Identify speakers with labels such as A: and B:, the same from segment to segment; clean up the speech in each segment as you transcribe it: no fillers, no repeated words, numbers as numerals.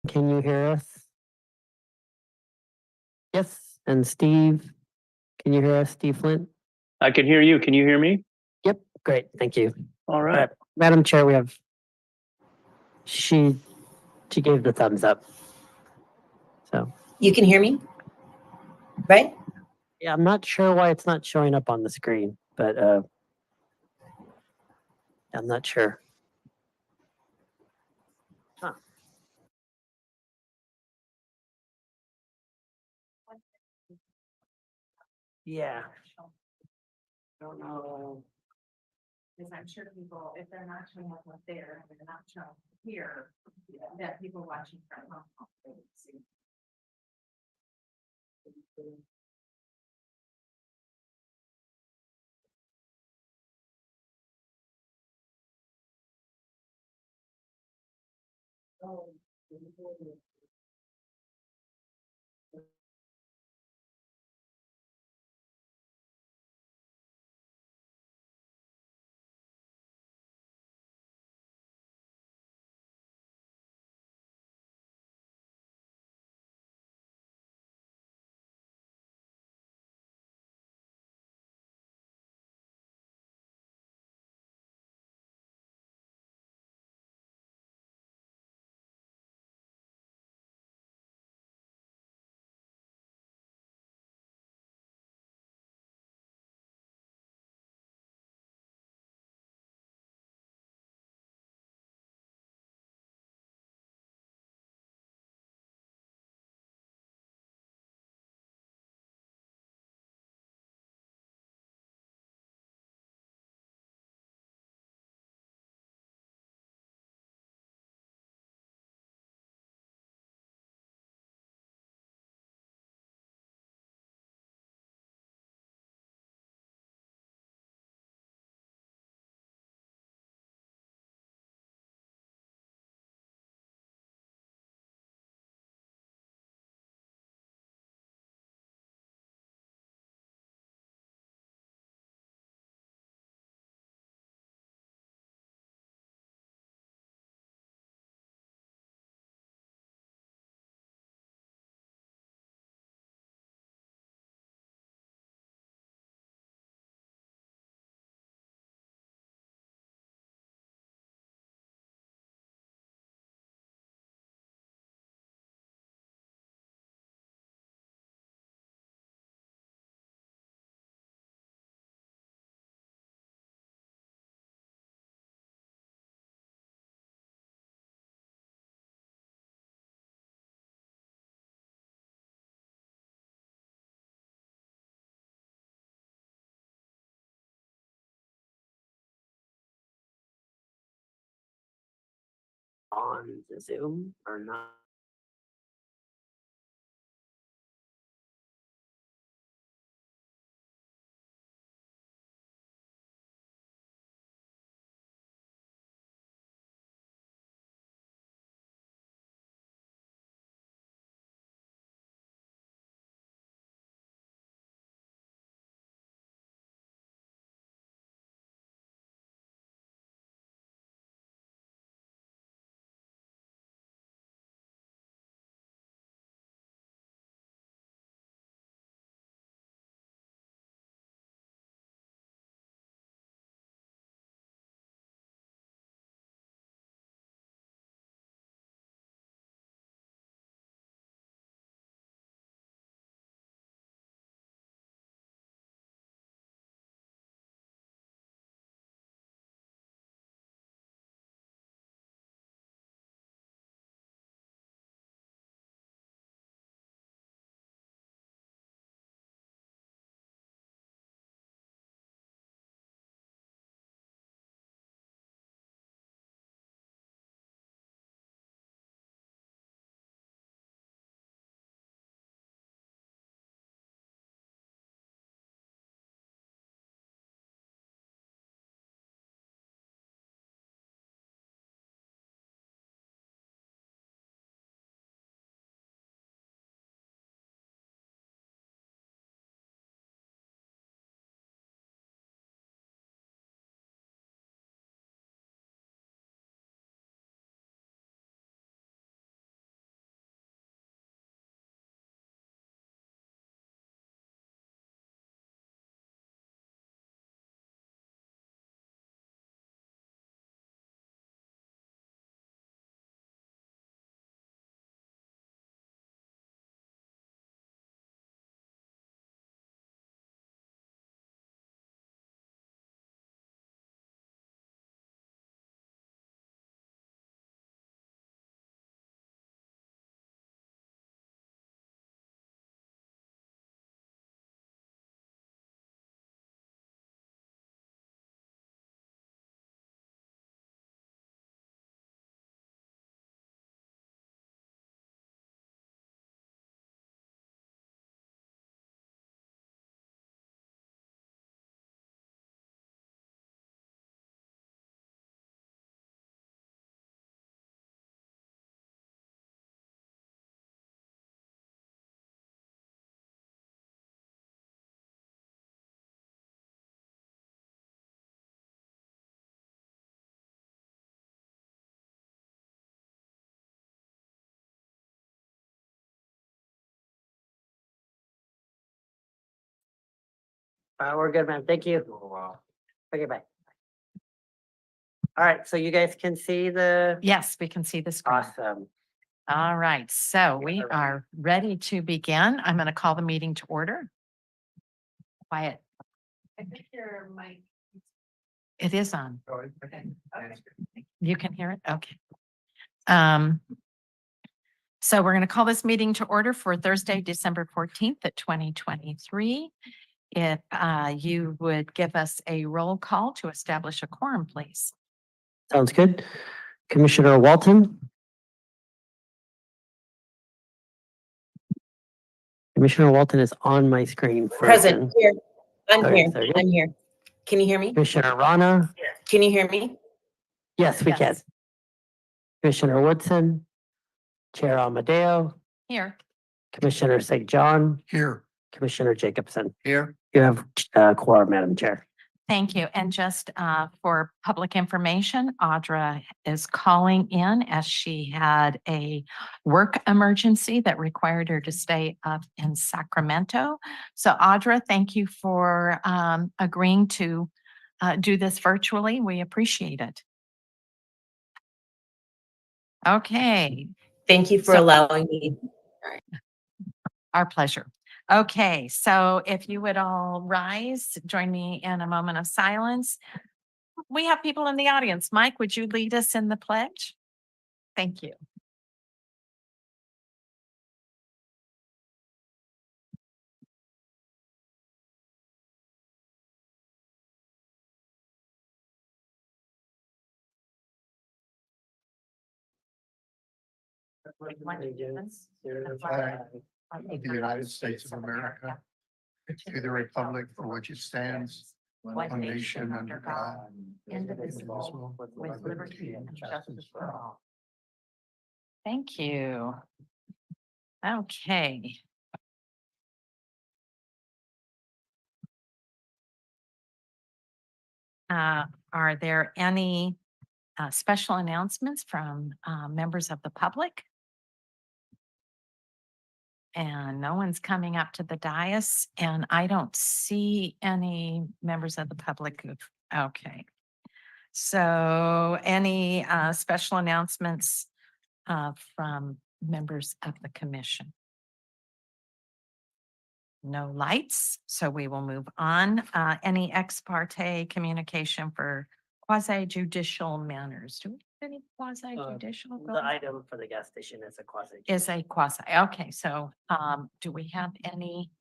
A: can you hear us? Yes, and Steve, can you hear us, Steve Flint?
B: I can hear you. Can you hear me?
A: Yep, great, thank you.
B: All right.
A: Madam Chair, we have, she gave the thumbs up. So,
C: You can hear me? Right?
A: yeah, I'm not sure why it's not showing up on the screen, but I'm not sure. Huh. Yeah. I don't know.
D: Because I'm sure people, if they're not showing up there, and they're not showing up here, that people watching from home. They would see.
A: On the Zoom or not? We're good, ma'am. Thank you. Okay, bye. All right, so you guys can see the,
E: Yes, we can see the screen.
A: awesome.
E: All right, so we
A: are ready.
E: are ready to begin. I'm going to call the meeting to order. Quiet.
D: I think your mic.
E: It is on.
D: Okay.
E: You can hear it? Okay. So we're going to call this meeting to order for Thursday, December 14th at 2023. If you would give us a roll call to establish a quorum, please.
A: Sounds good. Commissioner Walton. Commissioner Walton is on my screen.
C: Present here. I'm
A: Okay,
C: here.
A: so good.
C: I'm here. Can you hear me?
A: Commissioner Rana.
C: Can you hear me?
A: Yes, we can.
E: Yes.
A: Commissioner Woodson. Chair Amadeo.
E: Here.
A: Commissioner St. John.
F: Here.
A: Commissioner Jacobson.
F: Here.
A: You have quorum, Madam Chair.
E: Thank you. And just for public information, Audra is calling in as she had a work emergency that required her to stay up in Sacramento. So Audra, thank you for agreeing to do this virtually. We appreciate it. Okay,
C: Thank you for
E: So-
C: allowing me.
E: our pleasure. Okay, so if you would all rise, join me in a moment of silence. We have people in the audience. Mike, would you lead us in the pledge? Thank you.
F: flag of the United States of America, to the republic for which it stands, one nation under God,
E: indivisible, with liberty and justice for all. Thank you. Okay. Are there any special announcements from members of the public? And no one's coming up to the dais, and I don't see any members of the public okay. So any special announcements from members of the commission? No lights, so we will move on. Any ex parte communication for quasi judicial matters? Do we have any quasi judicial?
A: The item for the gas station is a quasi.
E: Is a quasi, okay, so, do we have any?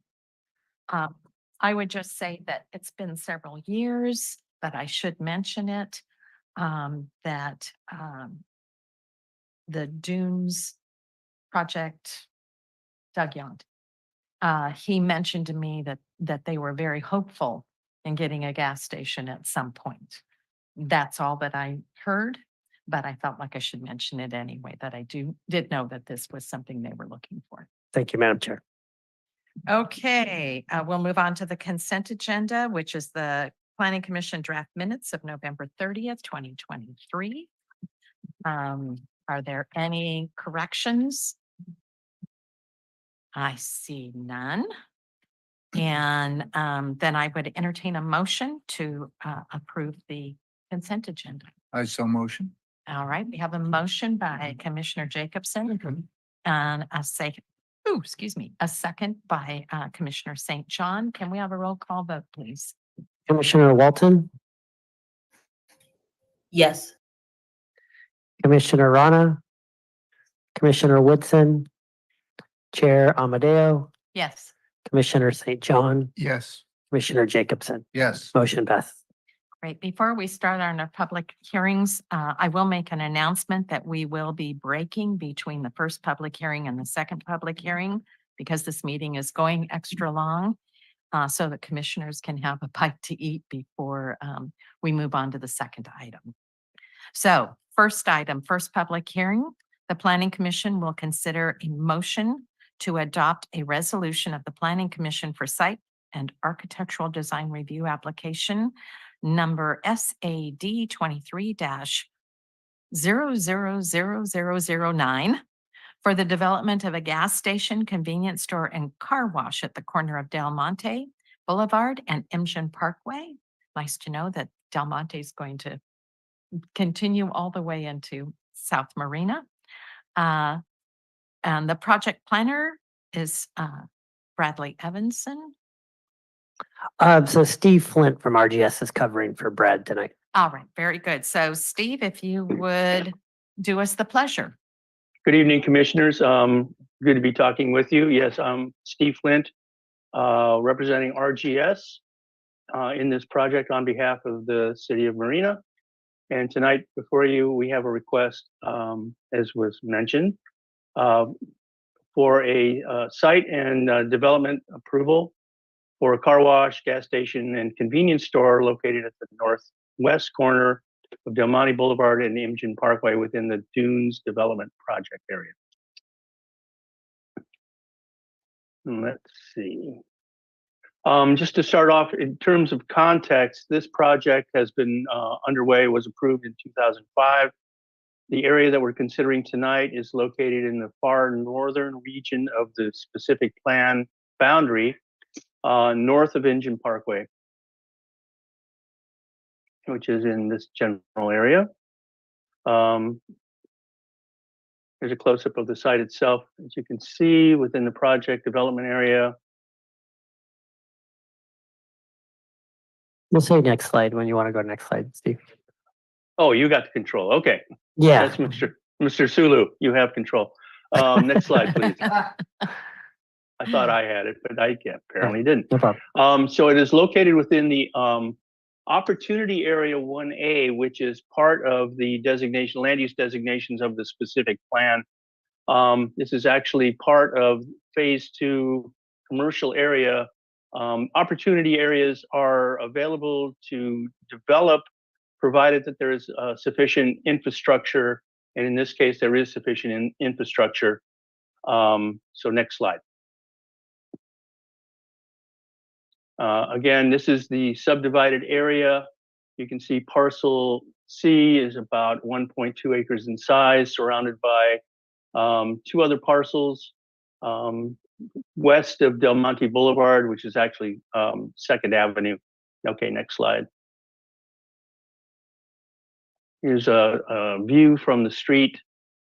E: I would just say that it's been several years, but I should mention it, that, the Dunes project, Doug Young, he mentioned to me that they were very hopeful in getting a gas station at some point. That's all that I heard, but I felt like I should mention it anyway, that I did know that this was something they were looking for.
A: Thank you, Madam Chair.
E: Okay, we'll move on to the consent agenda, which is the Planning Commission draft minutes of November 30th, 2023. Are there any corrections? I see none. And then I would entertain a motion to approve the consent agenda.
F: I so motion.
E: All right, we have a motion by Commissioner Jacobson and a second, a second by Commissioner St. John. Can we have a roll call vote, please?
A: Commissioner Walton,
C: Yes.
A: Commissioner Rana, Commissioner Woodson, Chair Amadeo,
E: Yes.
A: Commissioner St. John,
F: Yes.
A: Commissioner Jacobson.
F: Yes.
A: Motion passes.
E: Great. Before we start on our public hearings, I will make an announcement that we will be breaking between the first public hearing and the second public hearing because this meeting is going extra long, so that commissioners can have a bite to eat before we move on to the second item. So first item, first public hearing, the Planning Commission will consider a motion to adopt a resolution of the Planning Commission for Site and Architectural Design Review Application number SAD 23-000009 for the development of a gas station, convenience store, and car wash at the corner of Del Monte, Boulevard and Imgen Parkway. Nice to know that Del Monte is going to continue all the way into South Marina. And the project planner is Bradley Evanson.
A: So Steve Flint from RGS is covering for Brad tonight.
E: All right, very good. So Steve, if you would do us the pleasure.
B: Good evening, commissioners. Good to be talking with you. Yes, I'm Steve Flint, representing RGS in this project on behalf of the city of Marina. And tonight before you, we have a request, as was mentioned, for a site and development approval for a car wash, gas station, and convenience store located at the northwest corner of Del Monte Boulevard and Imgen Parkway within the Dunes Development Project area. Let's see. Just to start off, in terms of context, this project has been underway, was approved in 2005. The area that we're considering tonight is located in the far northern region of the specific plan boundary, north of Imgen Parkway, which is in this general area. Here's a close-up of the site itself. As you can see, within the project development area.
A: We'll say next slide when you want to go to next slide, Steve.
B: Oh, you got the control. Okay,
A: Yeah.
B: that's Mr. Sulu. You have control. Next slide, please. I thought I had it, but I apparently didn't.
A: No problem.
B: So it is located within the Opportunity Area 1A, which is part of the designation, land use designations of the specific plan. This is actually part of Phase 2 commercial area. Opportunity areas are available to develop, provided that there is sufficient infrastructure, and in this case, there is sufficient infrastructure. So next slide. Again, this is the subdivided area. You can see parcel C is about 1.2 acres in size, surrounded by two other parcels west of Del Monte Boulevard, which is actually 2nd Avenue. Okay, next slide. Here's a view from the street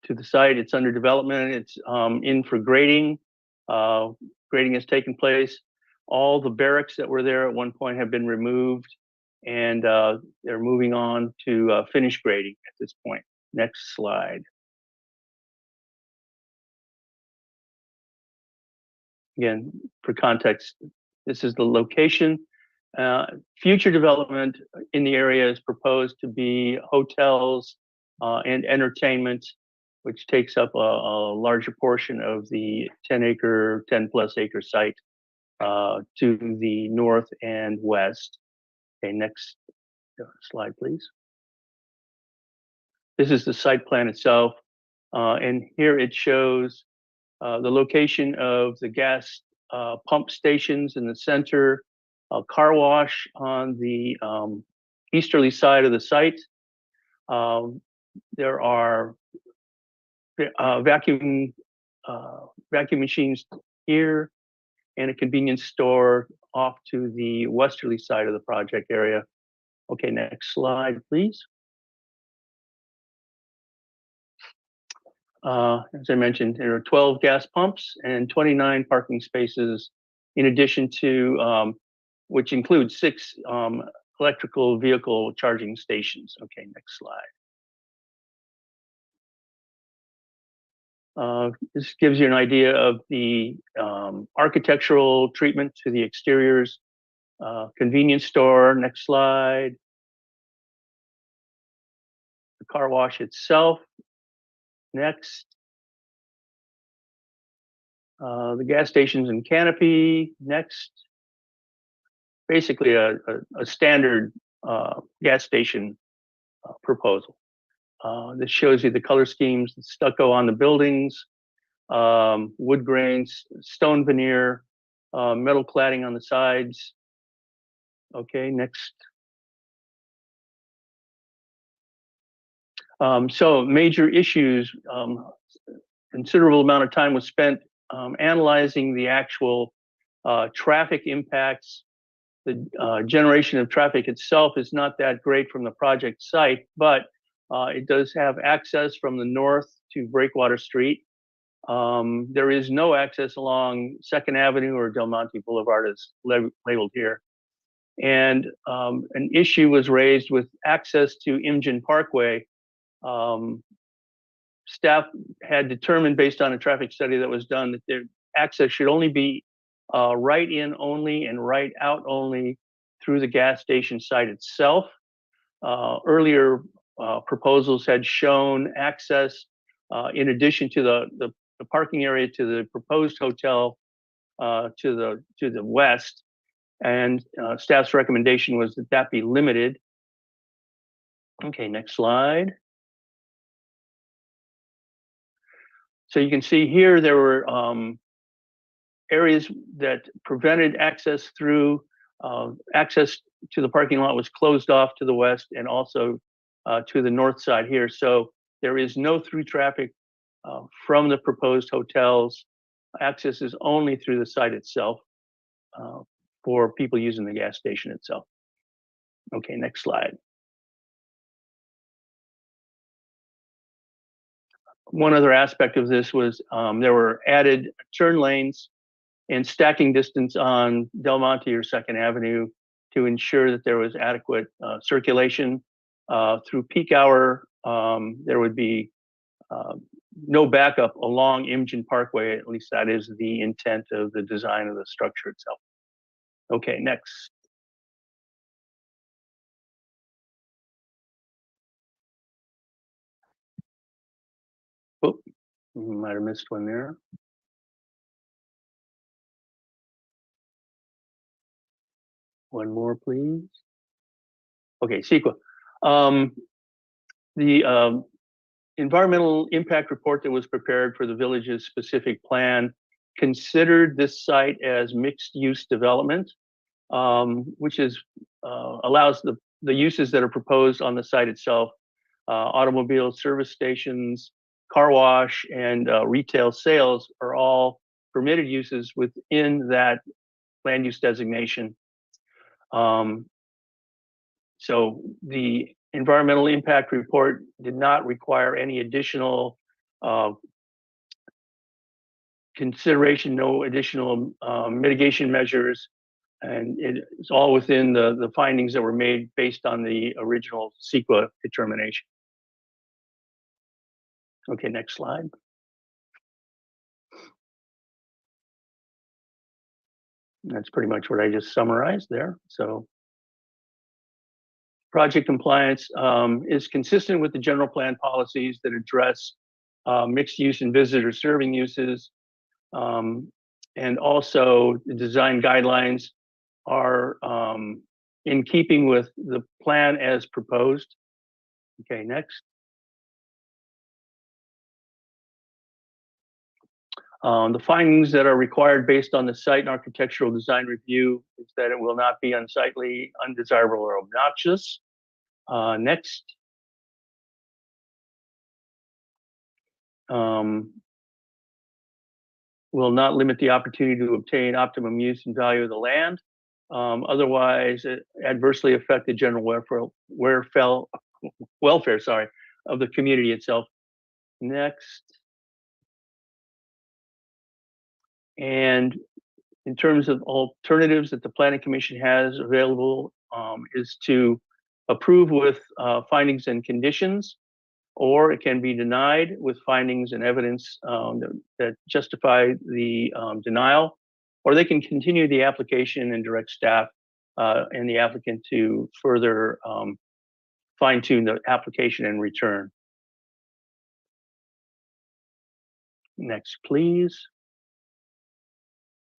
B: to the site. It's under development. It's in for grading. Grading has taken place. All the barracks that were there at one point have been removed, and they're moving on to finish grading at this point. Next slide. Again, for context, this is the location. Future development in the area is proposed to be hotels and entertainment, which takes up a larger portion of the 10 plus acre site to the north and west. Okay, next slide, please. This is the site plan itself. And here it shows the location of the gas pump stations in the center, a car wash on the easterly side of the site. There are vacuum machines here, and a convenience store off to the westerly side of the project area. Okay, next slide, please. As I mentioned, there are 12 gas pumps and 29 parking spaces, in addition to, which includes 6 electrical vehicle charging stations. Okay, next slide. This gives you an idea of the architectural treatment to the exteriors. Convenience store, next slide. The car wash itself, next. The gas stations and canopy, next. Basically a standard gas station proposal. This shows you the color schemes, the stucco on the buildings, wood grains, stone veneer, metal cladding on the sides. Okay, next. So major issues, considerable amount of time was spent analyzing the actual traffic impacts generation of traffic itself is not that great from the project site, but it does have access from the north to Breakwater Street. There is no access along 2nd Avenue or Del Monte Boulevard as labeled here. And an issue was raised with access to Imgen Parkway. Staff had determined based on a traffic study that was done that their access should only be right in only and right out only through the gas station site itself. Earlier proposals had shown access in addition to the parking area to the proposed hotel to the west, and staff's recommendation was that that be limited. Okay, next slide. So you can see here there were areas that prevented access through, access to the parking lot was closed off to the west and also to the north side here. So there is no through traffic from the proposed hotels. Access is only through the site itself for people using the gas station itself. Okay, next slide. One other aspect of this was there were added turn lanes and stacking distance on Del Monte or 2nd Avenue to ensure that there was adequate circulation. Through peak hour, there would be no backup along Imgen Parkway. At least that is the intent of the design of the structure itself. Okay, next. Oh, might have missed one there. One more, please. Okay, CEQA. The environmental impact report that was prepared for the village's specific plan considered this site as mixed-use development, which is allows the uses that are proposed on the site itself, automobile service stations, car wash, and retail sales are all permitted uses within that land use designation. So the environmental impact report did not require any additional consideration, no additional mitigation measures, and it's all within the findings that were made based on the original CEQA determination. Okay, next slide. That's pretty much what I just summarized there. So project compliance is consistent with the general plan policies that address mixed use and visitor serving uses. And also the design guidelines are in keeping with the plan as proposed. Okay, next. The findings that are required based on the site and architectural design review is that it will not be unsightly, undesirable, or obnoxious. Next. Will not limit the opportunity to obtain optimum use and value of the land. Otherwise, it adversely affect the general welfare, sorry, of the community itself. Next. And in terms of alternatives that the Planning Commission has available is to approve with findings and conditions, or it can be denied with findings and evidence that justify the denial, or they can continue the application and direct staff and the applicant to further fine-tune the application and return. Next, please.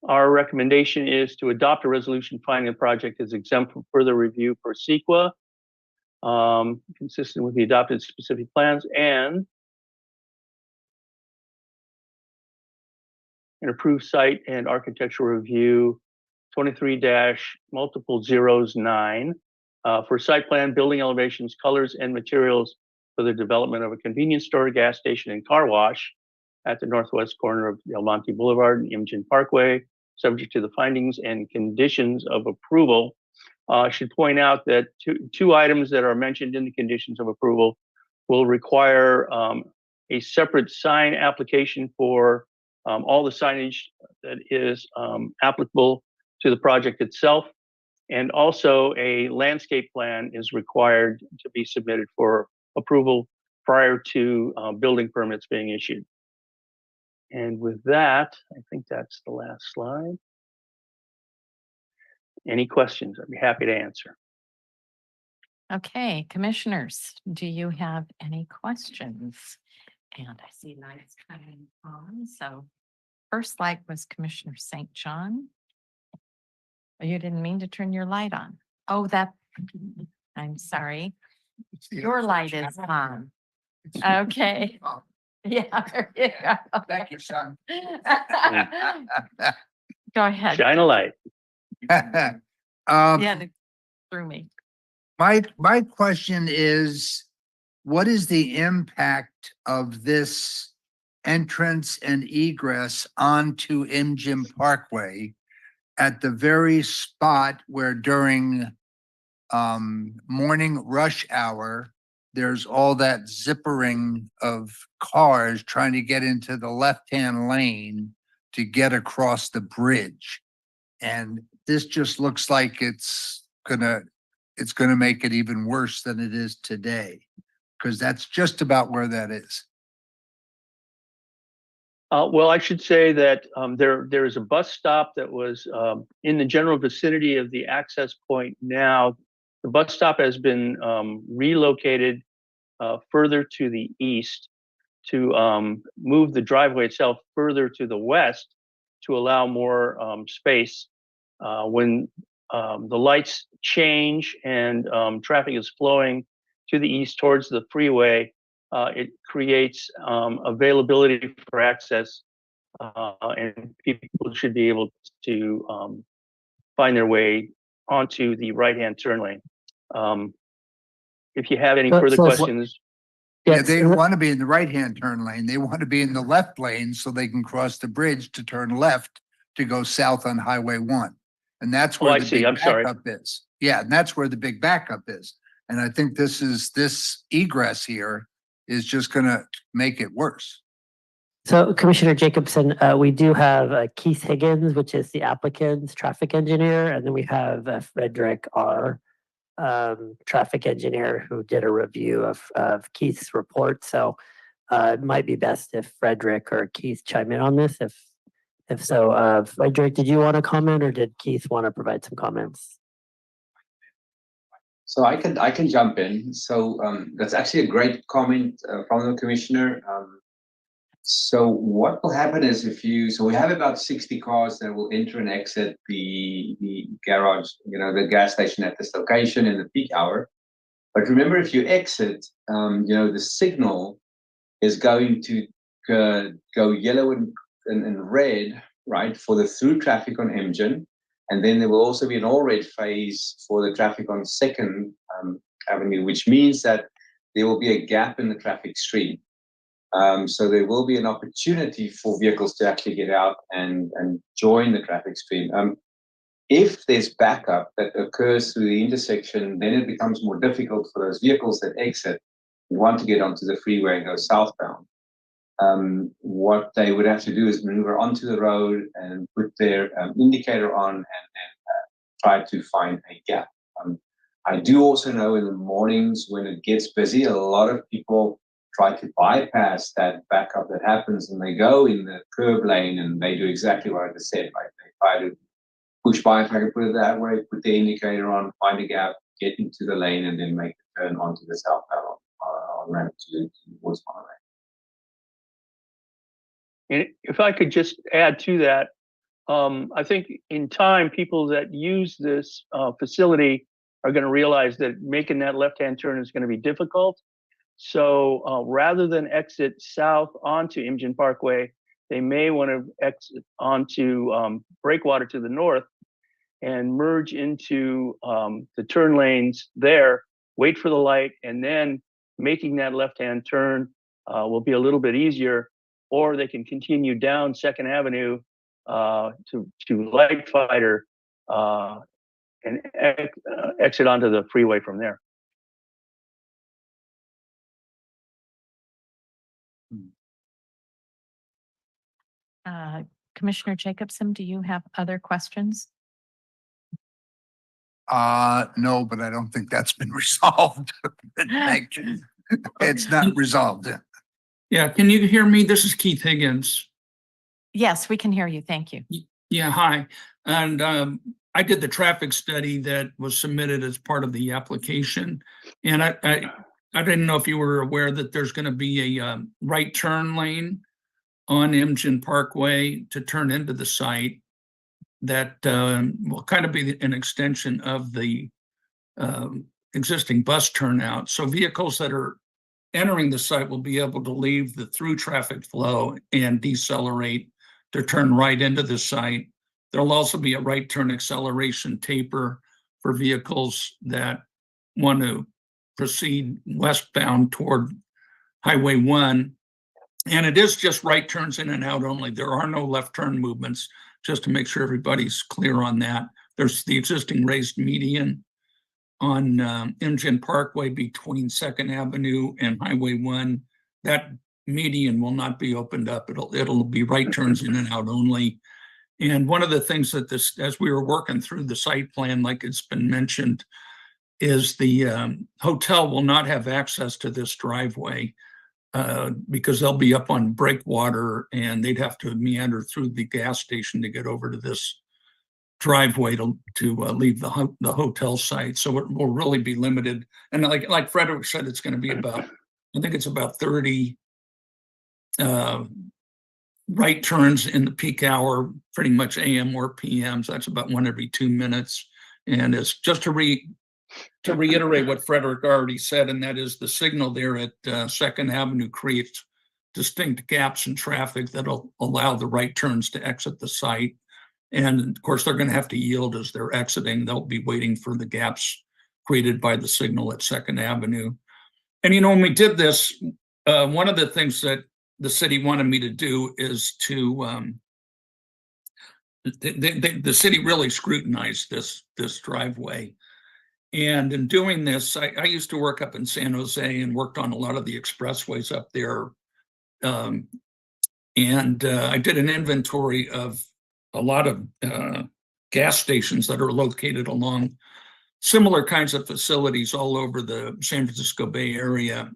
B: Our recommendation is to adopt a resolution finding the project is exempt from further review per CEQA, consistent with the adopted specific plans, and an approved site and architectural review 23-9 for site plan, building elevations, colors, and materials for the development of a convenience store, gas station, and car wash at the northwest corner of Del Monte Boulevard and Imgen Parkway, subject to the findings and conditions of approval. I should point out that two items that are mentioned in the conditions of approval will require a separate sign application for all the signage that is applicable to the project itself. And also a landscape plan is required to be submitted for approval prior to building permits being issued. And with that, I think that's the last slide. Any questions? I'd be happy to answer.
E: Okay, commissioners, do you have any questions? And I see lights coming on. So first light was Commissioner St. John. Oh, you didn't mean to turn your light on. Oh, I'm sorry.
F: It's the
E: Your
F: other
E: light
F: side.
E: is on.
F: It's-
E: Okay.
F: Oh,
E: Yeah. There you go.
F: thank you, son.
E: Go ahead.
B: Shine a light.
E: Yeah, they threw me.
G: My question is, what is the impact of this entrance and egress onto Imjin Parkway at the very spot where during morning rush hour, there's all that zippering of cars trying to get into the left-hand lane to get across the bridge? And this just looks like it's gonna make it even worse than it is today, because that's just about where that is.
B: Well, I should say that there is a bus stop that was in the general vicinity of the access point now. The bus stop has been relocated further to the east to move the driveway itself further to the west to allow more space. When the lights change and traffic is flowing to the east towards the freeway, it creates availability for access, and people should be able to find their way onto the right-hand turn lane. If you have any
A: So-
B: further
A: so what-
B: questions,
G: Yeah,
A: Yes,
G: they don't want to be in the right-hand turn lane. They want to be in the left lane so they can cross the bridge to turn left to go south on Highway 1. And that's
B: Oh,
G: where
B: I
G: the
B: see.
G: big
B: I'm sorry.
G: backup is. Yeah, and that's where the big backup is. And I think this egress here is just gonna make it worse.
A: So Commissioner Jacobson, we do have Keith Higgins, which is the applicant's traffic engineer, and then we have Frederick R. Traffic engineer who did a review of Keith's report. So it might be best if Frederick or Keith chime in on this. If so, Frederick, did you want to comment or did Keith want to provide some comments?
H: So I can jump in. So that's actually a great comment from the commissioner. So what will happen is so we have about 60 cars that will enter and exit the garage, the gas station at this location in the peak hour. But remember, if you exit, the signal is going to go yellow and red, right, for the through traffic on Imjin. And then there will also be an all red phase for the traffic on 2nd Avenue, which means that there will be a gap in the traffic stream. So there will be an opportunity for vehicles to actually get out and join the traffic stream. If there's backup that occurs through the intersection, then it becomes more difficult for those vehicles that exit and want to get onto the freeway and go southbound. What they would have to do is maneuver onto the road and put their indicator on and then try to find a gap. I do also know in the mornings when it gets busy, a lot of people try to bypass that backup that happens and they go in the curb lane and they do exactly what I just said. Like they try to push by, if I can put it that way, put the indicator on, find a gap, get into the lane and then make the turn onto the southbound on ramp towards Monterey.
B: and if I could just add to that, I think in time, people that use this facility are going to realize that making that left-hand turn is going to be difficult. So rather than exit south onto Imjin Parkway, they may want to exit onto Breakwater to the north and merge into the turn lanes there, wait for the light, and then making that left-hand turn will be a little bit easier. Or they can continue down 2nd Avenue to Light Fighter and exit onto the freeway from there.
E: Commissioner Jacobson, do you have other questions?
G: No, but I don't think that's been resolved. Thank you. It's not resolved.
I: Yeah, can you hear me? This is Keith Higgins.
E: Yes, we can hear you. Thank you.
I: Yeah, hi. And I did the traffic study that was submitted as part of the application. And I didn't know if you were aware that there's going to be a right turn lane on Imgen Parkway to turn into the site that will kind of be an extension of the existing bus turnout. So vehicles that are entering the site will be able to leave the through traffic flow and decelerate to turn right into the site. There'll also be a right turn acceleration taper for vehicles that want to proceed westbound toward Highway 1. And it is just right turns in and out only. There are no left turn movements, just to make sure everybody's clear on that. There's the existing raised median on Imgen Parkway between 2nd Avenue and Highway 1. That median will not be opened up. It'll be right turns in and out only. And one of the things that as we were working through the site plan, like it's been mentioned, is the hotel will not have access to this driveway because they'll be up on breakwater and they'd have to meander through the gas station to get over to this driveway to leave the hotel site. So it will really be limited. And like Frederick said, it's going to be about, I think it's about 30 right turns in the peak hour, pretty much AM or PM. So that's about 1 every 2 minutes. And it's just to reiterate what Frederick already said, and that is the signal there at 2nd Avenue creates distinct gaps in traffic that'll allow the right turns to exit the site. And of course, they're going to have to yield as they're exiting. They'll be waiting for the gaps created by the signal at 2nd Avenue. And, when we did this, one of the things that the city wanted me to do is to, the city really scrutinized this driveway. And in doing this, I used to work up in San Jose and worked on a lot of the expressways up there. And I did an inventory of a lot of gas stations that are located along similar kinds of facilities all over the San Francisco Bay Area,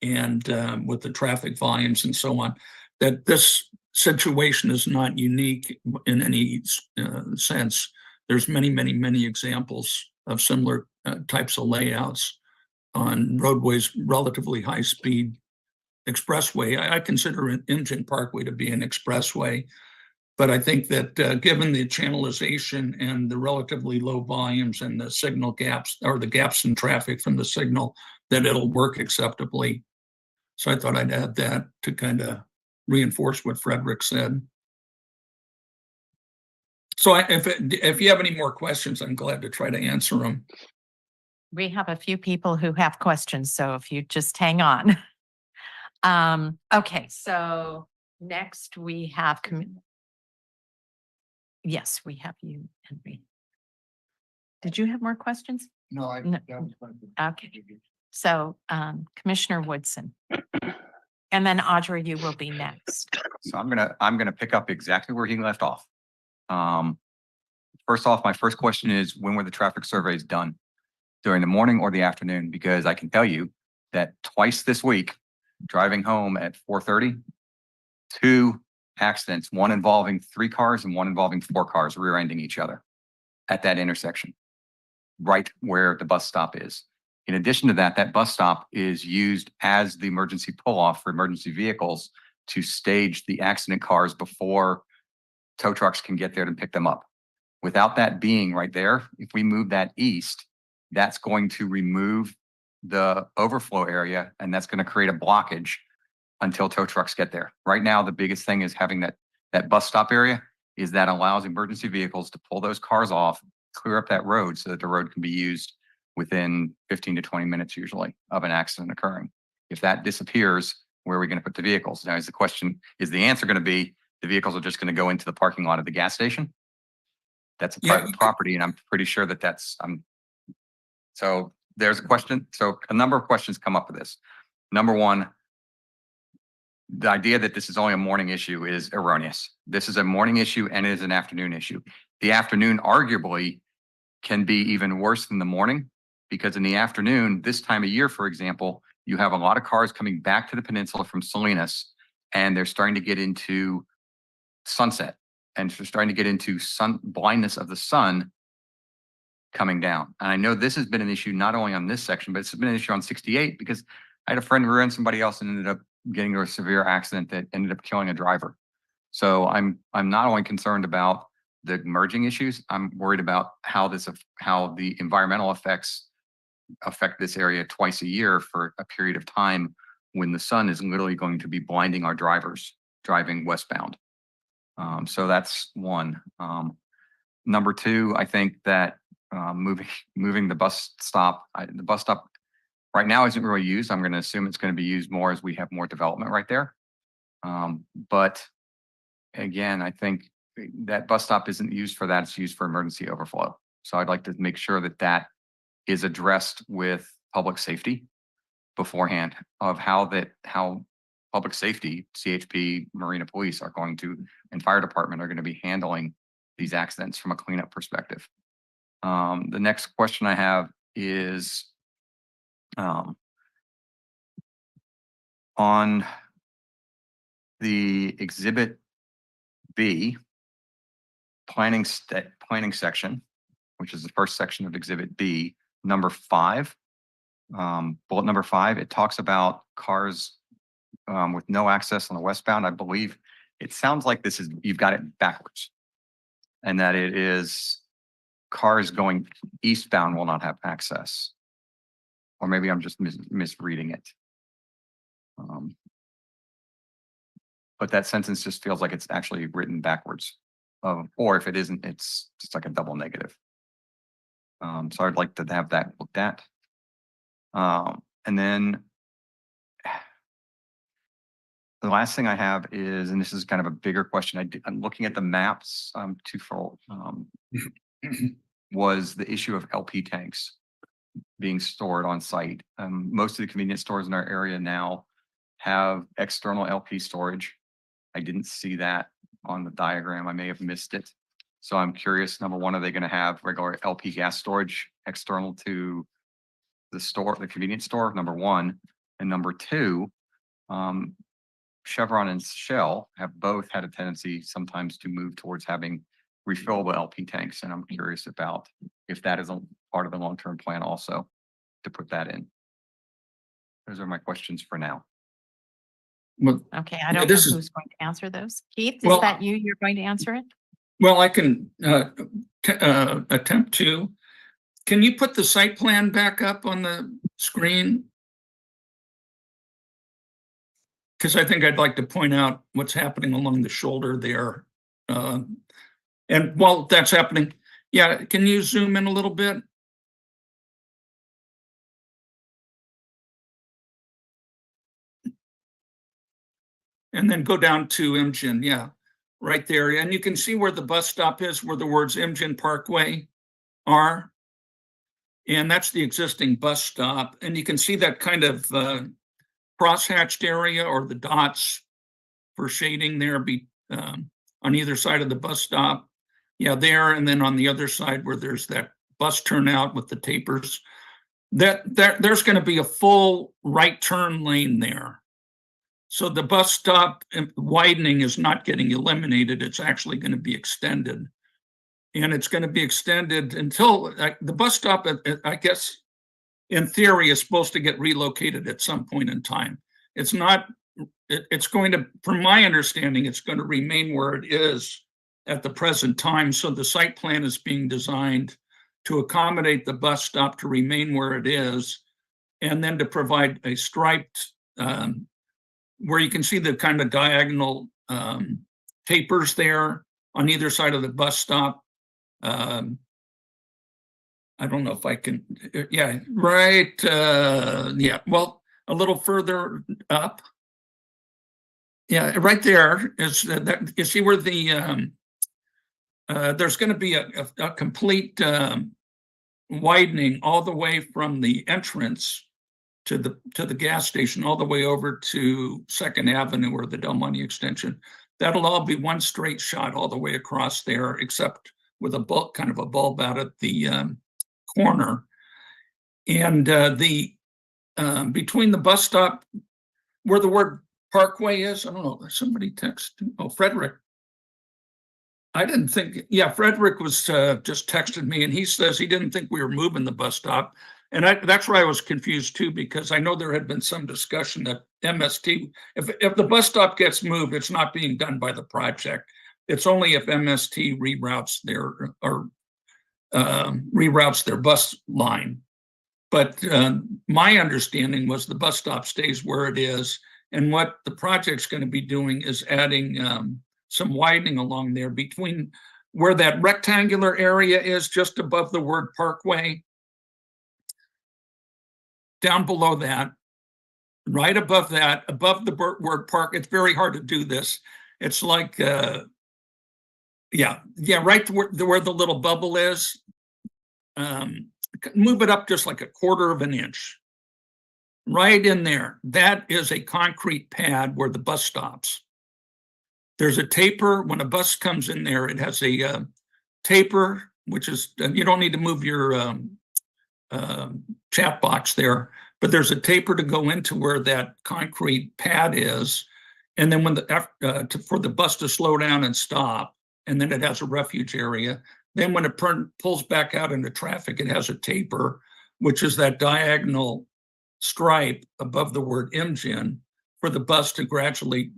I: and with the traffic volumes and so on, that this situation is not unique in any sense. There's many, many, many examples of similar types of layouts on roadways, relatively high speed expressway. I consider Imgen Parkway to be an expressway, but I think that given the channelization and the relatively low volumes and the signal gaps, or the gaps in traffic from the signal, that it'll work acceptably. So I thought I'd add that to kind of reinforce what Frederick said. So if you have any more questions, I'm glad to try to answer them.
E: We have a few people who have questions, so if you just hang on. Okay, so next we have, yes, we have you, Henry. Did you have more questions?
G: No,
E: No. Okay. So Commissioner Woodson. And then Audrey, you will be next.
J: So I'm gonna pick up exactly where he left off. First off, my first question is, when were the traffic surveys done? During the morning or the afternoon? Because I can tell you that twice this week, driving home at 4:30, 2 accidents, one involving 3 cars and one involving 4 cars rear-ending each other at that intersection, right where the bus stop is. In addition to that, that bus stop is used as the emergency pull-off for emergency vehicles to stage the accident cars before tow trucks can get there to pick them up. Without that being right there, if we move that east, that's going to remove the overflow area, and that's going to create a blockage until tow trucks get there. Right now, the biggest thing is having that bus stop area is that allows emergency vehicles to pull those cars off, clear up that road so that the road can be used within 15 to 20 minutes usually of an accident occurring. If that disappears, where are we going to put the vehicles? Now is the question, is the answer going to be the vehicles are just going to go into the parking lot of the gas station. That's a
I: Yeah,
J: private property, and I'm pretty sure that so there's a question. So a number of questions come up with this. Number one, the idea that this is only a morning issue is erroneous. This is a morning issue and it is an afternoon issue. The afternoon arguably can be even worse than the morning, because in the afternoon, this time of year, for example, you have a lot of cars coming back to the peninsula from Salinas, and they're starting to get into sunset, and they're starting to get into blindness of the sun coming down. And I know this has been an issue not only on this section, but it's been an issue on 68, because I had a friend rear-end somebody else and ended up getting into a severe accident that ended up killing a driver. So I'm not only concerned about the merging issues, I'm worried about how the environmental effects affect this area twice a year for a period of time when the sun is literally going to be blinding our drivers driving westbound. So that's one. Number two, I think that moving the bus stop, the bus stop right now isn't really used. I'm going to assume it's going to be used more as we have more development right there. But again, I think that bus stop isn't used for that. It's used for emergency overflow. So I'd like to make sure that that is addressed with public safety beforehand, of how public safety, CHP, Marina Police are going to, and fire department are going to be handling these accidents from a cleanup perspective. The next question I have is on the Exhibit B planning section, which is the first section of Exhibit B, number 5, bullet number 5. It talks about cars with no access on the westbound. I believe it sounds like you've got it backwards, and that it is cars going eastbound will not have access. Or maybe I'm just misreading it. But that sentence just feels like it's actually written backwards. Or if it isn't, it's just like a double negative. So I'd like to have that looked at. And then the last thing I have is, and this is kind of a bigger question, I'm looking at the maps twofold, was the issue of LP tanks being stored on site. Most of the convenience stores in our area now have external LP storage. I didn't see that on the diagram. I may have missed it. So I'm curious, number one, are they going to have regular LP gas storage external to the store, the convenience store, number one? And number two, Chevron and Shell have both had a tendency sometimes to move towards having refillable LP tanks. And I'm curious about if that is a part of the long-term plan also to put that in. Those are my questions for now.
I: Well,
E: Okay, I
I: Yeah,
E: don't know
I: this is-
E: who's going to answer those. Keith, is
I: Well,
E: that you? You're going to answer it?
I: well, I can attempt to. Can you put the site plan back up on the screen? Because I think I'd like to point out what's happening along the shoulder there. And while that's happening, yeah, can you zoom in a little bit? And then go down to Imgen, yeah, right there. And you can see where the bus stop is, where the words Imgen Parkway are. And that's the existing bus stop. And you can see that kind of cross-hatched area, or the dots for shading there on either side of the bus stop. Yeah, there, and then on the other side where there's that bus turnout with the tapers, there's going to be a full right turn lane there. So the bus stop widening is not getting eliminated. It's actually going to be extended. And it's going to be extended until the bus stop, I guess, in theory, is supposed to get relocated at some point in time. It's not, it's going to, from my understanding, it's going to remain where it is at the present time. So the site plan is being designed to accommodate the bus stop to remain where it is, and then to provide a striped, where you can see the kind of diagonal tapers there on either side of the bus stop. I don't know if I can, yeah, right, yeah, well, a little further up. Yeah, right there is that, you see where the, there's going to be a complete widening all the way from the entrance to the gas station, all the way over to Second Avenue or the Del Monte extension. That'll all be one straight shot all the way across there, except with a bulb, kind of a bulb out at the corner. And between the bus stop where the word Parkway is, I don't know, somebody texted, oh, Frederick. I didn't think, yeah, Frederick was just texted me and he says he didn't think we were moving the bus stop. And that's where I was confused too, because I know there had been some discussion that MST, if the bus stop gets moved, it's not being done by the project. It's only if MST reroutes their bus line. But my understanding was the bus stop stays where it is. And what the project's going to be doing is adding some widening along there between where that rectangular area is just above the word Parkway. Down below that, right above that, above the word park, it's very hard to do this. It's like, yeah, right where the little bubble is. Move it up just like a quarter of an inch. Right in there, that is a concrete pad where the bus stops. There's a taper. When a bus comes in there, it has a taper, which is, you don't need to move your chat box there, but there's a taper to go into where that concrete pad is. And then when for the bus to slow down and stop, and then it has a refuge area. Then when it pulls back out into traffic, it has a taper, which is that diagonal stripe above the word IMGEN for the bus to gradually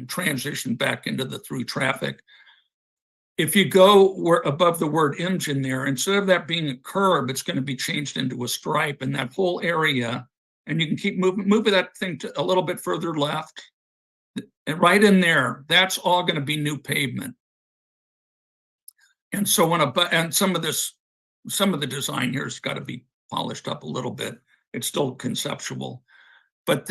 I: transition back into the through traffic. If you go above the word IMGEN there, instead of that being a curb, it's going to be changed into a stripe, and that whole area, and you can keep moving that thing to a little bit further left. And right in there, that's all going to be new pavement. And so some of the design here has got to be polished up a little bit. It's still conceptual. But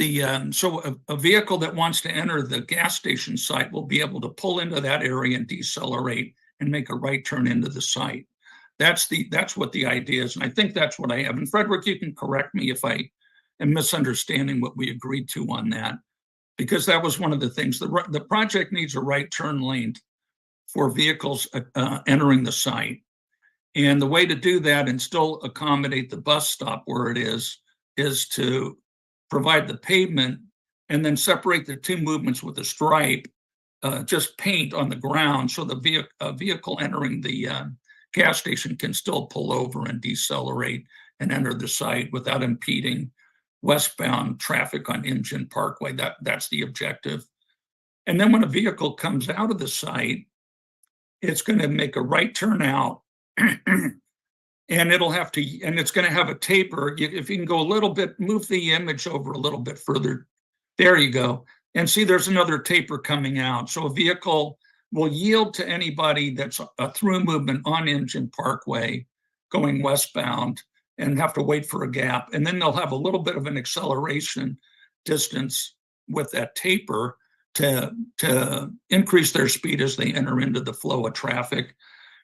I: so a vehicle that wants to enter the gas station site will be able to pull into that area and decelerate and make a right turn into the site. That's what the idea is. And I think that's what I have. And Frederick, you can correct me if I am misunderstanding what we agreed to on that, because that was one of the things. The project needs a right turn lane for vehicles entering the site. And the way to do that and still accommodate the bus stop where it is to provide the pavement and then separate the two movements with a stripe, just paint on the ground so the vehicle entering the gas station can still pull over and decelerate and enter the site without impeding westbound traffic on IMGEN Parkway. That's the objective. And then when a vehicle comes out of the site, it's going to make a right turn out and it's going to have a taper. If you can go a little bit, move the image over a little bit further. There you go. And see, there's another taper coming out. So a vehicle will yield to anybody that's a through movement on IMGEN Parkway going westbound and have to wait for a gap. And then they'll have a little bit of an acceleration distance with that taper to increase their speed as they enter into the flow of traffic,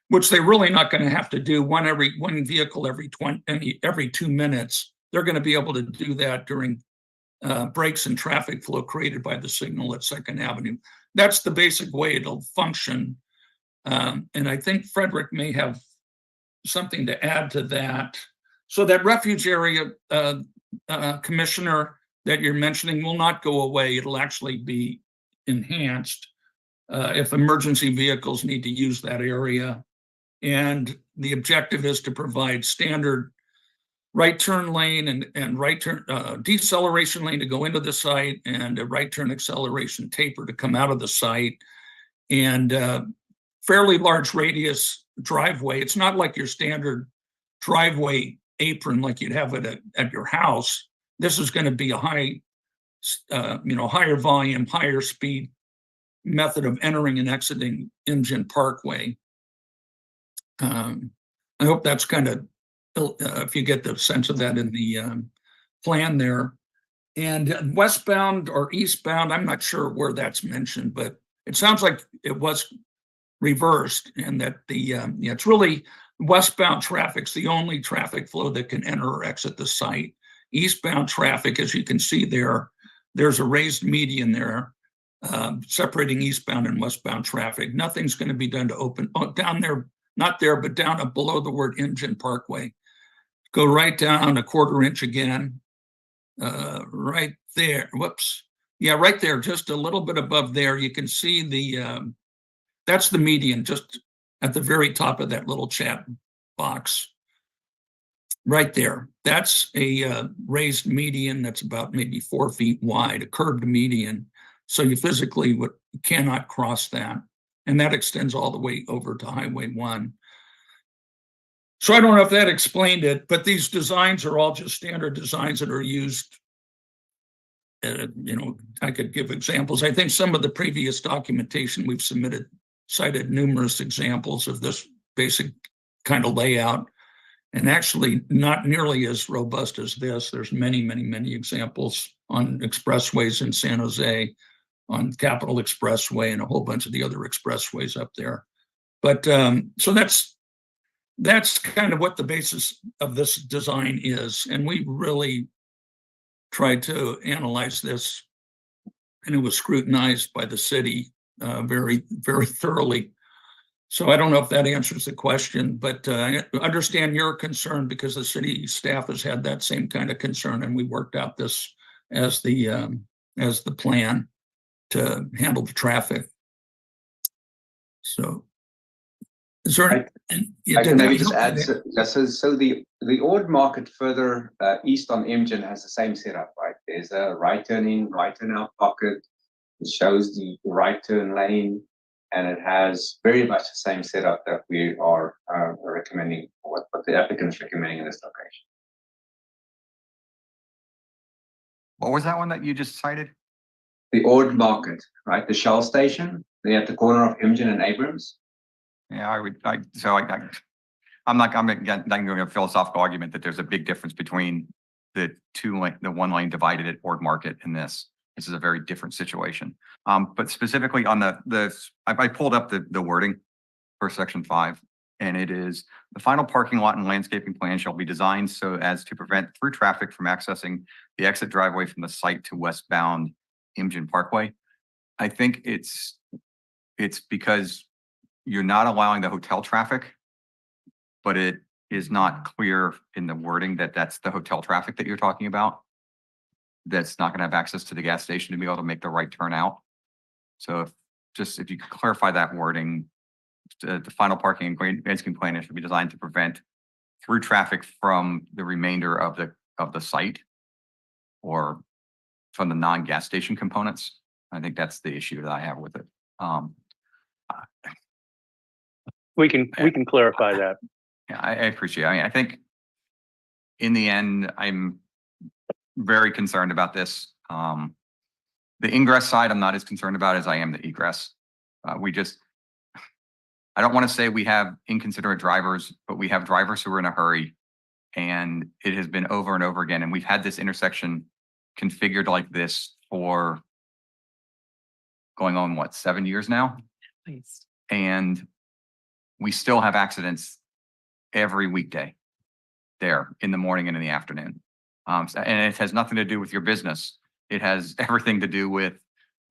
I: which they're really not going to have to do one vehicle every 2 minutes. They're going to be able to do that during breaks in traffic flow created by the signal at Second Avenue. That's the basic way it'll function. And I think Frederick may have something to add to that. So that refuge area, Commissioner, that you're mentioning will not go away. It'll actually be enhanced if emergency vehicles need to use that area. And the objective is to provide standard right turn lane and right turn deceleration lane to go into the site and a right turn acceleration taper to come out of the site, and fairly large radius driveway. It's not like your standard driveway apron like you'd have it at your house. This is going to be a higher volume, higher speed method of entering and exiting IMGEN Parkway. I hope that's kind of, if you get the sense of that in the plan there. And westbound or eastbound, I'm not sure where that's mentioned, but it sounds like it was reversed and that it's really westbound traffic's the only traffic flow that can enter or exit the site. Eastbound traffic, as you can see there, there's a raised median there separating eastbound and westbound traffic. Nothing's going to be done to open down there, not there, but down below the word Engine Parkway. Go right down a 1/4 inch again, right there. Whoops. Yeah, right there, just a little bit above there. You can see that's the median, just at the very top of that little chat box. Right there. That's a raised median that's about maybe 4 feet wide, a curved median. So you physically cannot cross that. And that extends all the way over to Highway 1. So I don't know if that explained it, but these designs are all just standard designs that are used. I could give examples. I think some of the previous documentation we've submitted cited numerous examples of this basic kind of layout, and actually not nearly as robust as this. There's many, many, many examples on expressways in San Jose, on Capitol Expressway, and a whole bunch of the other expressways up there. But so that's kind of what the basis of this design is. And we really tried to analyze this, and it was scrutinized by the city very, very thoroughly. So I don't know if that answers the question, but I understand your concern because the city staff has had that same kind of concern, and we worked out this as the plan to handle the traffic. So, is there?
H: I can maybe just add. So the Ord Market further east on Emgen has the same setup, right? There's a right turn in, right turn out pocket. It shows the right turn lane, and it has very much the same setup that we are recommending, what the applicant is recommending in this location.
J: What was that one that you just cited?
H: The Ord Market, right? The Shell station. They're at the corner of Emgen and Abrams.
J: Yeah, I'm not going to go a philosophical argument that there's a big difference between the one lane divided at Ord Market and this. This is a very different situation. But specifically on I pulled up the wording for section 5, and it is: the final parking lot and landscaping plan shall be designed so as to prevent through traffic from accessing the exit driveway from the site to westbound Emgen Parkway. I think it's because you're not allowing the hotel traffic, but it is not clear in the wording that that's the hotel traffic that you're talking about. That's not going to have access to the gas station to be able to make the right turn out. So if you could clarify that wording, the final parking and landscaping plan should be designed to prevent through traffic from the remainder of the site or from the non-gas station components. I think that's the issue that I have with it.
B: We can clarify that.
J: Yeah, I appreciate it. I mean, I think in the end, I'm very concerned about this. The ingress side, I'm not as concerned about as I am the egress. I don't want to say we have inconsiderate drivers, but we have drivers who are in a hurry, and it has been over and over again. And we've had this intersection configured like this for going on 7 years now?
E: At least.
J: And we still have accidents every weekday there in the morning and in the afternoon. And it has nothing to do with your business. It has everything to do with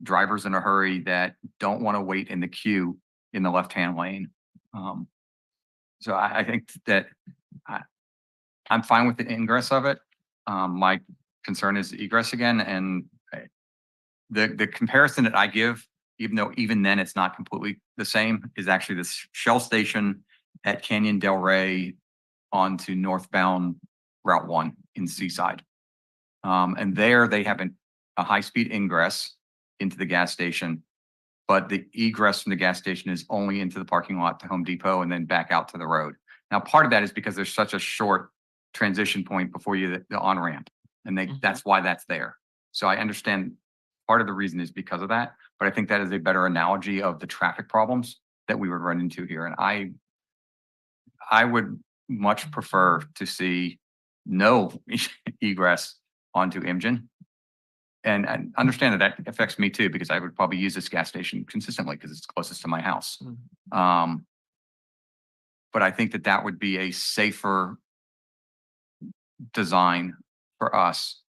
J: drivers in a hurry that don't want to wait in the queue in the left-hand lane. So I think that I'm fine with the ingress of it. My concern is the egress again. And the comparison that I give, even though even then it's not completely the same, is actually this Shell station at Canyon Del Rey onto northbound Route 1 in Seaside. And there they have a high-speed ingress into the gas station, but the egress from the gas station is only into the parking lot to Home Depot and then back out to the road. Now, part of that is because there's such a short transition point before the on-ramp, and that's why that's there. So I understand part of the reason is because of that, but I think that is a better analogy of the traffic problems that we would run into here. And I would much prefer to see no egress onto Emgen and understand that that affects me too, because I would probably use this gas station consistently because it's closest to my house. But I think that that would be a safer design for us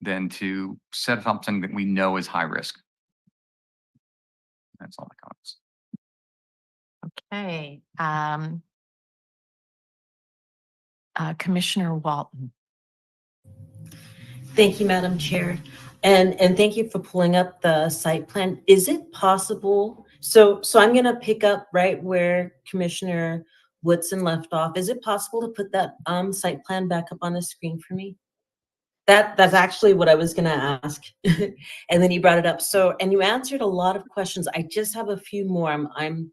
J: than to set something that we know is high risk. That's all my comments.
E: Okay. Commissioner Walton.
C: Thank you, Madam Chair. And thank you for pulling up the site plan. Is it possible? So I'm going to pick up right where Commissioner Woodson left off. Is it possible to put that site plan back up on the screen for me? That's actually what I was going to ask. And then you brought it up. So, and you answered a lot of questions. I just have a few more. I'm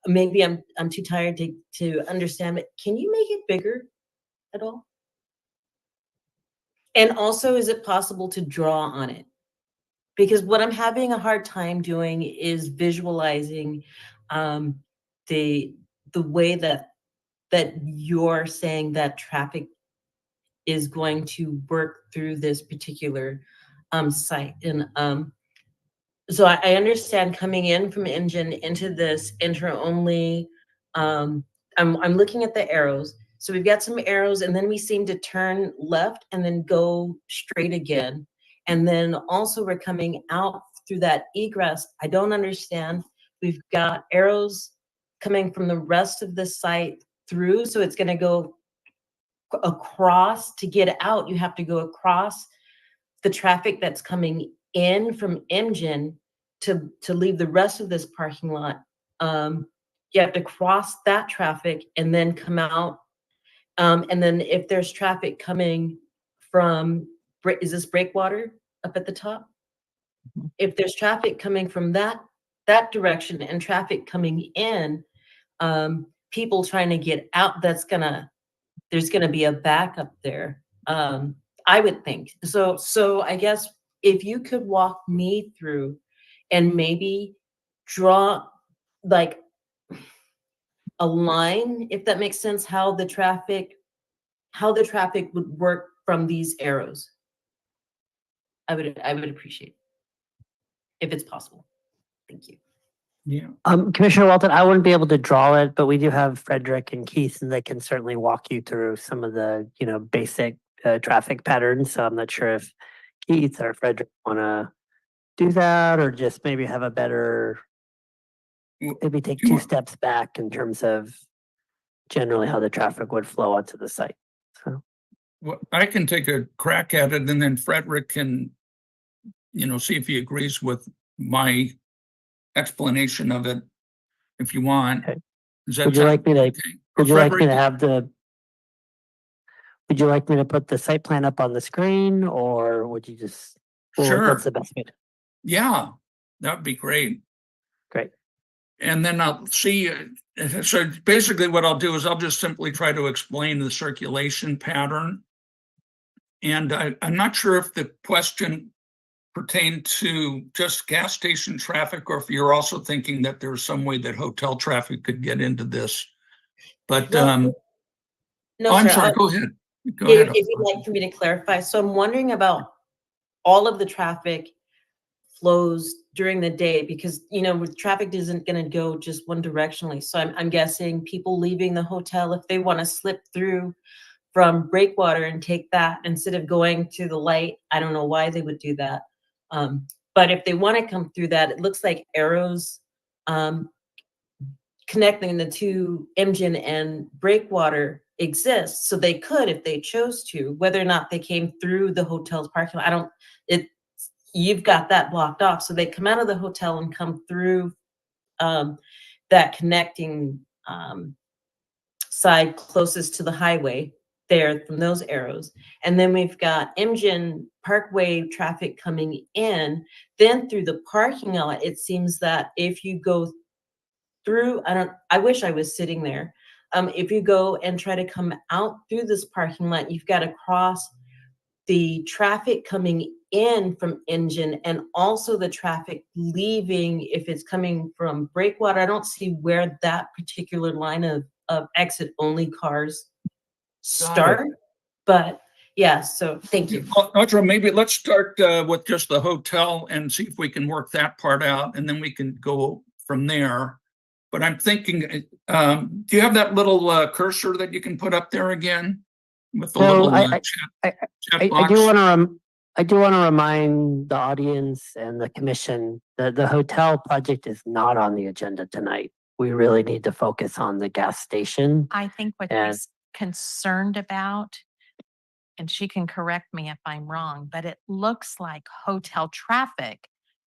C: maybe I'm too tired to understand, but can you make it bigger at all? And also, is it possible to draw on it? Because what I'm having a hard time doing is visualizing the way that you're saying that traffic is going to work through this particular site. And so I understand coming in from engine into this enter-only. I'm looking at the arrows. So we've got some arrows, and then we seem to turn left and then go straight again. And then also we're coming out through that egress. I don't understand. We've got arrows coming from the rest of the site through. So it's going to go across. To get out, you have to go across the traffic that's coming in from engine to leave the rest of this parking lot. You have to cross that traffic and then come out. And then if there's traffic coming from, is this breakwater up at the top? If there's traffic coming from that direction and traffic coming in, people trying to get out, there's gonna be a backup there. I would think. So I guess if you could walk me through and maybe draw like a line, if that makes sense, how the traffic would work from these arrows. I would appreciate it, if it's possible. Thank you.
I: Yeah.
A: Commissioner Walton, I wouldn't be able to draw it, but we do have Frederick and Keith, and they can certainly walk you through some of the, basic traffic patterns. So I'm not sure if Keith or Frederick want to do that, or just maybe have a better, maybe take two steps back in terms of generally how the traffic would flow onto the site. So.
I: Well, I can take a crack at it, and then Frederick can, see if he agrees with my explanation of it, if you want.
A: Okay.
I: Would you like me to? Okay.
A: Would you like me to have the? Would you like me to put the site plan up on the screen, or would you just?
I: Sure.
A: What's the best way?
I: Yeah, that would be great.
A: Great.
I: And then I'll see. So basically, what I'll do is I'll just simply try to explain the circulation pattern. And I'm not sure if the question pertained to just gas station traffic, or if you're also thinking that there's some way that hotel traffic could get into this. But
C: No,
I: I'm
C: sir,
I: sorry. Go ahead. Go ahead.
C: If you'd like for me to clarify, so I'm wondering about all of the traffic flows during the day, because with traffic isn't going to go just one directionally. So I'm guessing people leaving the hotel, if they want to slip through from breakwater and take that instead of going to the light, I don't know why they would do that. But if they want to come through that, it looks like arrows connecting the two engine and breakwater exists. So they could, if they chose to, whether or not they came through the hotel's parking lot. You've got that blocked off. So they come out of the hotel and come through that connecting side closest to the highway there from those arrows. And then we've got engine parkway traffic coming in. Then through the parking lot, it seems that if you go through, I wish I was sitting there. If you go and try to come out through this parking lot, you've got to cross the traffic coming in from engine and also the traffic leaving if it's coming from breakwater. I don't see where that particular line of exit only cars start, but Yeah, so thank you.
I: Audra, maybe let's start with just the hotel and see if we can work that part out, and then we can go from there. But I'm thinking, do you have that little cursor that you can put up there again? With the
A: So
I: little
A: I
I: chat
A: I do
I: box?
A: want to I do want to remind the audience and the commission that the hotel project is not on the agenda tonight. We really need to focus on the gas station.
E: I think what
A: And-
E: she's concerned about, and she can correct me if I'm wrong, but it looks like hotel traffic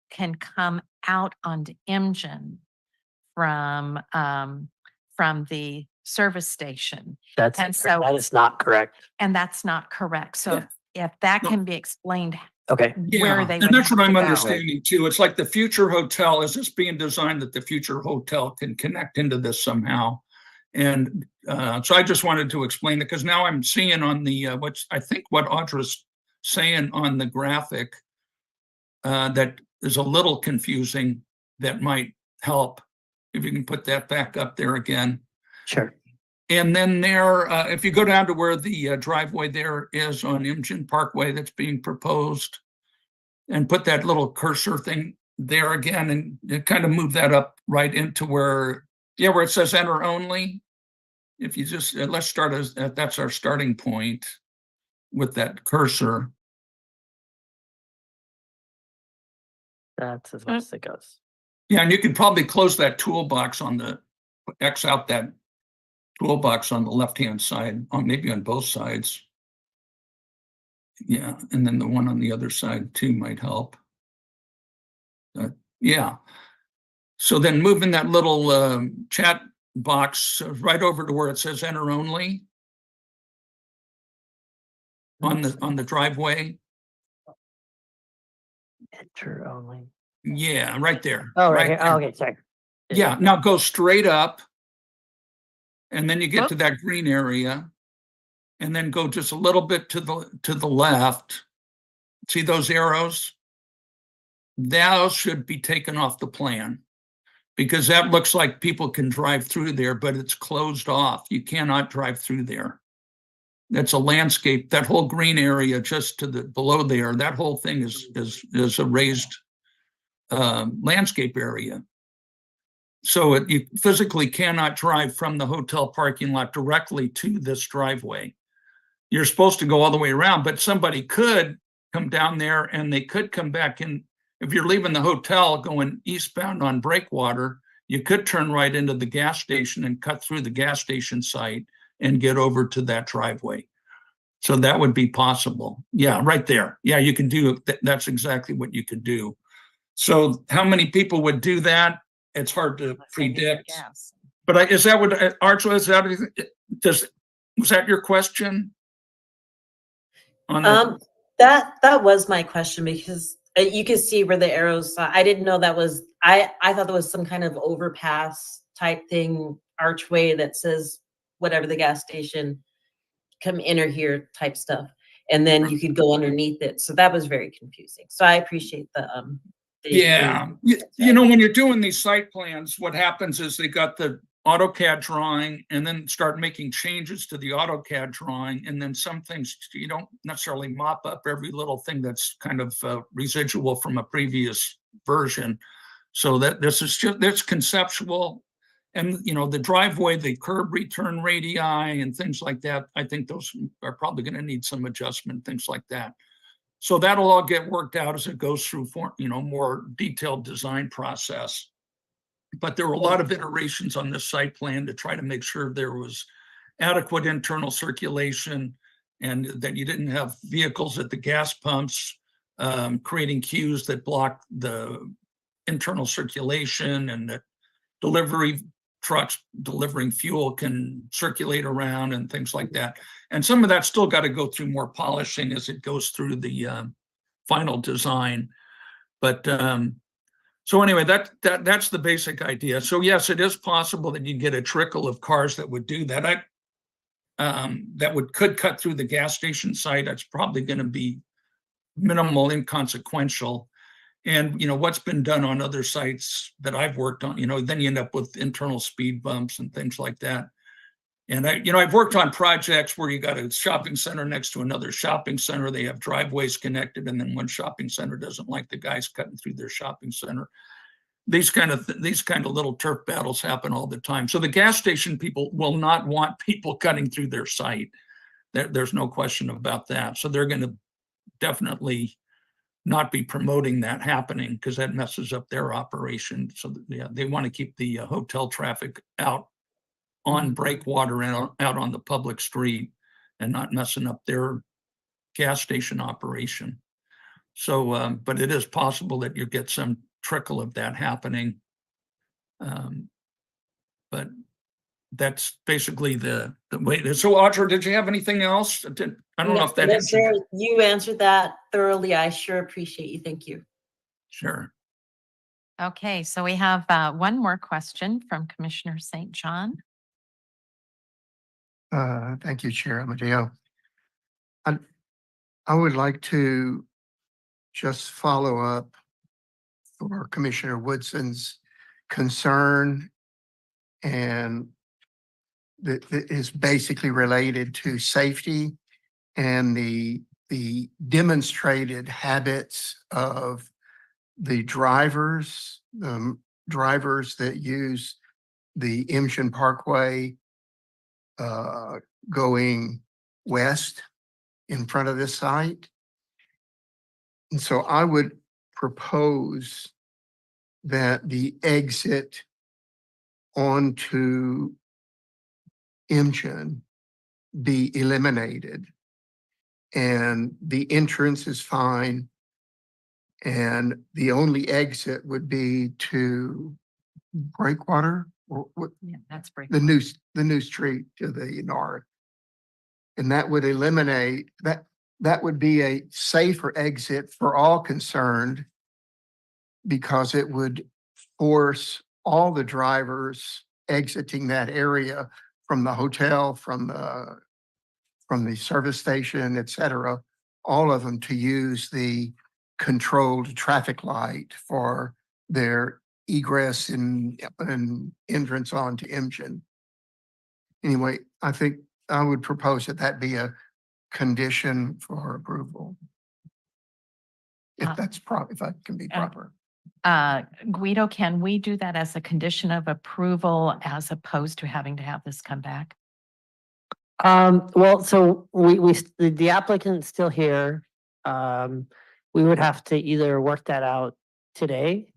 E: can come out onto Imgen from the service station.
A: That's
E: And so-
A: that is not correct.
E: And that's not correct. So
I: Yeah.
E: if that
I: No.
E: can be explained
A: Okay.
E: where
I: Yeah,
E: they
I: and
E: would
I: that's
E: have
I: what I'm
E: to go.
I: understanding too. It's like the future hotel, is this being designed that the future hotel can connect into this somehow? And so I just wanted to explain it, because now I'm seeing on the, what's, I think what Audra's saying on the graphic that is a little confusing, that might help. If you can put that back up there again.
A: Sure.
I: And then there, if you go down to where the driveway there is on Imgen Parkway that's being proposed, and put that little cursor thing there again, and kind of move that up right into where, yeah, where it says enter only. If you just, let's start as, that's our starting point with that cursor.
A: That's as much as it goes.
I: Yeah, and you could probably close that toolbox on the, X out that toolbox on the left-hand side, on maybe on both sides. Yeah, and then the one on the other side too might help. Yeah. So then moving that little chat box right over to where it says enter only on the driveway.
A: Enter only.
I: Yeah, right there.
A: Oh, right here.
I: there.
A: Oh, okay, sorry.
I: Yeah, now go straight up. And then you get to
E: Whoop.
I: that green area. And then go just a little bit to the left. See those arrows? Those should be taken off the plan, because that looks like people can drive through there, but it's closed off. You cannot drive through there. That's a landscape. That whole green area just to the below there, that whole thing is a raised landscape area. So you physically cannot drive from the hotel parking lot directly to this driveway. You're supposed to go all the way around, but somebody could come down there and they could come back in. If you're leaving the hotel going eastbound on Breakwater, you could turn right into the gas station and cut through the gas station site and get over to that driveway. So that would be possible. Yeah, right there. Yeah, you can do, that's exactly what you could do. So how many people would do that? It's hard to predict.
E: Yes.
I: But is that what, Archie, is that, was that your question? On the,
C: That was my question, because you can see where the arrows, I didn't know that was, I thought there was some kind of overpass type thing, archway that says whatever the gas station, come enter here type stuff. And then you could go underneath it. So that was very confusing. So I appreciate the
I: yeah, you know, when you're doing these site plans, what happens is they got the AutoCAD drawing and then start making changes to the AutoCAD drawing. And then some things you don't necessarily mop up every little thing that's kind of residual from a previous version. So that this is just, that's conceptual. And, you know, the driveway, the curb return radii and things like that, I think those are probably going to need some adjustment, things like that. So that'll all get worked out as it goes through for, you know, more detailed design process. But there were a lot of iterations on this site plan to try to make sure there was adequate internal circulation and that you didn't have vehicles at the gas pumps creating queues that block the internal circulation, and that delivery trucks delivering fuel can circulate around and things like that. And some of that still got to go through more polishing as it goes through the final design. But so anyway, that's the basic idea. So yes, it is possible that you get a trickle of cars that would do that. That could cut through the gas station site. That's probably going to be minimal, inconsequential. And, you know, what's been done on other sites that I've worked on, you know, then you end up with internal speed bumps and things like that. And I've worked on projects where you got a shopping center next to another shopping center. They have driveways connected, and then one shopping center doesn't like the guys cutting through their shopping center. These kind of little turf battles happen all the time. So the gas station people will not want people cutting through their site. There's no question about that. So they're going to definitely not be promoting that happening because that messes up their operation. So yeah, they want to keep the hotel traffic out on breakwater and out on the public street and not messing up their gas station operation. So, but it is possible that you get some trickle of that happening. But that's basically the way. So Audra, did you have anything else? I don't know if that
C: No,
I: answered
C: sir,
I: it.
C: you answered that thoroughly. I sure appreciate you. Thank you.
I: Sure.
E: Okay, so we have one more question from Commissioner St. John.
F: Thank you, Chair Amadeo. I would like to just follow up for Commissioner Woodson's concern, and that is basically related to safety and the demonstrated habits of the drivers that use the Imshin Parkway going west in front of this site. And so I would propose that the exit onto Imshin be eliminated. And the entrance is fine. And the only exit would be to Breakwater, or what,
E: Yeah, that's break.
F: the new street to the north. And that would eliminate, that would be a safer exit for all concerned, because it would force all the drivers exiting that area from the hotel, from the service station, et cetera, all of them to use the controlled traffic light for their egress and entrance onto Imshin. Anyway, I think I would propose that be a condition for approval. If that's proper, if that can be proper.
E: Guido, can we do that as a condition of approval as opposed to having to have this come back?
A: Well, so the applicant's still here. We would have to either work that out today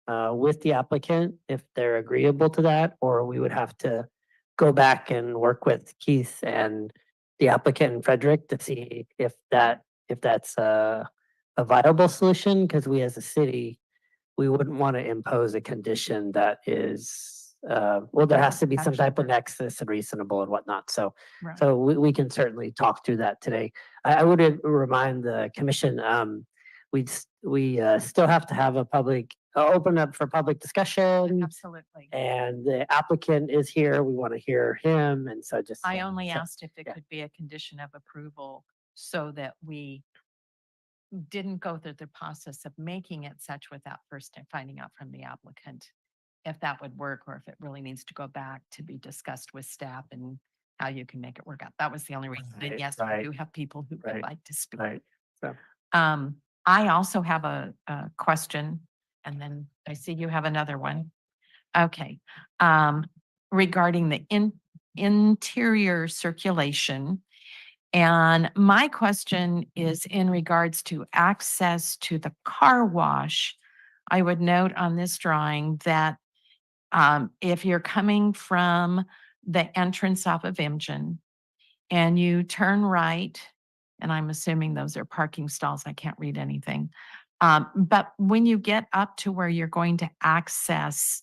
A: with the applicant if they're agreeable to that, or we would have to go back and work with Keith and the applicant and Frederick to see if that's a viable solution, because we as a city, we wouldn't want to impose a condition that is well, there has to be some type of nexus and reasonable and whatnot. So
E: Right.
A: so we can certainly talk through that today. I would remind the commission, we still have to have a public, open up for public discussion,
E: Absolutely.
A: and the applicant is here. We want to hear him. And so just.
E: I only
A: so-
E: asked if it
A: yeah.
E: could be a condition of approval so that we didn't go through the process of making it such without first finding out from the applicant if that would work, or if it really needs to go back to be discussed with staff and how you can make it work out. That was the only reason. And
A: Right,
E: yes,
A: right,
E: we do have people who would
A: right,
E: like to speak.
A: Right. So.
E: I also have a question, and then I see you have another one. Okay. Regarding the interior circulation. And my question is in regards to access to the car wash. I would note on this drawing that if you're coming from the entrance off of Imshin and you turn right, and I'm assuming those are parking stalls, I can't read anything. But when you get up to where you're going to access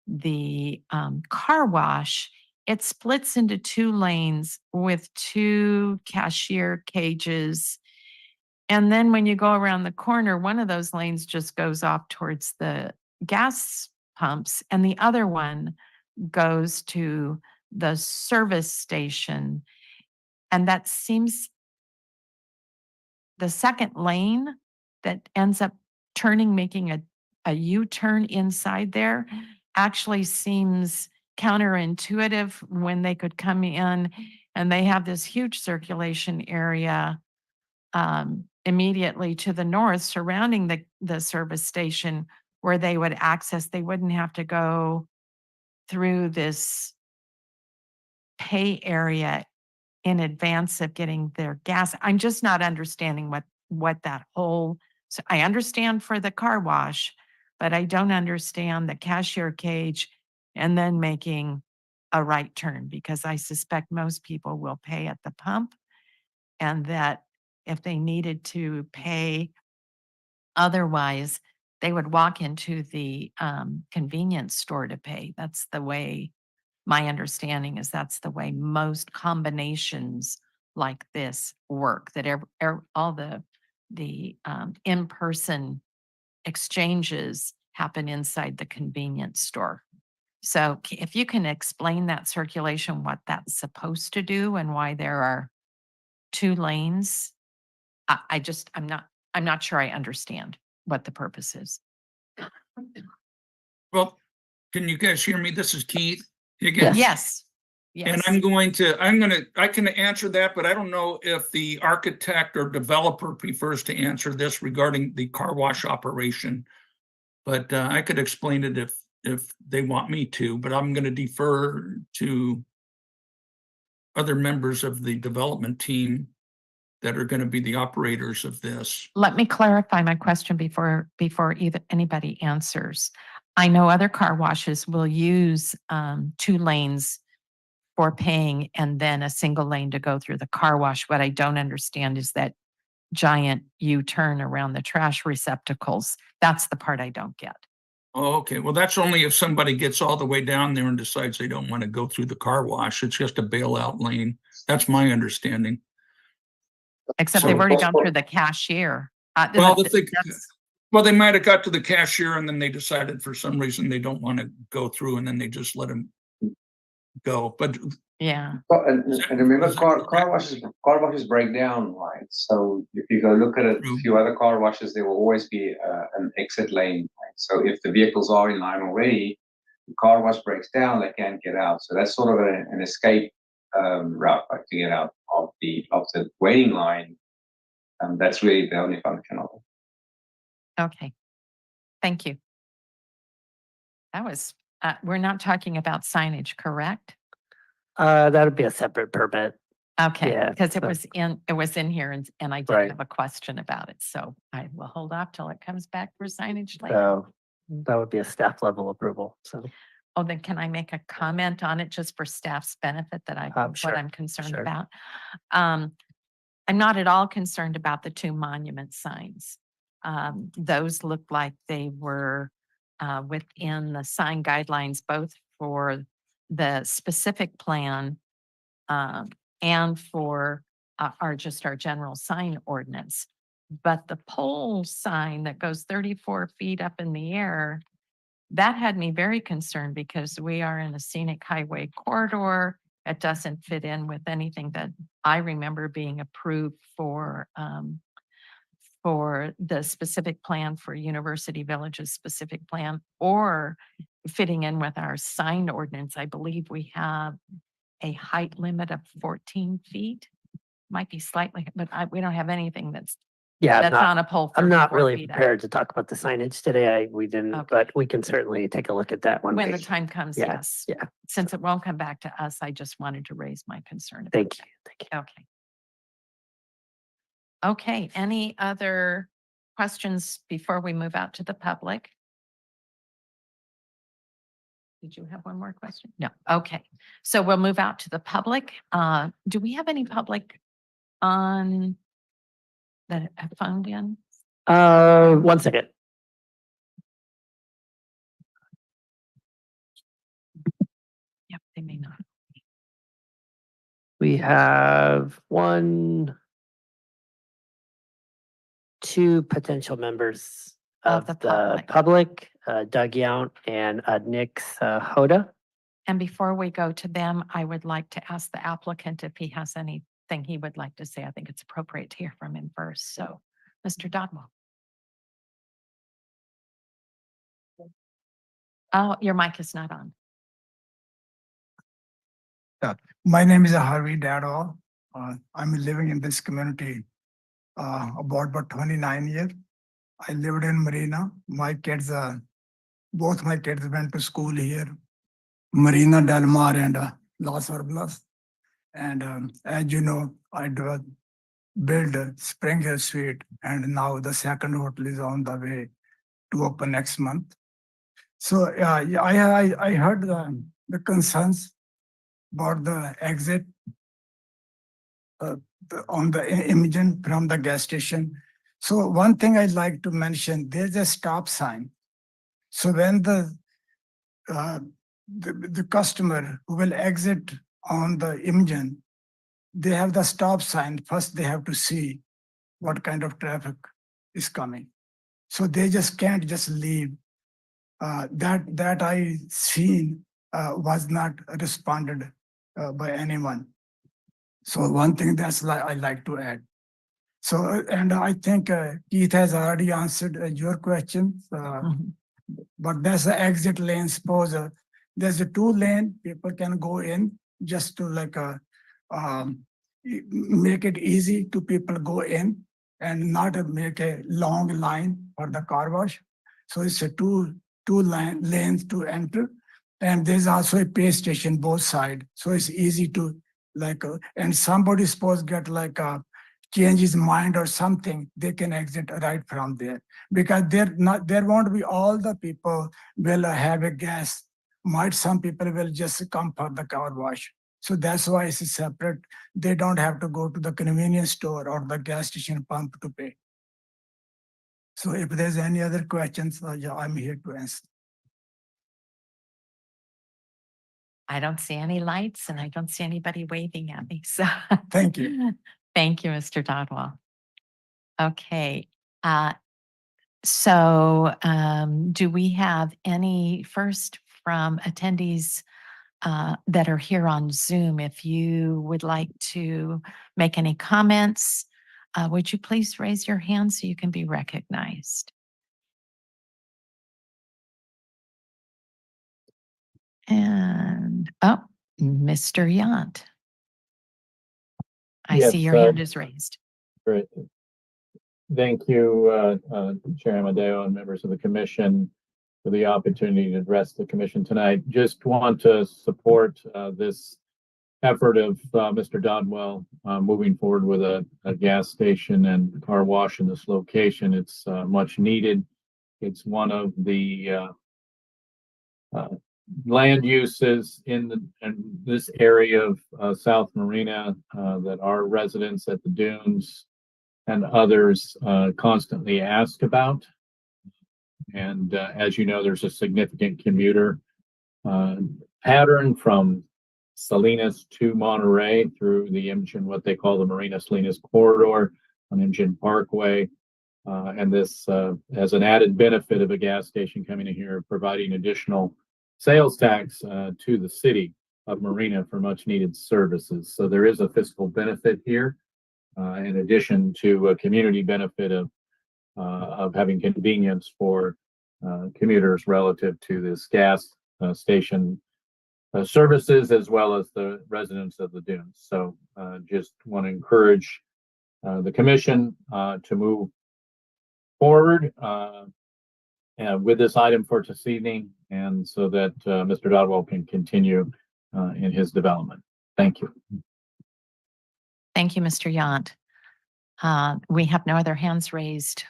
E: the car wash, it splits into 2 lanes with 2 cashier cages. And then when you go around the corner, one of those lanes just goes off towards the gas pumps, and the other one goes to the service station. And that seems the second lane that ends up turning, making a U-turn inside there actually seems counterintuitive when they could come in and they have this huge circulation area immediately to the north surrounding the service station where they would access, they wouldn't have to go through this pay area in advance of getting their gas. I'm just not understanding what that whole, so I understand for the car wash, but I don't understand the cashier cage and then making a right turn, because I suspect most people will pay at the pump, and that if they needed to pay otherwise, they would walk into the convenience store to pay. That's the way, my understanding is that's the way most combinations like this work, that all the in-person exchanges happen inside the convenience store. So if you can explain that circulation, what that's supposed to do and why there are 2 lanes, I'm not sure I understand what the purpose is.
I: Well, can you guys hear me? This is Keith Higgins.
E: Yes.
I: And
E: Yes.
I: I can answer that, but I don't know if the architect or developer prefers to answer this regarding the car wash operation. But I could explain it if they want me to, but I'm going to defer to other members of the development team that are going to be the operators of this.
E: Let me clarify my question before anybody answers. I know other car washes will use 2 lanes for paying and then a single lane to go through the car wash. What I don't understand is that giant U-turn around the trash receptacles. That's the part I don't get.
I: Oh, okay. Well, that's only if somebody gets all the way down there and decides they don't want to go through the car wash. It's just a bailout lane. That's my understanding.
E: Except
I: So-
E: they've already gone through the cashier.
I: Well,
E: That's-
I: well, they might have got to the cashier and then they decided for some reason they don't want to go through, and then they just let them go. But
E: yeah.
H: And remember,
I: is that
H: car
I: correct?
H: washes break down, right? So if you go look at a
I: True.
H: few other car washes, there will always be an exit lane. Right? So if the vehicles are in line already, the car wash breaks down, they can't get out. So that's sort of an escape route, right, to get out of the waiting line. And that's really the only function of it.
E: Okay. Thank you. That was, we're not talking about signage, correct?
A: That would be a separate permit.
E: Okay,
A: Yeah,
E: because
A: so-
E: it was in here and I did
A: Right.
E: have a question about it. So I will hold off till it comes back for signage later.
A: So that would be a staff level approval. So
E: Oh, then can I make a comment on it just for staff's benefit that what
A: Sure,
E: I'm concerned
A: sure.
E: about? I'm not at all concerned about the 2 monument signs. Those look like they were within the sign guidelines, both for the specific plan and for our general sign ordinance. But the pole sign that goes 34 feet up in the air, that had me very concerned because we are in a scenic highway corridor. It doesn't fit in with anything that I remember being approved for the specific plan for University Village's specific plan, or fitting in with our sign ordinance. I believe we have a height limit of 14 feet. Might be slightly, but we don't have anything that's on a pole.
A: I'm not
E: 34
A: really
E: feet up.
A: prepared to talk about the signage today. We didn't,
E: Okay.
A: but we can certainly take a look at that one.
E: When the time comes,
A: Yeah,
E: yes.
A: yeah.
E: Since it won't come back to us, I just wanted to raise my concern. about
A: Thank you. Thank you.
E: that. Okay. Okay, any other questions before we move out to the public? Did you have one more question? No, okay. So we'll move out to the public. Do we have any public on that have phoned in?
A: 1 second.
E: Yep, they may not.
A: We have 2 potential members
E: Of
A: of
E: the
A: the
E: public.
A: public, Doug Yount and Nix Hoda.
E: And before we go to them, I would like to ask the applicant if he has anything he would like to say. I think it's appropriate to hear from him first. So, Mr. Dodwell. Oh, your mic is not on.
K: My name is Harvey Dadwal. I'm living in this community about 29 years. I lived in Marina. My kids, both my kids went to school here, Marina, Del Mar, and Los Orblas. And as you know, I built Spring Hill Suite, and now the second hotel is on the way to open next month. So yeah, I heard the concerns about the exit on the Imogen from the gas station. So one thing I'd like to mention, there's a stop sign. So when the customer who will exit on the Imogen, they have the stop sign. First, they have to see what kind of traffic is coming. So they just can't just leave. That I seen was not responded by anyone. So one thing that's I like to add. So, and I think Keith has already answered your question, but there's the exit lane. Suppose there's a 2-lane, people can go in just to like make it easy to people go in and not make a long line for the car wash. So it's a two lanes to enter. And there's also a pay station both sides. So it's easy to like, and somebody suppose get like change his mind or something, they can exit right from there. Because there won't be all the people will have a gas. Might some people will just come for the car wash. So that's why it's separate. They don't have to go to the convenience store or the gas station pump to pay. So if there's any other questions, yeah, I'm here to answer.
E: I don't see any lights and I don't see anybody waving at me. So
K: Thank you.
E: thank you, Mr. Dodwell. Okay. So do we have any first from attendees that are here on Zoom? If you would like to make any comments, would you please raise your hand so you can be recognized? And, oh, Mr. Yant. I see your hand is raised.
L: Great. Thank you, Chair Amadeo and members of the commission for the opportunity to address the commission tonight. Just want to support this effort of Mr. Dodwell moving forward with a gas station and car wash in this location. It's much needed. It's one of the land uses in this area of South Marina that our residents at the dunes and others constantly ask about. And as you know, there's a significant commuter pattern from Salinas to Monterey through the Imogen, what they call the Marina Salinas corridor on Imogen Parkway. And this has an added benefit of a gas station coming in here, providing additional sales tax to the city of Marina for much needed services. So there is a fiscal benefit here, in addition to a community benefit of having convenience for commuters relative to this gas station services, as well as the residents of the dunes. So just want to encourage the commission to move forward with this item for this evening, and so that Mr. Dodwell can continue in his development. Thank you.
E: Thank you, Mr. Yant. We have no other hands raised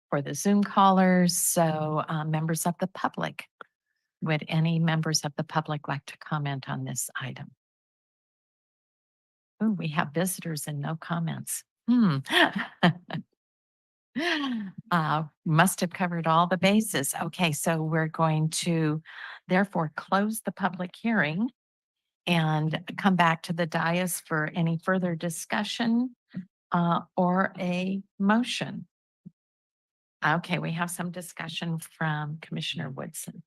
E: for the Zoom callers. So members of the public, would any members of the public like to comment on this item? Oh, we have visitors and no comments. Must have covered all the bases. Okay, so we're going to therefore close the public hearing and come back to the dais for any further discussion or a motion. Okay, we have some discussion from Commissioner Woodson.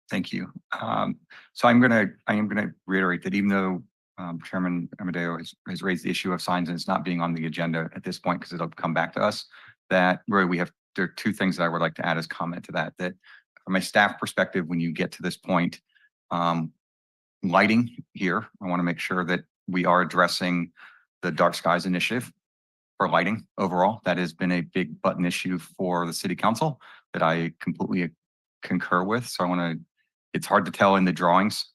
J: Thank you. So I am gonna reiterate that even though Chairman Amadeo has raised the issue of signs and it's not being on the agenda at this point because it'll come back to us, that really there are two things that I would like to add as comment to that, that from a staff perspective, when you get to this point, lighting here, I want to make sure that we are addressing the dark skies initiative for lighting overall. That has been a big button issue for the city council that I completely concur with. So I want to, it's hard to tell in the drawings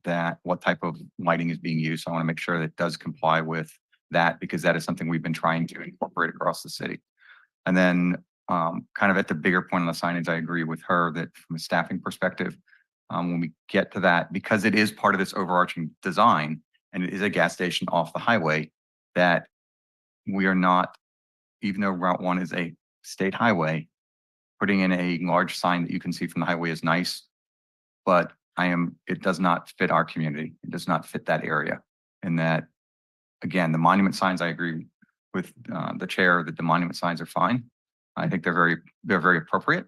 J: that what type of lighting is being used. So I want to make sure that it does comply with that, because that is something we've been trying to incorporate across the city. And then kind of at the bigger point on the signage, I agree with her that from a staffing perspective, when we get to that, because it is part of this overarching design and it is a gas station off the highway, that we are not, even though Route 1 is a state highway, putting in a large sign that you can see from the highway is nice, but it does not fit our community. It does not fit that area. And that, again, the monument signs, I agree with the chair that the monument signs are fine. I think they're very appropriate.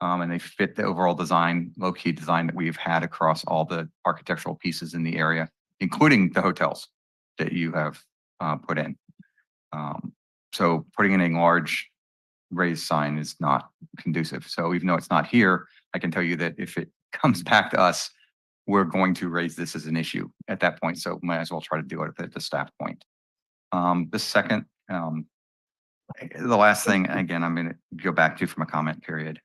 J: And they fit the overall design, low-key design that we've had across all the architectural pieces in the area, including the hotels that you have put in. So putting in a large raised sign is not conducive. So even though it's not here, I can tell you that if it comes back to us, we're going to raise this as an issue at that point. So might as well try to do it at the staff point. The second, the last thing, again, I'm going to go back to from a comment period.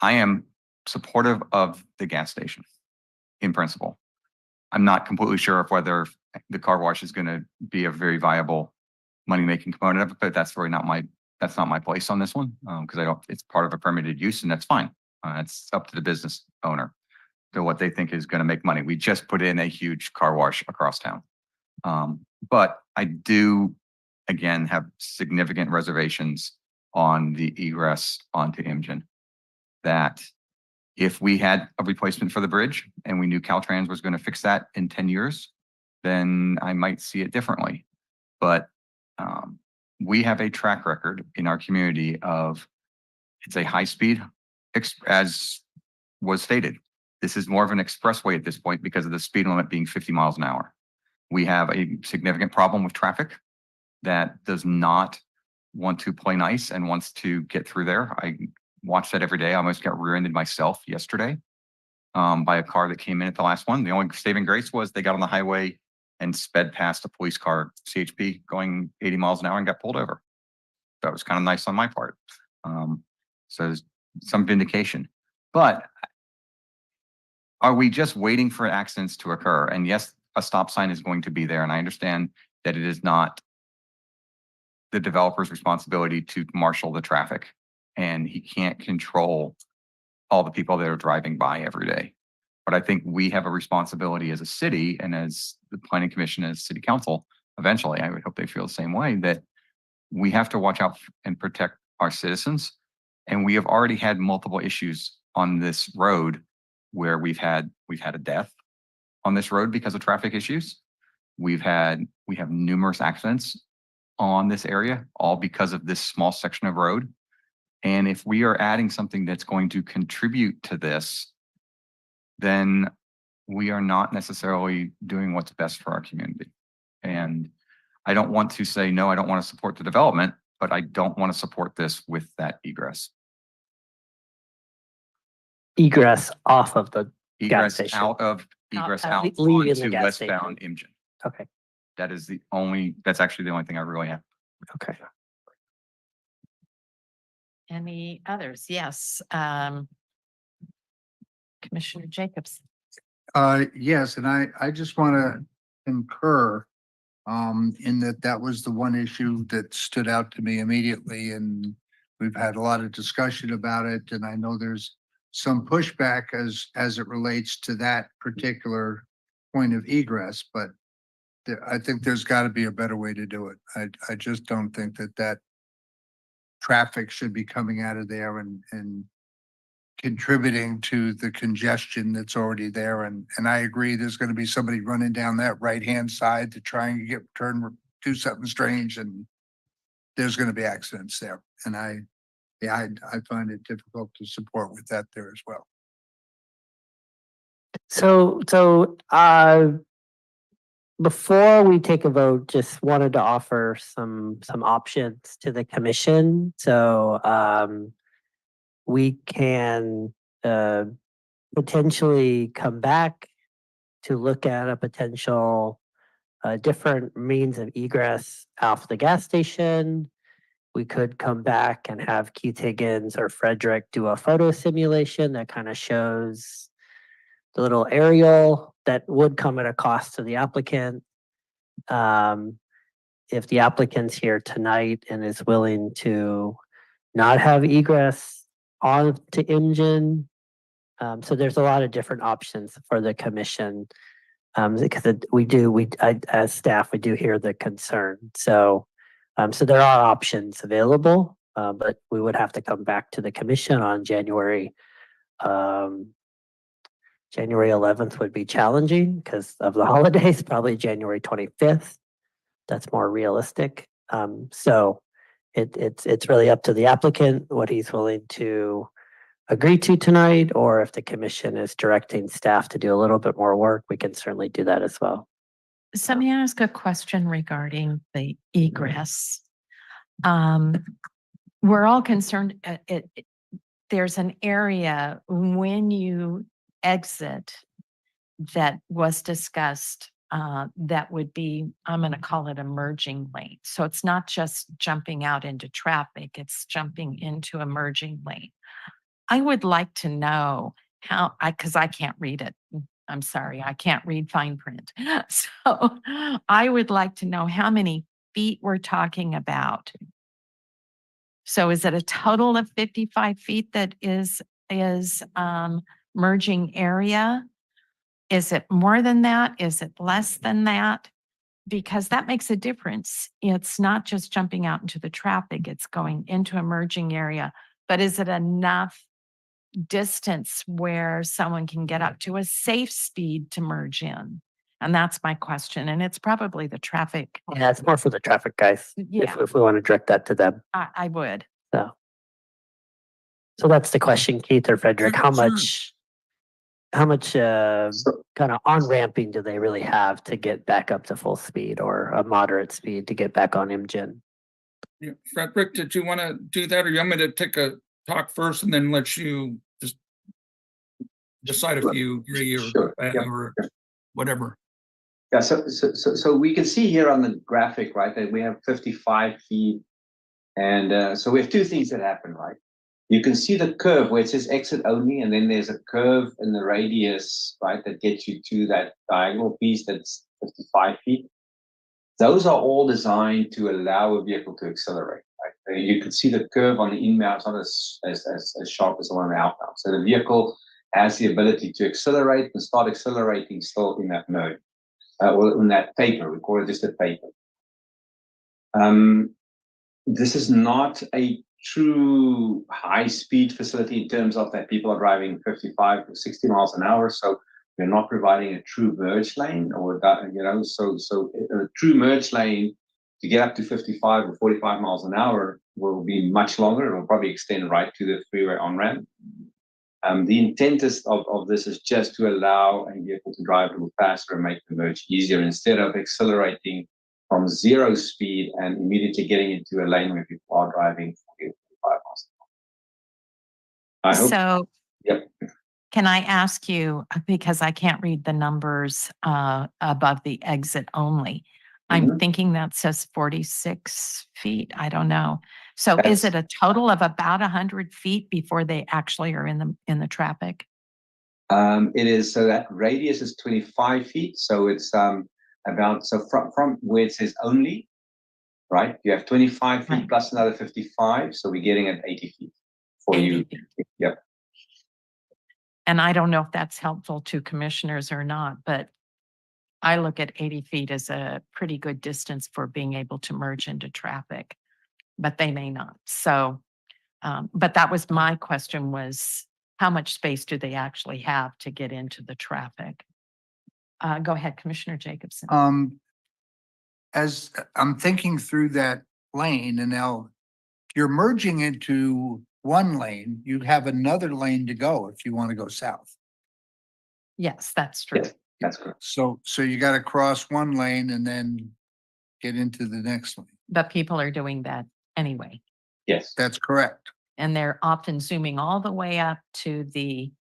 J: I am supportive of the gas station in principle. I'm not completely sure of whether the car wash is going to be a very viable money-making component of it, but that's really not my place on this one, because it's part of a permitted use, and that's fine. It's up to the business owner to what they think is going to make money. We just put in a huge car wash across town. But I do, again, have significant reservations on the egress onto Imgen. That if we had a replacement for the bridge and we knew Caltrans was going to fix that in 10 years, then I might see it differently. But we have a track record in our community of, it's a high speed, as was stated. This is more of an expressway at this point because of the speed limit being 50 miles an hour. We have a significant problem with traffic that does not want to play nice and wants to get through there. I watch that every day. I almost got rear-ended myself yesterday by a car that came in at the last one. The only saving grace was they got on the highway and sped past a police car, CHP, going 80 miles an hour and got pulled over. That was kind of nice on my part. So there's some vindication. But are we just waiting for accidents to occur? And yes, a stop sign is going to be there. And I understand that it is not the developer's responsibility to marshal the traffic. And he can't control all the people that are driving by every day. But I think we have a responsibility as a city and as the planning commission, as city council, eventually, I would hope they feel the same way, that we have to watch out and protect our citizens. And we have already had multiple issues on this road where we've had a death on this road because of traffic issues. We have numerous accidents on this area, all because of this small section of road. And if we are adding something that's going to contribute to this, then we are not necessarily doing what's best for our community. And I don't want to say, no, I don't want to support the development, but I don't want to support this with that egress.
A: Egress off of the gas
J: Egress
A: station.
J: egress out
A: Leaving the
J: onto
A: gas
J: westbound Imgen.
A: Okay,
J: That's actually the only thing I really have.
A: okay.
E: Any others? Yes. Commissioner Jacobs.
G: Yes, and I just want to concur in that was the one issue that stood out to me immediately, and we've had a lot of discussion about it, and I know there's some pushback as it relates to that particular point of egress, but I think there's got to be a better way to do it. I just don't think that traffic should be coming out of there and contributing to the congestion that's already there. And I agree, there's going to be somebody running down that right-hand side to try and do something strange, and there's going to be accidents there. And I find it difficult to support with that there as well.
A: So before we take a vote, just wanted to offer some options to the commission. So we can potentially come back to look at a potential different means of egress off the gas station. We could come back and have Keith Higgins or Frederick do a photo simulation that kind of shows the little aerial that would come at a cost to the applicant. If the applicant's here tonight and is willing to not have egress on to Imgen. So there's a lot of different options for the commission. Because as staff, we do hear the concern. So there are options available, but we would have to come back to the commission on January 11th would be challenging because of the holidays, probably January 25th. That's more realistic. So it's really up to the applicant what he's willing to agree to tonight, or if the commission is directing staff to do a little bit more work, we can certainly do that as well.
E: So may I ask a question regarding the egress? We're all concerned, there's an area when you exit that was discussed that would be, I'm going to call it a merging lane. So it's not just jumping out into traffic, it's jumping into a merging lane. I would like to know how, because I can't read it. I'm sorry, I can't read fine print. So I would like to know how many feet we're talking about. So is it a total of 55 feet that is merging area? Is it more than that? Is it less than that? Because that makes a difference. It's not just jumping out into the traffic, it's going into a merging area. But is it enough distance where someone can get up to a safe speed to merge in? And that's my question. And it's probably the traffic.
A: Yeah, it's more for the traffic guys.
E: Yeah.
A: If we want to direct that to them.
E: I would.
A: So that's the question, Keith or Frederick. How
I: Sure.
A: much kind of on ramping do they really have to get back up to full speed or a moderate speed to get back on Imgen?
I: Yeah, Frederick, did you want to do that, or you want me to take a talk first and then let you just decide if you agree or,
H: Sure.
I: or whatever?
H: Yeah, so we can see here on the graphic, right, that we have 55 feet. And so we have two things that happen, right? You can see the curve where it says exit only, and then there's a curve in the radius, right, that gets you to that diagonal piece that's 55 feet. Those are all designed to allow a vehicle to accelerate, right? You can see the curve on the inbound, it's not as sharp as the one on the outbound. So the vehicle has the ability to accelerate and start accelerating still in that mode, or in that taper. We call it just a taper. This is not a true high-speed facility in terms of that people are driving 55 to 60 miles an hour. So we're not providing a true merge lane, or that, so a true merge lane to get up to 55 or 45 miles an hour will be much longer. It will probably extend right to the freeway on-ramp. The intent of this is just to allow a vehicle to drive a little faster and make the merge easier instead of accelerating from 0 speed and immediately getting into a lane where people are driving 40 or 45 miles an hour. I hope.
E: So
H: Yep.
E: can I ask you, because I can't read the numbers above the exit only. I'm thinking that says 46 feet. I don't know. So is it a total of about 100 feet before they actually are in the traffic?
H: It is, so that radius is 25 feet. So it's about, so from where it says only, right? You have 25 feet
E: Right.
H: plus another 55. So we're getting at 80 feet for
E: 80
H: you.
E: feet.
H: Yep.
E: And I don't know if that's helpful to commissioners or not, but I look at 80 feet as a pretty good distance for being able to merge into traffic, but they may not. So, but that was my question, was how much space do they actually have to get into the traffic? Go ahead, Commissioner Jacobson.
G: As I'm thinking through that lane, and now you're merging into one lane, you have another lane to go if you want to go south.
E: Yes, that's true.
H: Yes, that's correct.
G: So you got to cross one lane and then get into the next lane.
E: But people are doing that anyway.
H: Yes.
G: That's correct.
E: And they're often zooming all the way up to the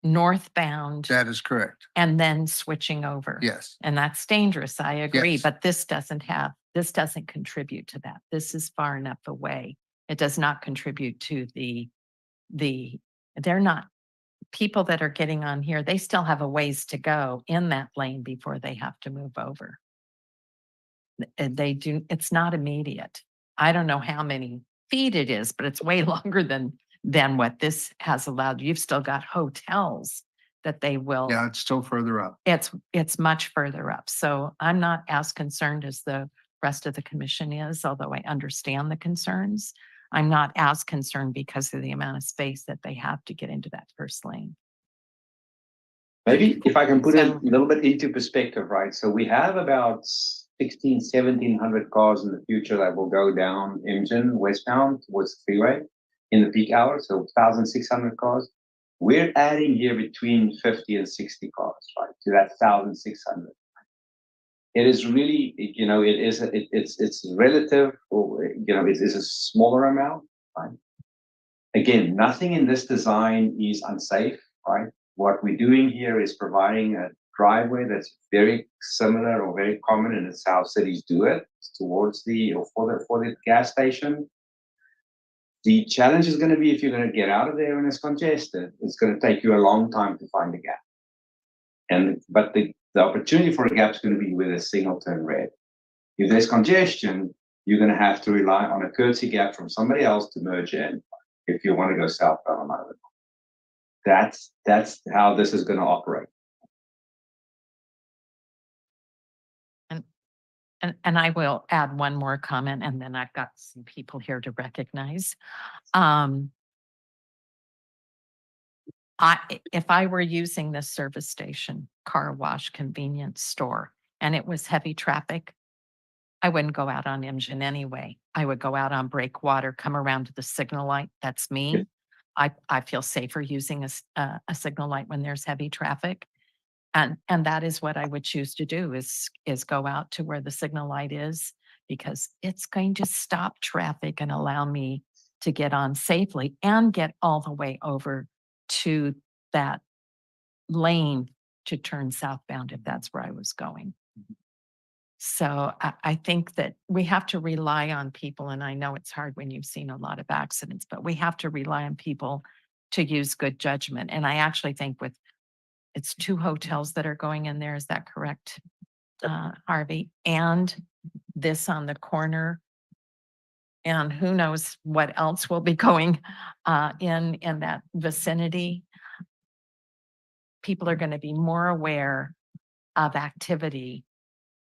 E: northbound
G: That is correct.
E: and then switching over.
G: Yes.
E: And that's dangerous. I agree,
G: Yes.
E: but this doesn't contribute to that. This is far enough away. It does not contribute to they're not, people that are getting on here, they still have a ways to go in that lane before they have to move over. And it's not immediate. I don't know how many feet it is, but it's way longer than what this has allowed. You've still got hotels that they will.
G: Yeah, it's still further up.
E: It's much further up. So I'm not as concerned as the rest of the commission is, although I understand the concerns. I'm not as concerned because of the amount of space that they have to get into that first lane.
H: Maybe if I can put it
E: So-
H: a little bit into perspective, right? So we have about 1,700 cars in the future that will go down Emden westbound towards the freeway in the peak hours, so 1,600 cars. We're adding here between 50 and 60 cars, right, to that 1,600. It is really, it's relative, or, it is a smaller amount, right? Again, nothing in this design is unsafe, right? What we're doing here is providing a driveway that's very similar or very common in how cities do it towards for the gas station. The challenge is going to be if you're going to get out of there when it's congested, it's going to take you a long time to find a gap. But the opportunity for a gap is going to be with a signal turn red. If there's congestion, you're going to have to rely on a courtesy gap from somebody else to merge in if you want to go southbound on Island. That's how this is going to operate.
E: And I will add one more comment, and then I've got some people here to recognize. If I were using this service station, car wash, convenience store, and it was heavy traffic, I wouldn't go out on Emden anyway. I would go out on Breakwater, come around to the signal light. That's me. I feel safer using a signal light when there's heavy traffic. And that is what I would choose to do is go out to where the signal light is, because it's going to stop traffic and allow me to get on safely and get all the way over to that lane to turn southbound if that's where I was going. So I think that we have to rely on people, and I know it's hard when you've seen a lot of accidents, but we have to rely on people to use good judgment. And I actually think it's 2 hotels that are going in there. Is that correct, Harvey? And this on the corner. And who knows what else will be going in that vicinity. People are going to be more aware of activity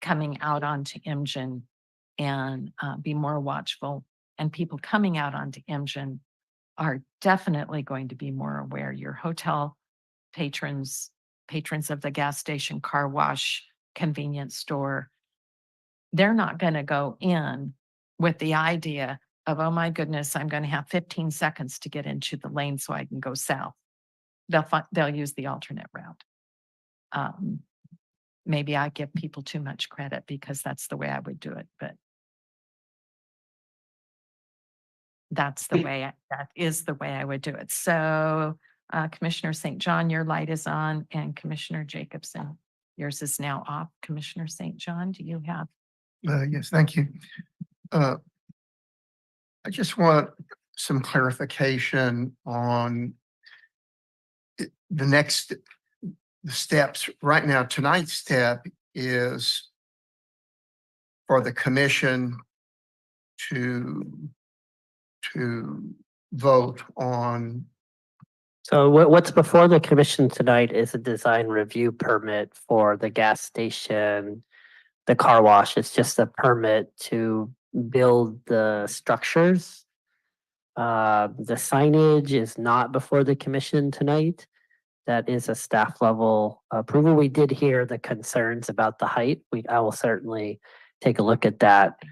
E: coming out onto Emden and be more watchful. And people coming out onto Emden are definitely going to be more aware. Your hotel patrons of the gas station, car wash, convenience store, they're not going to go in with the idea of, oh my goodness, I'm going to have 15 seconds to get into the lane so I can go south. They'll use the alternate route. Maybe I give people too much credit because that's the way I would do it, but that is the way I would do it. So Commissioner St. John, your light is on, and Commissioner Jacobson, yours is now off. Commissioner St. John, do you have?
F: Yes, thank you. I just want some clarification on the next steps. Right now, tonight's step is for the commission to vote on.
A: So what's before the commission tonight is a design review permit for the gas station, the car wash. It's just a permit to build the structures. The signage is not before the commission tonight. That is a staff level approval. We did hear the concerns about the height. I will certainly take a look at that.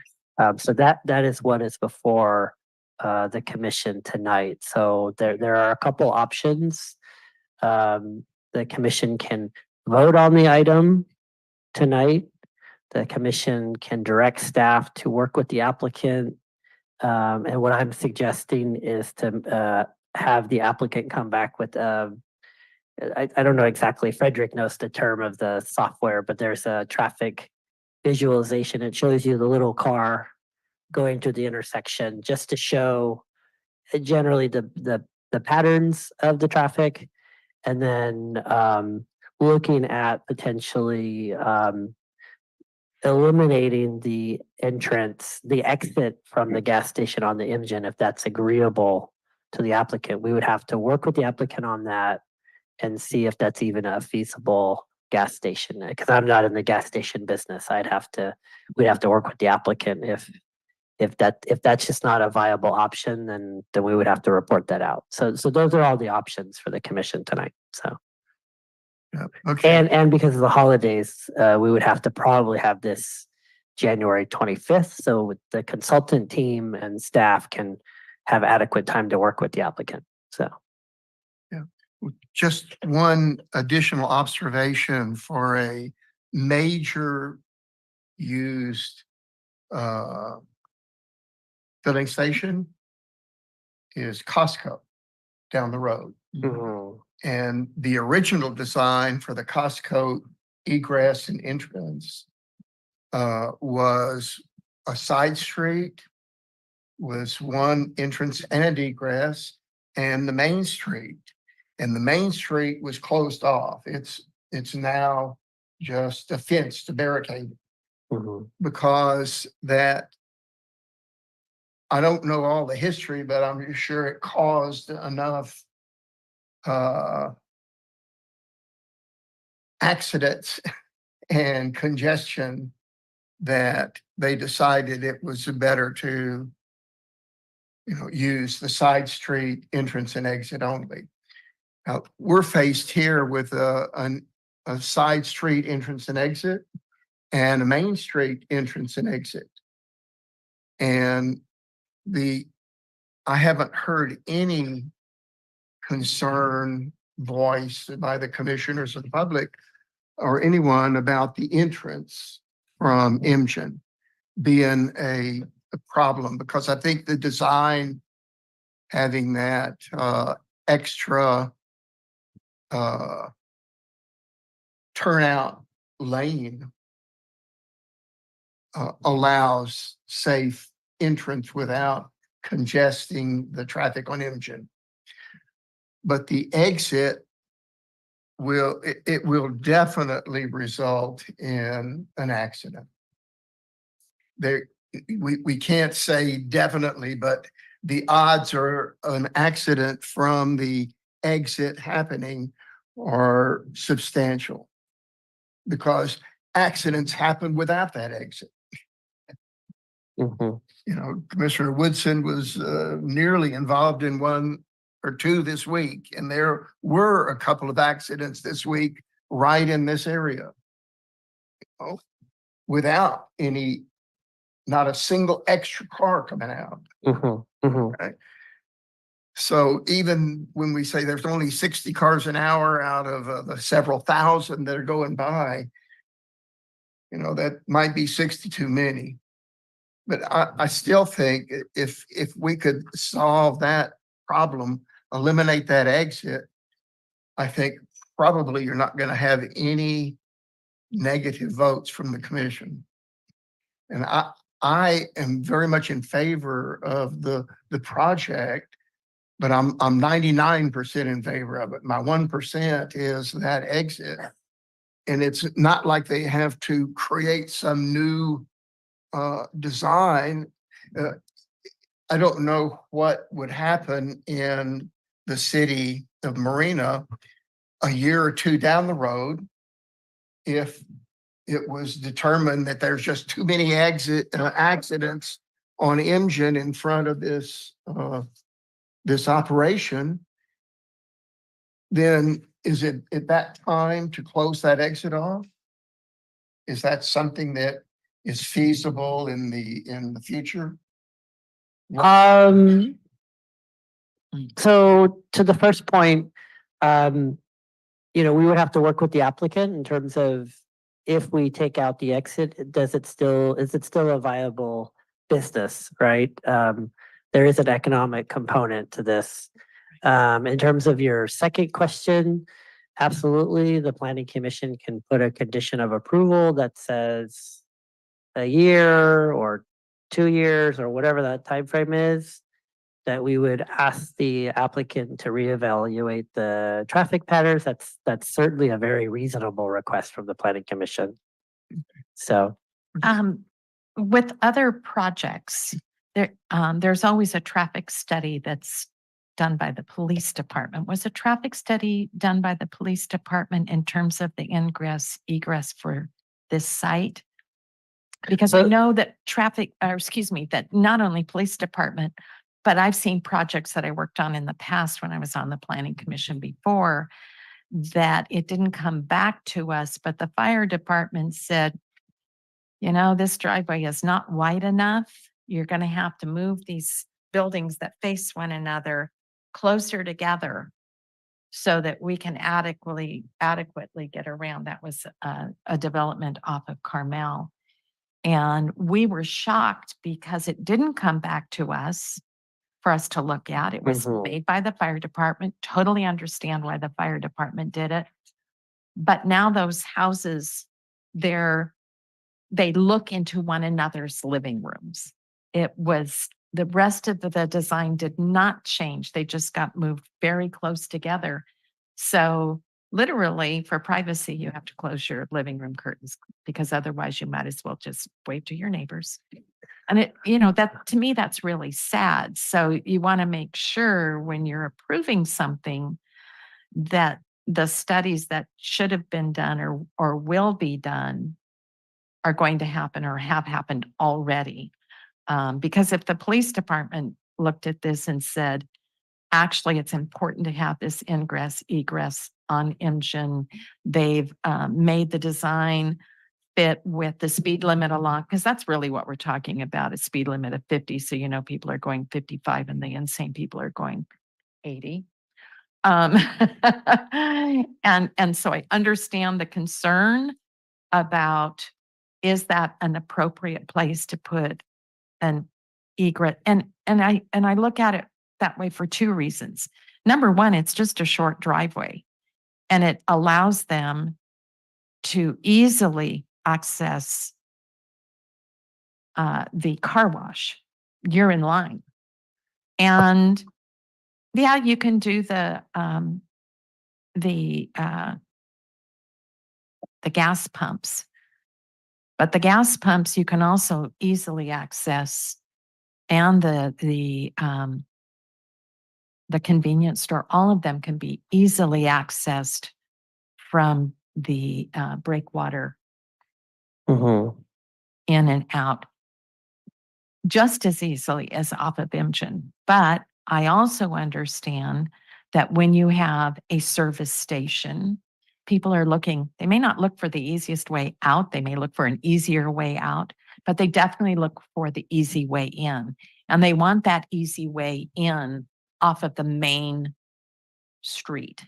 A: So that is what is before the commission tonight. So there are a couple options. The commission can vote on the item tonight. The commission can direct staff to work with the applicant. And what I'm suggesting is to have the applicant come back with I don't know exactly, Frederick knows the term of the software, but there's a traffic visualization. It shows you the little car going to the intersection just to show generally the patterns of the traffic. And then looking at potentially eliminating the entrance, the exit from the gas station on the engine, if that's agreeable to the applicant. We would have to work with the applicant on that and see if that's even a feasible gas station. Because I'm not in the gas station business. We'd have to work with the applicant if that's just not a viable option, then we would have to report that out. So those are all the options for the commission tonight. So
F: Yeah, okay.
A: and because of the holidays, we would have to probably have this January 25th, so the consultant team and staff can have adequate time to work with the applicant. So
F: Just one additional observation for a major used filling station is Costco down the road.
A: mhm,
F: And the original design for the Costco egress and entrance was a side street, was one entrance and egress, and the main street. And the main street was closed off. It's now just a fence to barricade
A: mhm,
F: because that, I don't know all the history, but I'm sure it caused enough accidents and congestion that they decided it was better to, use the side street entrance and exit only. Now, we're faced here with a side street entrance and exit and a main street entrance and exit. And I haven't heard any concern voiced by the commissioners or the public or anyone about the entrance from Imgen being a problem, because I think the design having that extra turnout lane allows safe entrance without congesting the traffic on Imgen. But the exit it will definitely result in an accident. We can't say definitely, but the odds are an accident from the exit happening are substantial, because accidents happen without that exit.
A: mhm.
F: Commissioner Woodson was nearly involved in one or two this week, and there were a couple of accidents this week right in this area. Without not a single extra car coming out.
A: Mhm, mhm.
F: So even when we say there's only 60 cars an hour out of the several thousand that are going by, that might be 60 too many. But I still think if we could solve that problem, eliminate that exit, I think probably you're not going to have any negative votes from the commission. And I am very much in favor of the project, but I'm 99% in favor of it. My 1% is that exit. And it's not like they have to create some new design. I don't know what would happen in the city of Marina a year or two down the road if it was determined that there's just too many accidents on Imgen in front of this operation. Then is it at that time to close that exit off? Is that something that is feasible in the future?
A: So to the first point, we would have to work with the applicant in terms of if we take out the exit, is it still a viable business, right? There is an economic component to this. In terms of your second question, absolutely, the planning commission can put a condition of approval that says a year or 2 years or whatever that time frame is, that we would ask the applicant to reevaluate the traffic patterns. That's certainly a very reasonable request from the planning commission. So,
E: With other projects, there's always a traffic study that's done by the police department. Was a traffic study done by the police department in terms of the ingress, egress for this site? Because I
A: So-
E: know that that not only police department, but I've seen projects that I worked on in the past when I was on the planning commission before, that it didn't come back to us, but the fire department said, you know, this driveway is not wide enough. You're going to have to move these buildings that face one another closer together so that we can adequately get around. That was a development off of Carmel. And we were shocked because it didn't come back to us for us to look at. It was
A: Mhm.
E: made by the fire department. Totally understand why the fire department did it. But now those houses, they look into one another's living rooms. It was, the rest of the design did not change. They just got moved very close together. So literally for privacy, you have to close your living room curtains because otherwise you might as well just wave to your neighbors. And that, to me, that's really sad. So you want to make sure when you're approving something that the studies that should have been done or will be done are going to happen or have happened already. Because if the police department looked at this and said, actually, it's important to have this ingress, egress on engine, they've made the design fit with the speed limit along, because that's really what we're talking about, a speed limit of 50. So, people are going 55 and the insane people are going 80. And so I understand the concern about, is that an appropriate place to put an egret? And I look at it that way for two reasons. Number one, it's just a short driveway and it allows them to easily access the car wash. You're in line. And yeah, you can do the gas pumps. But the gas pumps you can also easily access, and the convenience store, all of them can be easily accessed from the breakwater
A: Mhm.
E: in and out just as easily as off of Imgen. But I also understand that when you have a service station, people are looking, they may not look for the easiest way out. They may look for an easier way out, but they definitely look for the easy way in. And they want that easy way in off of the main street.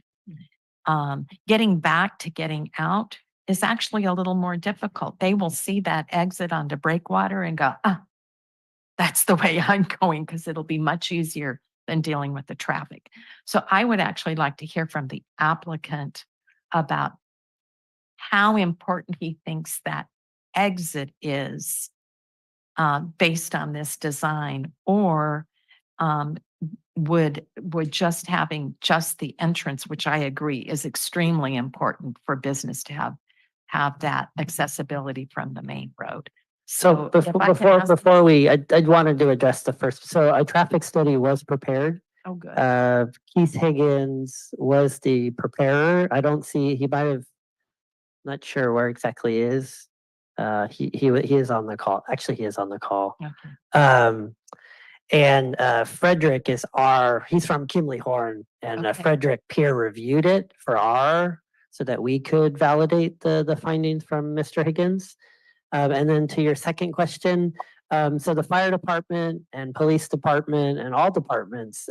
E: Getting back to getting out is actually a little more difficult. They will see that exit onto Breakwater and go, that's the way I'm going, because it'll be much easier than dealing with the traffic. So I would actually like to hear from the applicant about how important he thinks that exit is based on this design, or would just having just the entrance, which I agree is extremely important for business to have that accessibility from the main road.
A: So
E: if I can ask-
A: before I wanted to address the first, so a traffic study was prepared.
E: Oh, good.
A: Keith Higgins was the preparer. I don't see, he might have, not sure where exactly he is. He is on the call. Actually, he is on the call.
E: Okay.
A: And Frederick is he's from Kimley Horn, and
E: Okay.
A: Frederick peer reviewed it for so that we could validate the findings from Mr. Higgins. And then to your second question, so the fire department and police department and all departments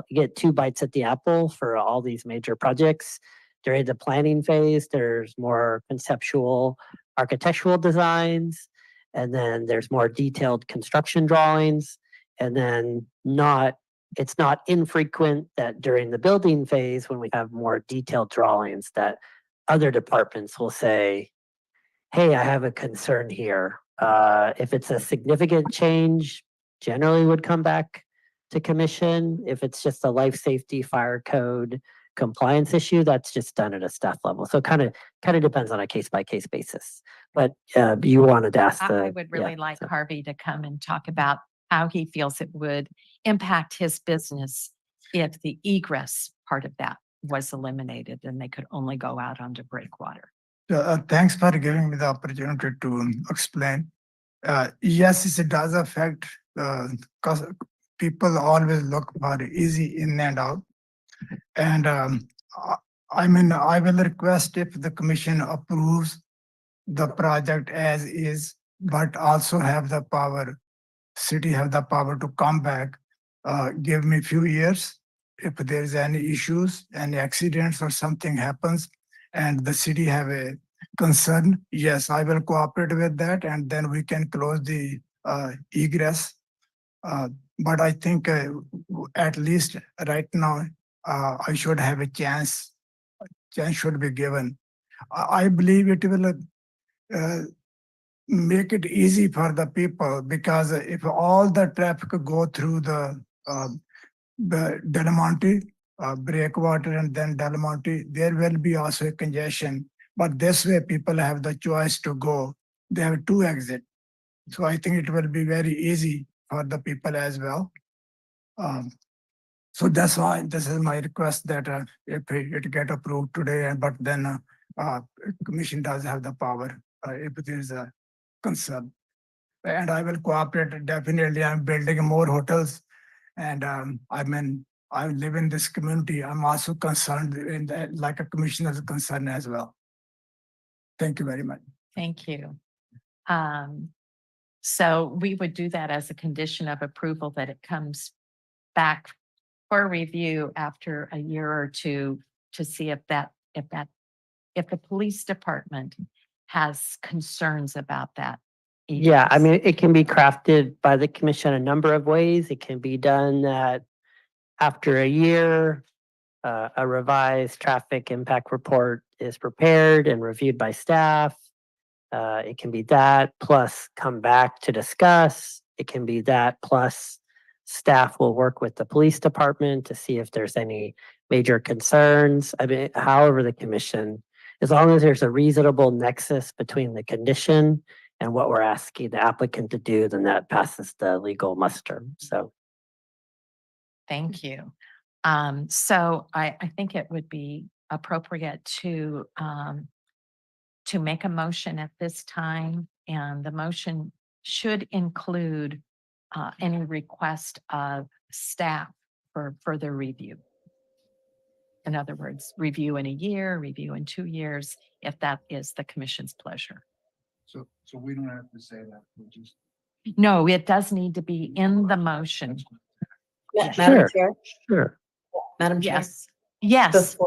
A: get 2 bites at the apple for all these major projects. During the planning phase, there's more conceptual architectural designs, and then there's more detailed construction drawings, and then not it's not infrequent that during the building phase, when we have more detailed drawings, that other departments will say, hey, I have a concern here. If it's a significant change, generally would come back to commission. If it's just a life safety, fire code compliance issue, that's just done at a staff level. So kind of depends on a case by case basis. But you wanted to ask
E: I
A: the.
E: would
A: yeah,
E: really like
A: so-
E: Harvey to come and talk about how he feels it would impact his business if the egress part of that was eliminated and they could only go out onto breakwater.
K: Thanks for giving me the opportunity to explain. Yes, it does affect, because people always look for easy in and out. And I mean, I will request if the commission approves the project as is, but also have the power, city have the power to come back, give me few years. If there's any issues, any accidents or something happens and the city have a concern, yes, I will cooperate with that and then we can close the egress. But I think at least right now, I should have a chance. Chance should be given. I believe it will make it easy for the people because if all the traffic go through the Del Monte, breakwater and then Del Monte, there will be also a congestion. But this way people have the choice to go. They have two exits. So I think it will be very easy for the people as well. So that's why this is my request that if it get approved today, but then commission does have the power if there is a concern. And I will cooperate definitely. I'm building more hotels, and I mean I live in this community. I'm also concerned in that, like a commissioner's concern as well. Thank you very much.
E: Thank you. So we would do that as a condition of approval that it comes back for review after a year or two to see if the police department has concerns about that.
A: Yeah, I
E: egress.
A: mean, it can be crafted by the commission a number of ways. It can be done that after a year, a revised traffic impact report is prepared and reviewed by staff. It can be that plus come back to discuss. It can be that plus staff will work with the police department to see if there's any major concerns. I mean, however, the commission, as long as there's a reasonable nexus between the condition and what we're asking the applicant to do, then that passes the legal muster. So.
E: Thank you. So I think it would be appropriate to make a motion at this time, and the motion should include any request of staff for further review. In other words, review in a year, review in 2 years, if that is the commission's pleasure.
G: So we don't have to say that, we'll just.
E: No, it does need to be in the motion.
C: Madam
A: Sure.
C: Chair,
A: Sure.
C: Madam Chair.
E: Yes, yes,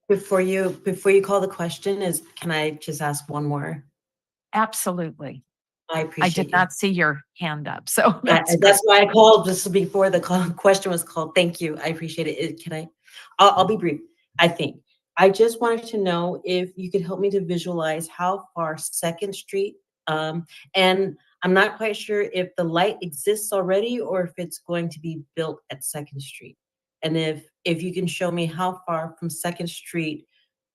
C: Before you call the question, can I just ask one more?
E: absolutely.
C: I
E: I
C: appreciate
E: did
C: you.
E: not see your hand up, so that's
C: That's why I called just before the question was called. Thank you. I appreciate it. I'll be brief, I think. I just wanted to know if you could help me to visualize how far Second Street, and I'm not quite sure if the light exists already or if it's going to be built at Second Street. And if you can show me how far from Second Street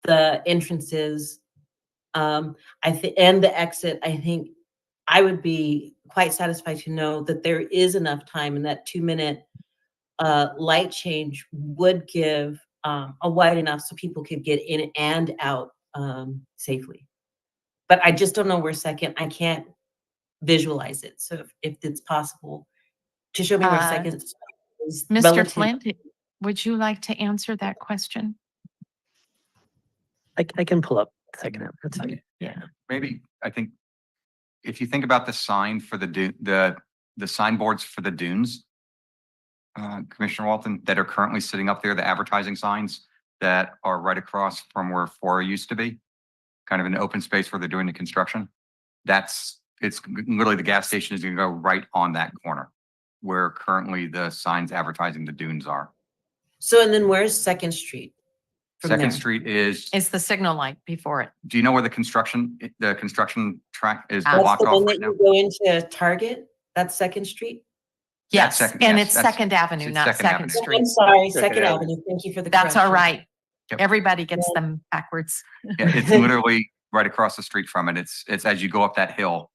C: the entrance is, and the exit, I think I would be quite satisfied to know that there is enough time and that 2-minute light change would give a wide enough so people could get in and out safely. But I just don't know where second, I can't visualize it. So if it's possible to show me where second is
E: Mr.
C: relative.
E: Flint, would you like to answer that question?
A: I can pull up the second app. That's fine.
E: Yeah.
J: Maybe, I think, if you think about the sign for the signboards for the dunes, Commissioner Walton, that are currently sitting up there, the advertising signs that are right across from where Fora used to be, kind of an open space where they're doing the construction. It's literally the gas station is going to go right on that corner. where currently the signs advertising the dunes are.
C: So, and then where's Second Street? From
J: Second
C: there?
J: Street is,
E: It's the signal light before it.
J: do you know where the construction track is
E: That's
C: That's
J: blocked
C: the
J: off
C: one
J: right
C: that
J: now?
C: you go into Target? That's Second Street?
J: That's
E: Yes,
J: Second-
E: and
J: yes,
E: it's
J: that's-
E: Second Avenue,
J: it's
E: not
J: Second
E: Second
J: Avenue.
C: Oh,
E: Street.
C: I'm sorry,
B: Second
C: Second
B: Avenue.
C: Avenue. Thank you for the
E: That's all
C: correction.
E: right.
J: Yep.
E: Everybody gets them backwards.
J: Yeah, it's literally right across the street from it. It's as you go up that hill.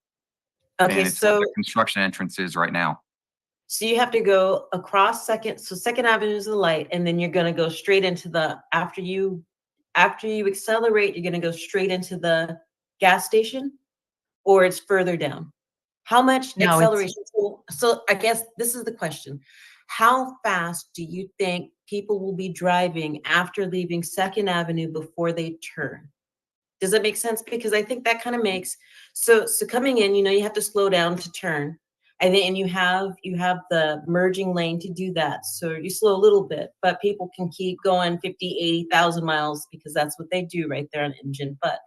C: Okay,
J: And it's where
C: so,
J: the construction entrance is right now.
C: so you have to go across Second Avenue is the light, and then you're gonna go straight into after you accelerate, you're gonna go straight into the gas station? Or it's further down? How much
E: No, it's-
C: acceleration? So I guess this is the question. How fast do you think people will be driving after leaving Second Avenue before they turn? Does that make sense? Because I think that kind of makes, so coming in, you have to slow down to turn. And you have the merging lane to do that. So you slow a little bit, but people can keep going 50, 80,000 miles because that's what they do right there on Engine. But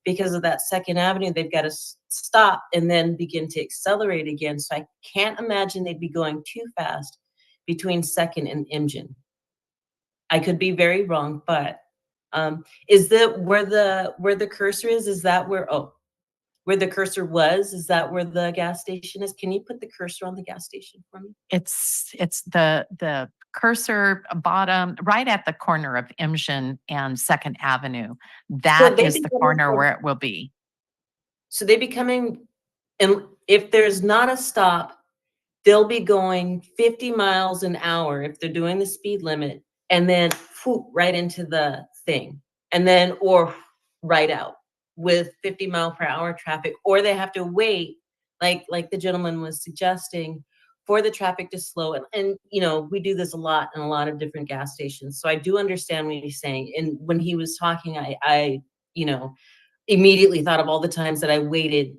C: because of that Second Avenue, they've got to stop and then begin to accelerate again. So I can't imagine they'd be going too fast between Second and Engine. I could be very wrong, but is where the cursor is that where the cursor was? Is that where the gas station is? Can you put the cursor on the gas station for me?
E: It's the cursor bottom, right at the corner of Imjin and Second Avenue. That
C: they'd
E: is
C: be
E: the
C: coming
E: corner
C: from-
E: where it will be.
C: So they'd be coming, and if there's not a stop, they'll be going 50 miles an hour if they're doing the speed limit, and then whoop, right into the thing, and then or right out with 50 mile per hour traffic, or they have to wait, like the gentleman was suggesting, for the traffic to slow. And we do this a lot in a lot of different gas stations. So I do understand what he's saying. And when he was talking, I immediately thought of all the times that I waited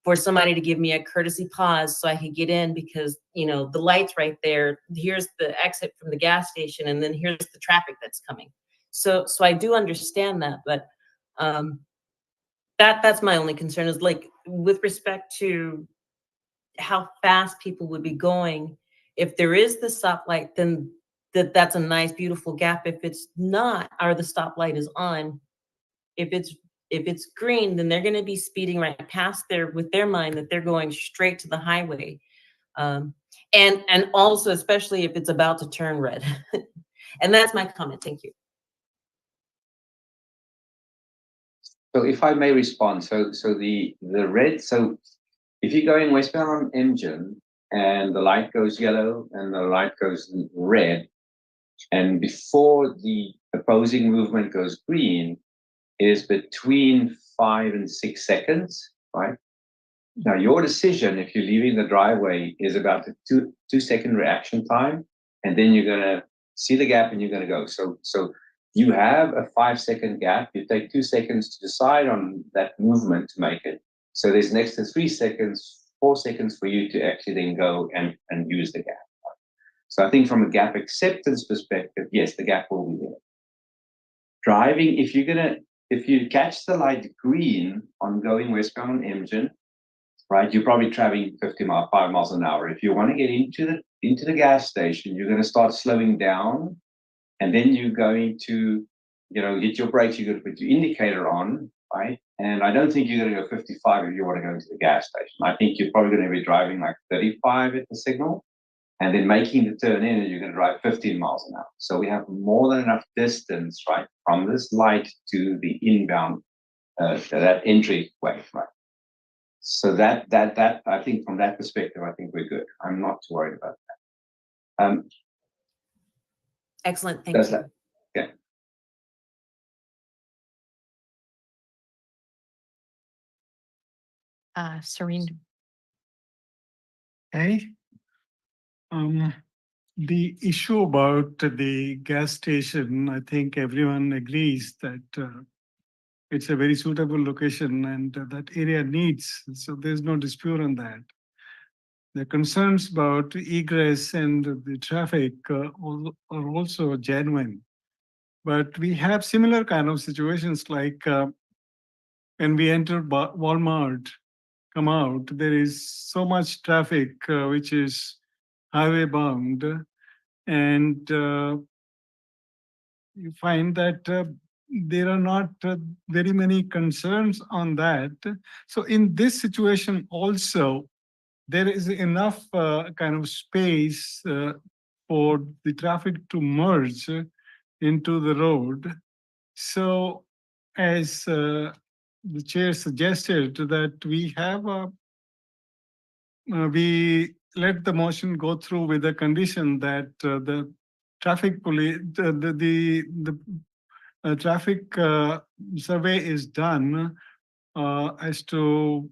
C: for somebody to give me a courtesy pause so I could get in because, the light's right there. Here's the exit from the gas station, and then here's the traffic that's coming. So I do understand that, but that's my only concern is like with respect to how fast people would be going. If there is the stoplight, then that's a nice, beautiful gap. If it's not, or the stoplight is on, if it's green, then they're going to be speeding right past there with their mind that they're going straight to the highway. And also, especially if it's about to turn red. And that's my comment. Thank you.
H: So if I may respond, so the red, so if you're going westbound on Engine and the light goes yellow and the light goes red, and before the opposing movement goes green, is between 5 and 6 seconds, right? Now your decision, if you're leaving the driveway, is about the two second reaction time, and then you're gonna see the gap and you're gonna go. So you have a 5 second gap. You take 2 seconds to decide on that movement to make it. So there's an extra 3 seconds, 4 seconds for you to actually then go and use the gap. So I think from a gap acceptance perspective, yes, the gap will be there. Driving, if you catch the light green on going westbound on Engine, right, you're probably traveling 5 miles an hour. If you want to get into the gas station, you're going to start slowing down, and then you're going to, hit your brakes. You're going to put your indicator on, right? And I don't think you're going to go 55 if you want to go into the gas station. I think you're probably going to be driving like 35 at the signal, and then making the turn in, and you're going to drive 15 miles an hour. So we have more than enough distance, right, from this light to the inbound, that entry way, right? So that I think from that perspective, I think we're good. I'm not too worried about that.
C: Excellent. Thank
H: Does
C: you.
H: that? Yeah.
E: Serene,
K: Hey, the issue about the gas station, I think everyone agrees that it's a very suitable location and that area needs, so there's no dispute on that. The concerns about egress and the traffic are also genuine. But we have similar kind of situations like when we enter Walmart, come out, there is so much traffic which is
M: highway bound. And you find that there are not very many concerns on that. So in this situation also, there is enough kind of space for the traffic to merge into the road. So as the chair suggested that we have we let the motion go through with the condition that the traffic police, the traffic survey is done as to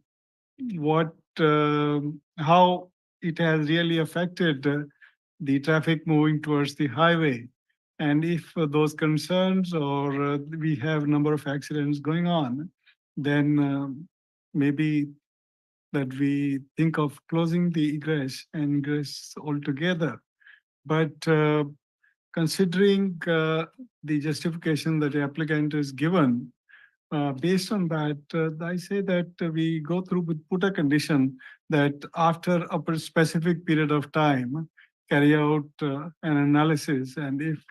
M: what, how it has really affected the traffic moving towards the highway. And if those concerns or we have number of accidents going on, then maybe that we think of closing the egress and ingress altogether. But considering the justification that the applicant is given, based on that, I say that we go through with put a condition that after a specific period of time, carry out an analysis. And if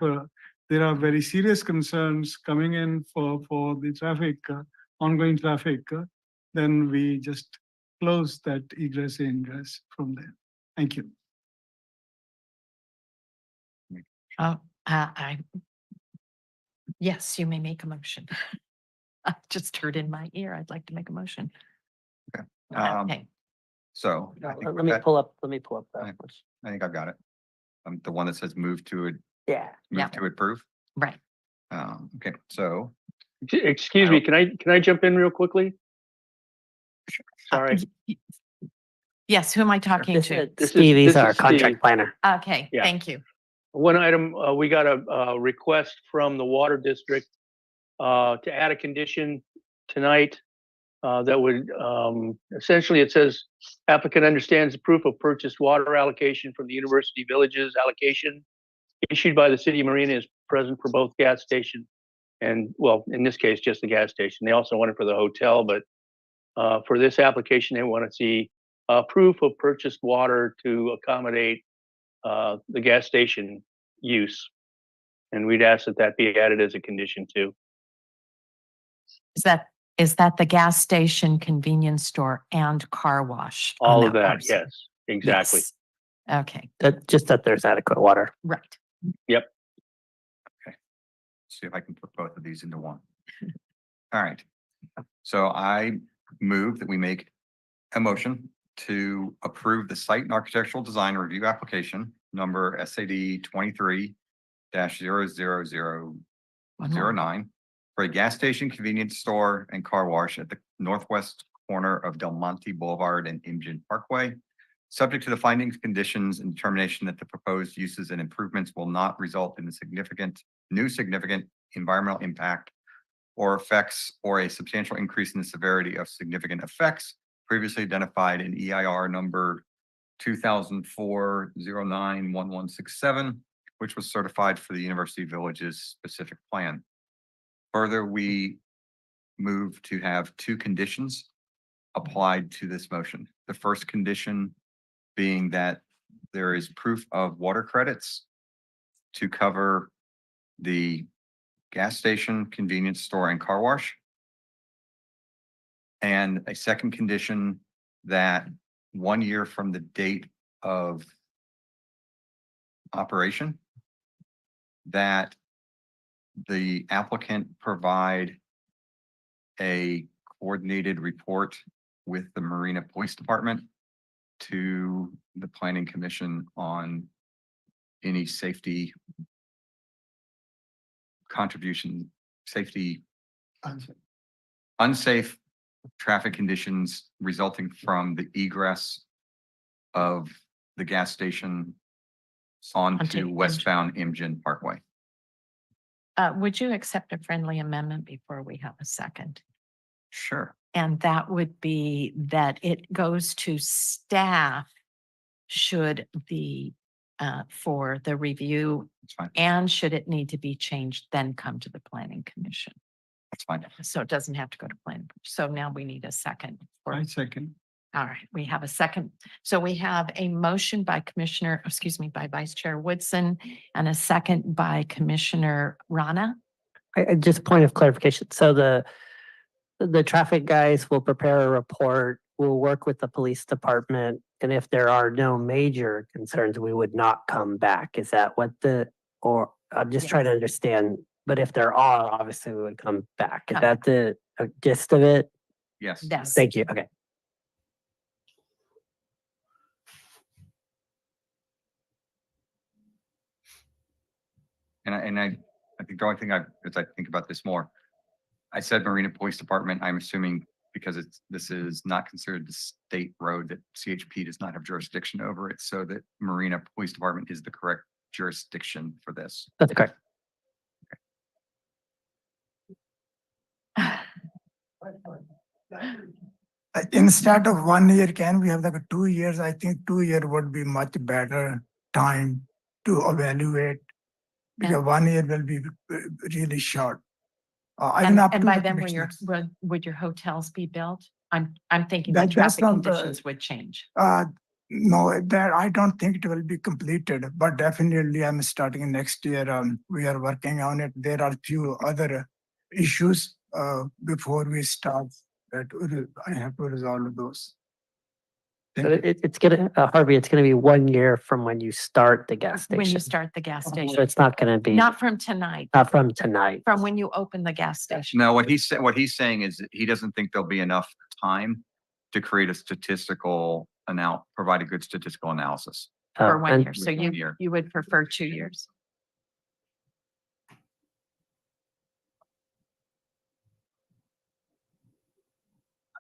M: there are very serious concerns coming in for the traffic, ongoing traffic, then we just close that egress and ingress from there. Thank you.
E: Yes, you may make a motion. I just heard in my ear, I'd like to make a motion. Okay,
J: So I think
A: Let me
J: that-
A: pull up that.
J: Right. I think I've got it. The one that says move to it,
A: Yeah.
E: Yeah.
J: move to approve.
E: right.
J: Okay, so
B: Excuse me, can I jump in real quickly? Sorry.
E: Yes, who am I talking
A: This
E: to?
A: is
B: This is-
A: Steve, he's
B: this
A: our
B: is
A: contract
B: Steve.
A: planner.
E: Okay,
B: Yeah.
E: thank you.
B: One item, we got a request from the water district to add a condition tonight that would essentially, it says applicant understands the proof of purchased water allocation from the University Villages allocation issued by the city of Marina is present for both gas station and, well, in this case, just the gas station. They also want it for the hotel, but for this application, they want to see proof of purchased water to accommodate the gas station use. And we'd ask that that be added as a condition too.
E: Is that the gas station, convenience store, and car wash? on
B: All of that,
E: parcel?
B: yes, exactly.
E: Yes. Okay,
A: Just that there's adequate water.
E: right.
J: see if I can put both of these into one. All right. So I move that we make a motion to approve the site and architectural design review application number SAD 23-00009 for a gas station, convenience store, and car wash at the northwest corner of Del Monte Boulevard and Imgen Parkway. Subject to the findings, conditions, and determination that the proposed uses and improvements will not result in a significant environmental impact or effects or a substantial increase in the severity of significant effects previously identified in EIR number 2004-09-1167, which was certified for the University Villages specific plan. Further, we move to have two conditions applied to this motion. The first condition being that there is proof of water credits to cover the gas station, convenience store, and car wash. And a second condition that 1 year from the date of operation, that the applicant provide a coordinated report with the Marina Police Department to the Planning Commission on any safety contribution, safety, unsafe traffic conditions resulting from the egress of the gas station onto
E: Imgen.
J: westbound Imgen Parkway.
E: Would you accept a friendly amendment before we have a second?
J: Sure.
E: And that would be that it goes to staff should the, for the review,
J: That's fine.
E: and should it need to be changed, then come to the planning commission.
J: That's fine.
E: So it doesn't have to go to planning. So now we need a second. for-
M: I second.
E: All right, we have a second. So we have a motion by by Vice Chair Woodson and a second by Commissioner Rana.
A: Just point of clarification. So the traffic guys will prepare a report. We'll work with the police department. And if there are no major concerns, we would not come back. Is that what or I'm just trying to understand, but if there are, obviously we would come back. Is
E: Come
A: that the gist of it?
J: Yes.
E: Yes.
A: Thank you. Okay.
J: I think the only thing as I think about this more, I said Marina Police Department, I'm assuming because this is not considered the state road that CHP does not have jurisdiction over it, so that Marina Police Department is the correct jurisdiction for this.
A: That's correct.
K: Instead of 1 year, can we have like 2 years? I think 2 year would be much better time to evaluate. Because 1 year will be really short. Even up
E: And
K: to
E: by
K: the
E: then,
K: commissioners.
E: would your hotels be built? I'm thinking
K: That-
E: the
K: that's
E: traffic
K: not the-
E: conditions would change.
K: No, that I don't think it will be completed, but definitely I'm starting next year. We are working on it. There are few other issues before we start that I have to resolve those. Thank
A: But
K: you.
A: it's gonna, Harvey, it's gonna be 1 year from when you start the gas
E: When you
A: station.
E: start the gas
A: So
E: station,
A: it's not gonna be,
E: not from tonight,
A: not from tonight.
E: from when you open the gas station.
J: No, what he's saying is that he doesn't think there'll be enough time to create a provide a good statistical analysis.
E: For 1
A: And
E: year. So
J: With 1 year.
E: you would prefer 2 years.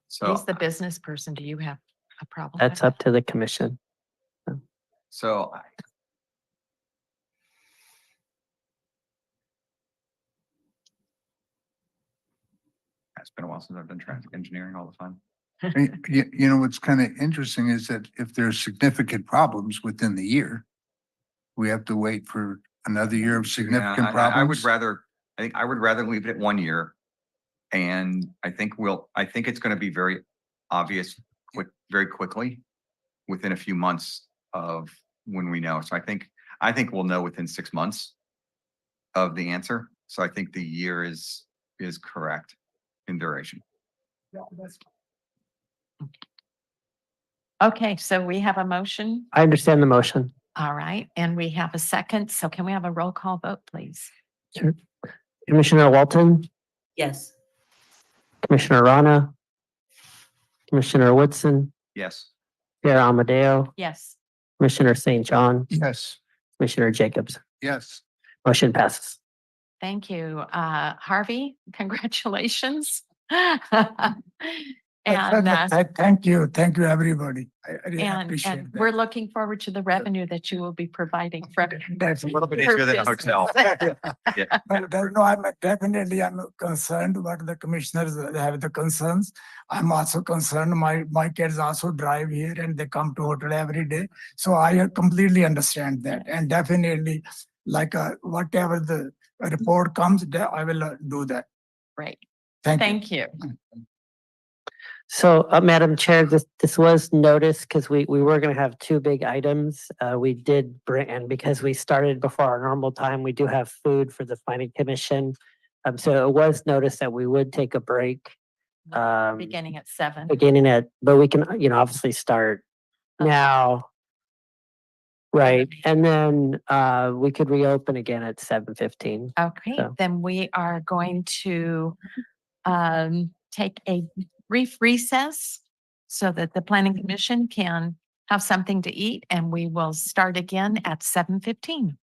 J: So,
E: He's the business person. Do you have a problem?
A: That's
E: with
A: up to the commission.
J: so it's been a while since I've done traffic engineering all the time.
G: You know, what's kind of interesting is that if there's significant problems within the year, we have to wait for another year of significant
J: Yeah, I would
G: problems.
J: I would rather leave it at 1 year. And I think it's gonna be very obvious very quickly within a few months of when we know. So I think we'll know within 6 months of the answer. So I think the year is correct in duration.
E: Okay, so we have a motion.
A: I understand the motion.
E: All right, and we have a second. So can we have a roll call vote, please?
A: Sure. Commissioner Walton,
C: Yes.
A: Commissioner Rana, Commissioner Woodson,
J: Yes.
A: Chair Amadeo,
E: Yes.
A: Commissioner St. John,
G: Yes,
A: Commissioner Jacobs.
G: yes.
A: Motion passes.
E: Thank you. Harvey, congratulations.
K: And
E: And,
K: thank you, everybody. I really
E: and
K: appreciate
E: we're
K: that.
E: looking forward to the revenue that you will be providing from.
K: That's
J: A little bit
E: For
J: easier than a
E: business.
J: hotel.
K: But no, I'm definitely concerned about the commissioners that have the concerns. I'm also concerned. My kids also drive here and they come to hotel every day. So I completely understand that, and definitely like whatever the report comes, I will do that.
E: Great.
K: Thank you.
E: Thank you.
A: So, Madam Chair, this was noticed because we were going to have two big items. We did bring, and because we started before our normal time, we do have food for the planning commission. So it was noticed that we would take a break.
E: Beginning at 7.
A: But we can, obviously start now. Right, and then we could reopen again at 7:15.
E: Okay,
A: So-
E: then we are going to take a brief recess so that the planning commission can have something to eat, and we will start again at 7:15.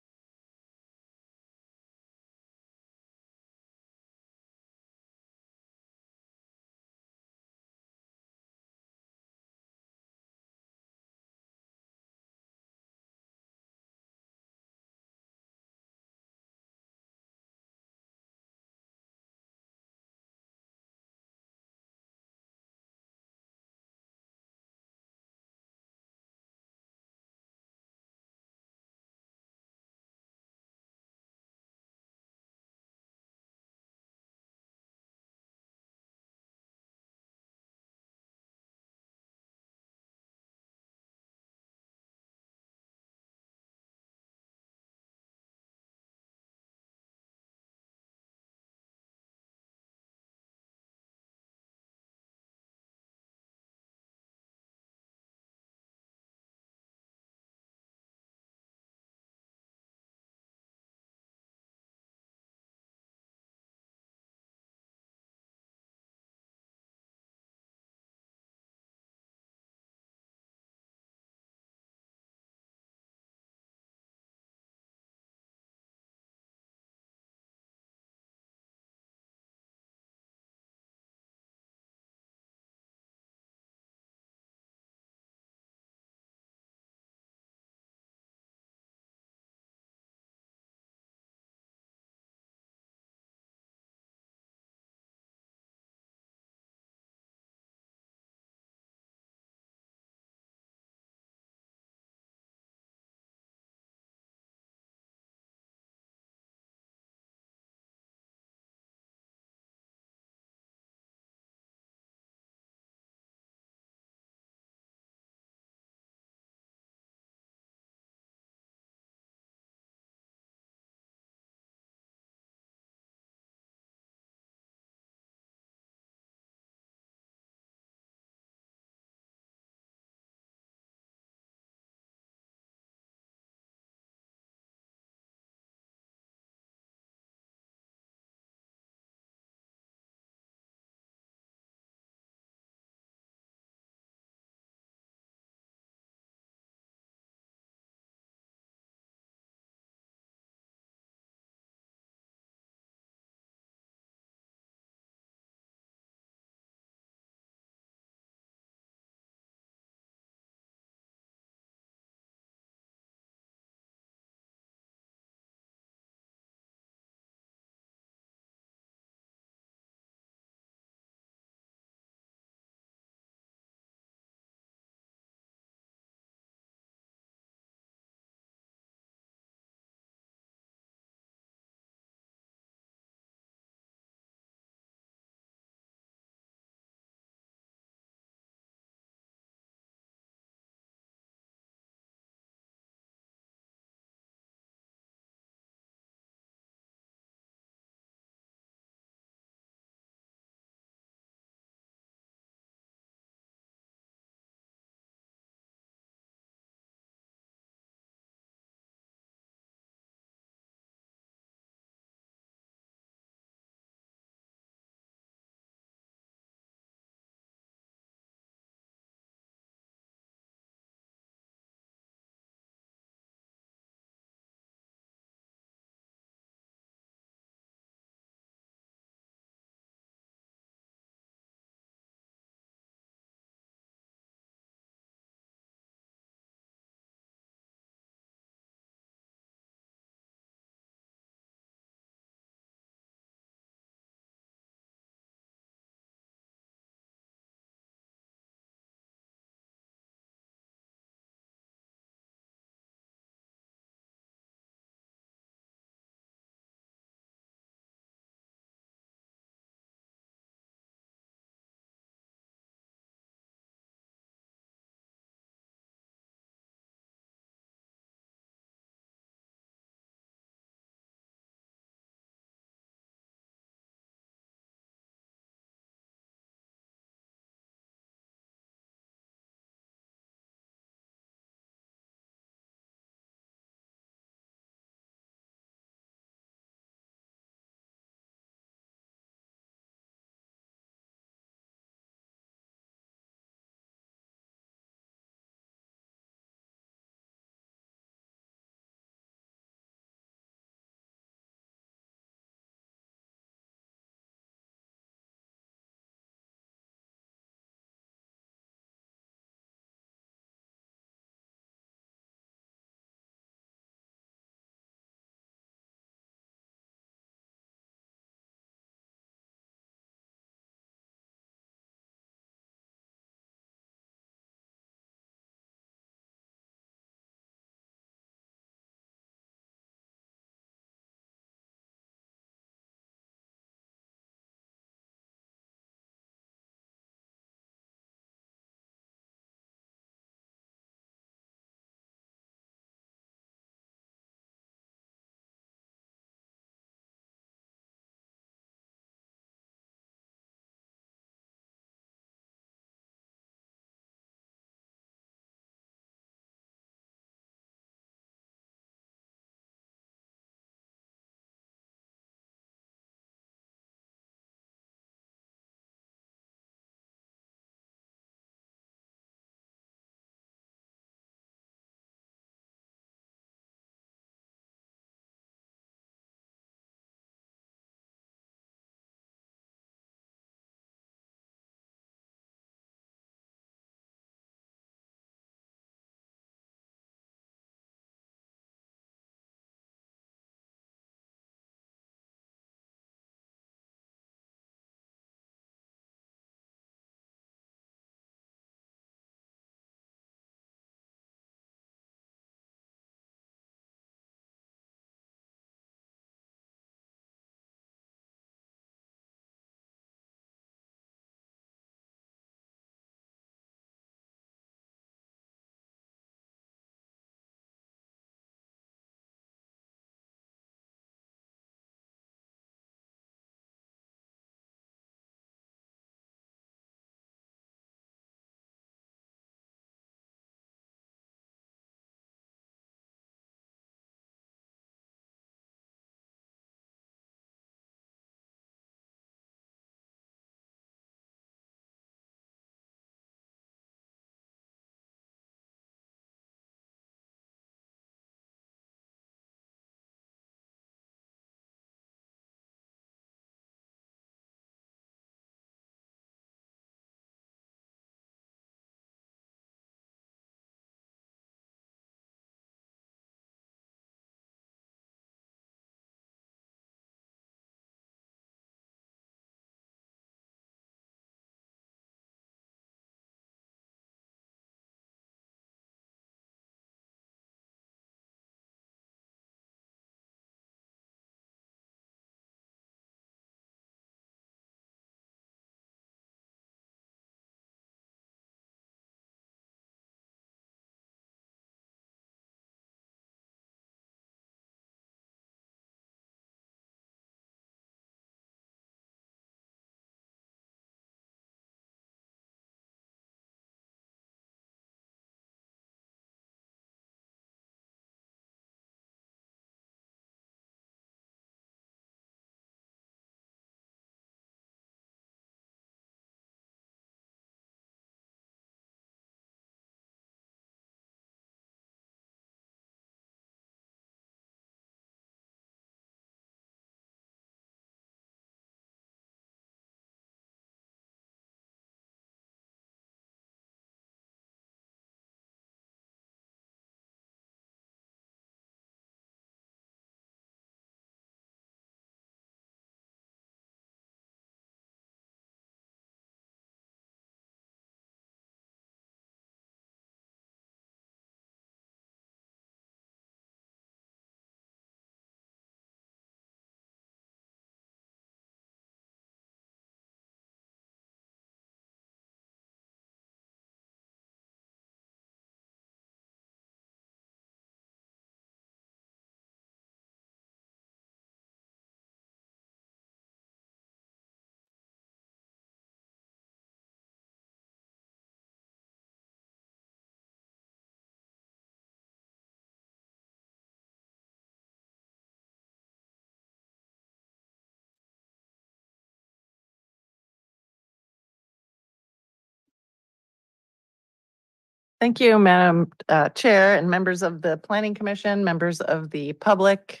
N: Thank you, Madam Chair and members of the Planning Commission, members of the public.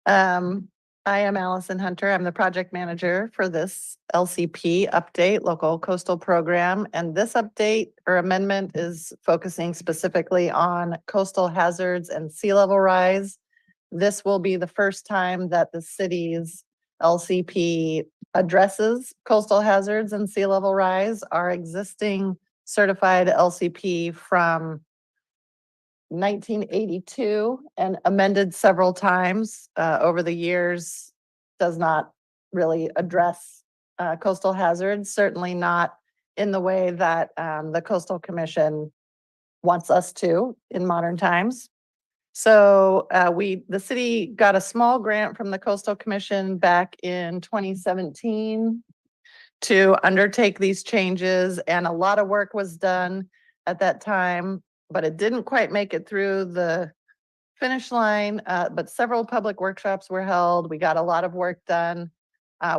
N: I am Allison Hunter. I'm the project manager for this LCP update, Local Coastal Program. And this update or amendment is focusing specifically on coastal hazards and sea level rise. This will be the first time that the city's LCP addresses coastal hazards and sea level rise. Our existing certified LCP from 1982 and amended several times over the years does not really address coastal hazards, certainly not in the way that the Coastal Commission wants us to in modern times. So the city got a small grant from the Coastal Commission back in 2017 to undertake these changes, and a lot of work was done at that time, but it didn't quite make it through the finish line. But several public workshops were held. We got a lot of work done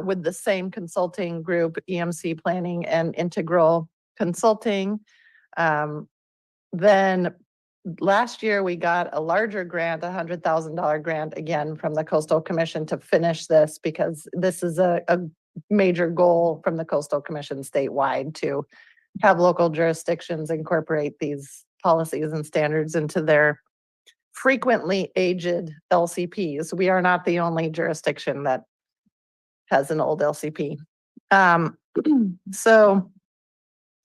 N: with the same consulting group, EMC Planning and Integral Consulting. Then last year we got a larger grant, $100,000 grant again from the Coastal Commission to finish this, because this is a major goal from the Coastal Commission statewide to have local jurisdictions incorporate these policies and standards into their frequently aged LCPs. We are not the only jurisdiction that has an old LCP. So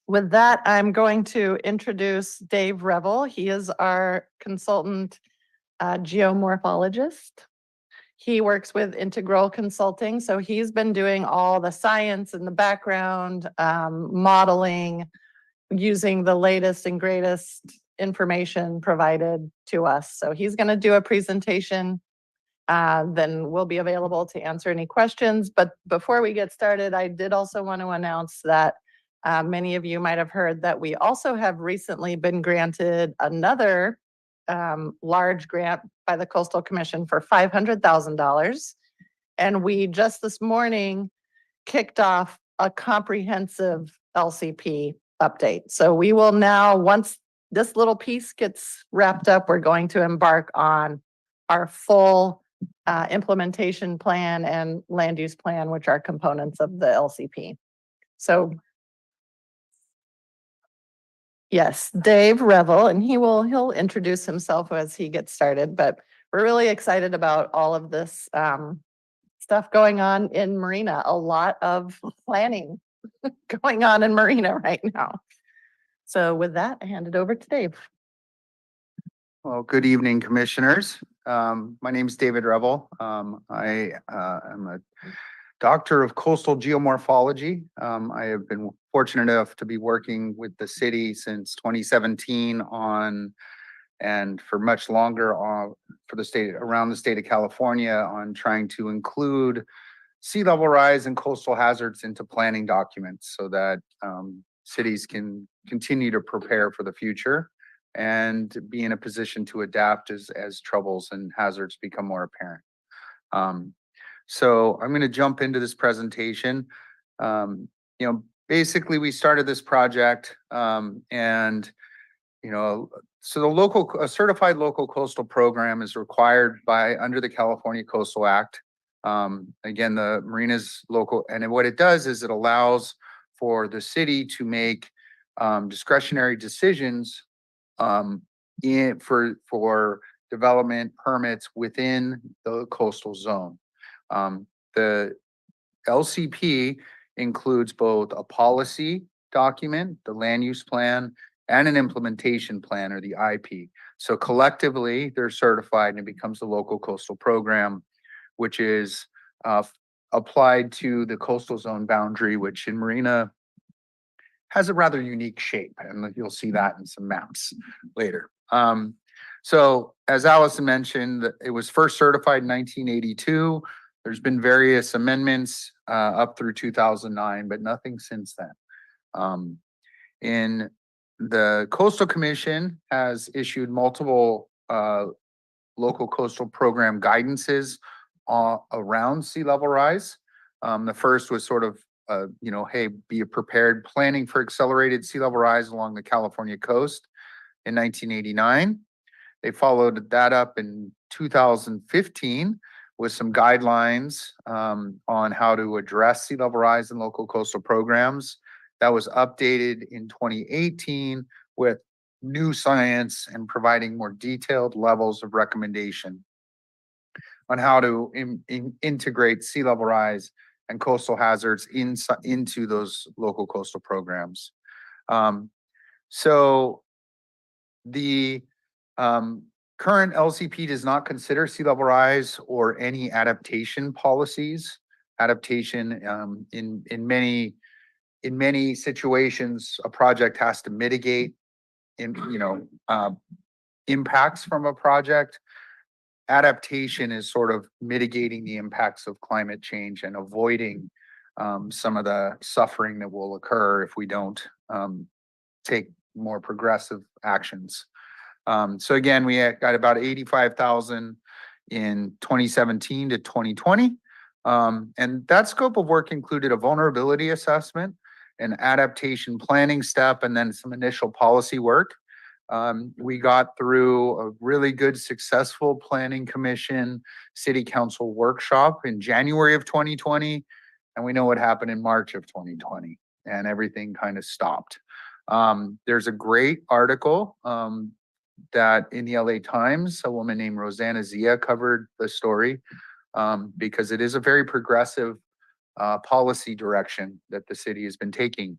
N: with that, I'm going to introduce Dave Revel. He is our consultant geomorphologist. He works with Integral Consulting, so he's been doing all the science and the background modeling using the latest and greatest information provided to us. So he's going to do a presentation, then we'll be available to answer any questions. But before we get started, I did also want to announce that many of you might have heard that we also have recently been granted another large grant by the Coastal Commission for $500,000. And we just this morning kicked off a comprehensive LCP update. So we will now, once this little piece gets wrapped up, we're going to embark on our full implementation plan and land use plan, which are components of the LCP. So yes, Dave Revel, and he'll introduce himself as he gets started, but we're really excited about all of this stuff going on in Marina. A lot of planning going on in Marina right now. So with that, I hand it over to Dave.
O: Well, good evening, commissioners. My name is David Revel. I am a doctor of coastal geomorphology. I have been fortunate enough to be working with the city since 2017 on, and for much longer for the state, around the state of California, on trying to include sea level rise and coastal hazards into planning documents so that cities can continue to prepare for the future and be in a position to adapt as troubles and hazards become more apparent. So I'm going to jump into this presentation. Basically we started this project and, so a certified local coastal program is required under the California Coastal Act. Again, the marinas local, and what it does is it allows for the city to make discretionary decisions for development permits within the coastal zone. The LCP includes both a policy document, the land use plan, and an implementation plan, or the IP. So collectively, they're certified and it becomes the local coastal program, which is applied to the coastal zone boundary, which in Marina has a rather unique shape, and you'll see that in some maps later. So as Allison mentioned, it was first certified in 1982. There's been various amendments up through 2009, but nothing since then. In the Coastal Commission has issued multiple local coastal program guidances around sea level rise. The first was sort of hey, be prepared, planning for accelerated sea level rise along the California coast in 1989. They followed that up in 2015 with some guidelines on how to address sea level rise in local coastal programs. That was updated in 2018 with new science and providing more detailed levels of recommendation on how to integrate sea level rise and coastal hazards into those local coastal programs. So the current LCP does not consider sea level rise or any adaptation policies. Adaptation in many situations, a project has to mitigate impacts from a project. Adaptation is sort of mitigating the impacts of climate change and avoiding some of the suffering that will occur if we don't take more progressive actions. So again, we got about 85,000 in 2017 to 2020. And that scope of work included a vulnerability assessment, an adaptation planning step, and then some initial policy work. We got through a really good, successful planning commission, city council workshop in January of 2020. And we know what happened in March of 2020, and everything kind of stopped. There's a great article that in the LA Times, a woman named Rosanna Zia covered the story because it is a very progressive policy direction that the city has been taking.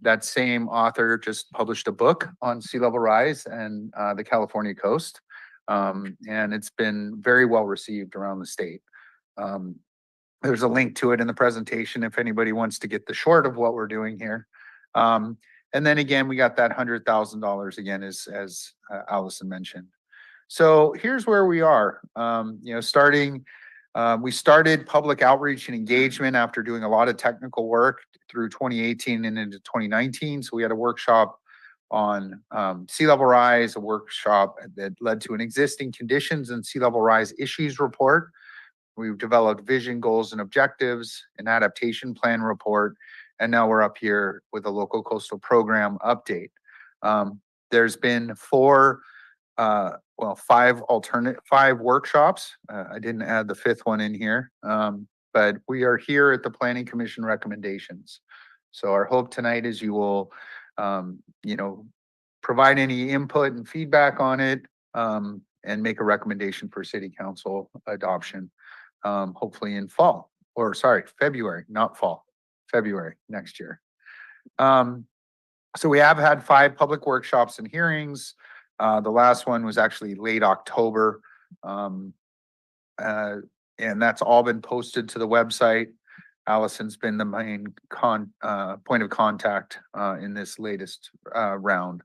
O: That same author just published a book on sea level rise and the California coast. And it's been very well received around the state. There's a link to it in the presentation if anybody wants to get the short of what we're doing here. And then again, we got that $100,000 again, as Allison mentioned. So here's where we are. We started public outreach and engagement after doing a lot of technical work through 2018 and into 2019. So we had a workshop on sea level rise, a workshop that led to an existing conditions and sea level rise issues report. We've developed vision, goals, and objectives, an adaptation plan report, and now we're up here with a local coastal program update. There's been five workshops. I didn't add the fifth one in here, but we are here at the Planning Commission recommendations. So our hope tonight is you will, provide any input and feedback on it, and make a recommendation for City Council adoption, hopefully in February, not fall. February next year. So we have had 5 public workshops and hearings. The last one was actually late October. And that's all been posted to the website. Allison's been the main point of contact in this latest round.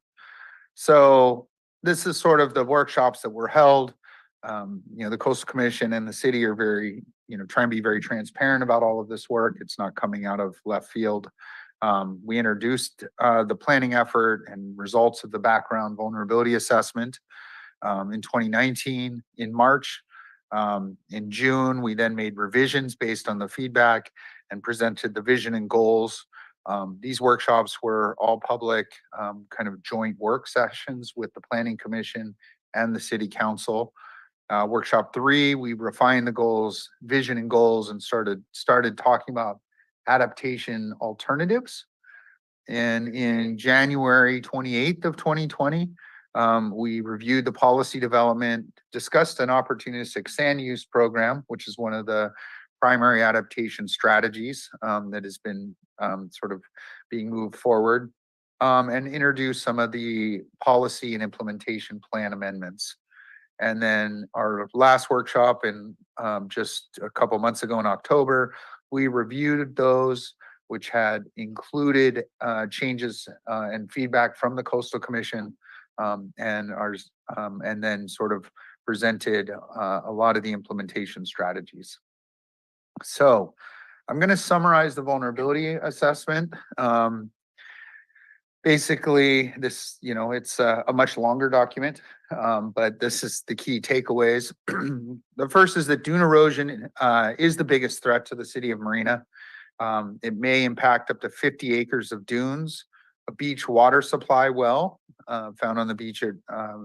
O: So this is sort of the workshops that were held. The Coastal Commission and the city are very, trying to be very transparent about all of this work. It's not coming out of left field. We introduced the planning effort and results of the background vulnerability assessment in 2019 in March. In June, we then made revisions based on the feedback and presented the vision and goals. These workshops were all public, kind of joint work sessions with the Planning Commission and the City Council. Workshop 3, we refined the goals, vision and goals, and started talking about adaptation alternatives. And in January 28th of 2020, we reviewed the policy development, discussed an opportunistic sand use program, which is one of the primary adaptation strategies that has been sort of being moved forward, and introduced some of the policy and implementation plan amendments. And then our last workshop in just a couple months ago in October, we reviewed those, which had included changes and feedback from the Coastal Commission, and then sort of presented a lot of the implementation strategies. So I'm going to summarize the vulnerability assessment. Basically, this, it's a much longer document, but this is the key takeaways. The first is that dune erosion is the biggest threat to the city of Marina. It may impact up to 50 acres of dunes, a beach water supply well, found on the beach at,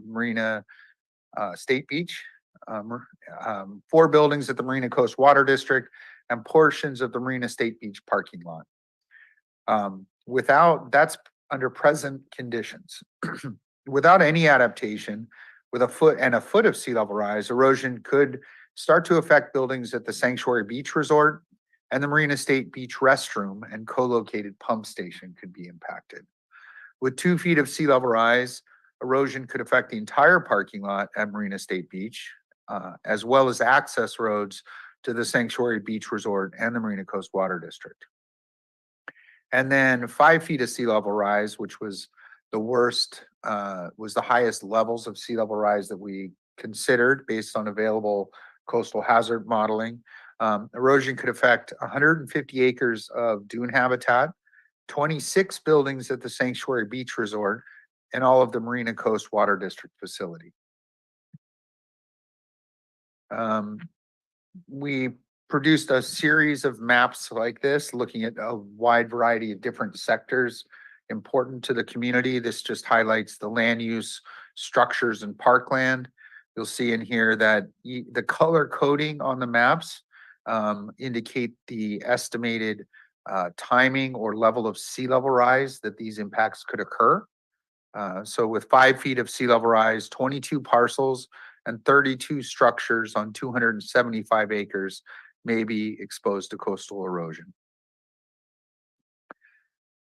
O: Marina, State Beach, 4 buildings at the Marina Coast Water District, and portions of the Marina State Beach parking lot. That's under present conditions. Without any adaptation, with a foot of sea level rise, erosion could start to affect buildings at the Sanctuary Beach Resort, and the Marina State Beach restroom and co-located pump station could be impacted. With 2 feet of sea level rise, erosion could affect the entire parking lot at Marina State Beach, as well as access roads to the Sanctuary Beach Resort and the Marina Coast Water District. And then 5 feet of sea level rise, which was the worst, was the highest levels of sea level rise that we considered based on available coastal hazard modeling. Erosion could affect 150 acres of dune habitat, 26 buildings at the Sanctuary Beach Resort, and all of the Marina Coast Water District facility. We produced a series of maps like this, looking at a wide variety of different sectors important to the community. This just highlights the land use, structures, and parkland. You'll see in here that the color coding on the maps indicate the estimated timing or level of sea level rise that these impacts could occur. So with 5 feet of sea level rise, 22 parcels and 32 structures on 275 acres may be exposed to coastal erosion.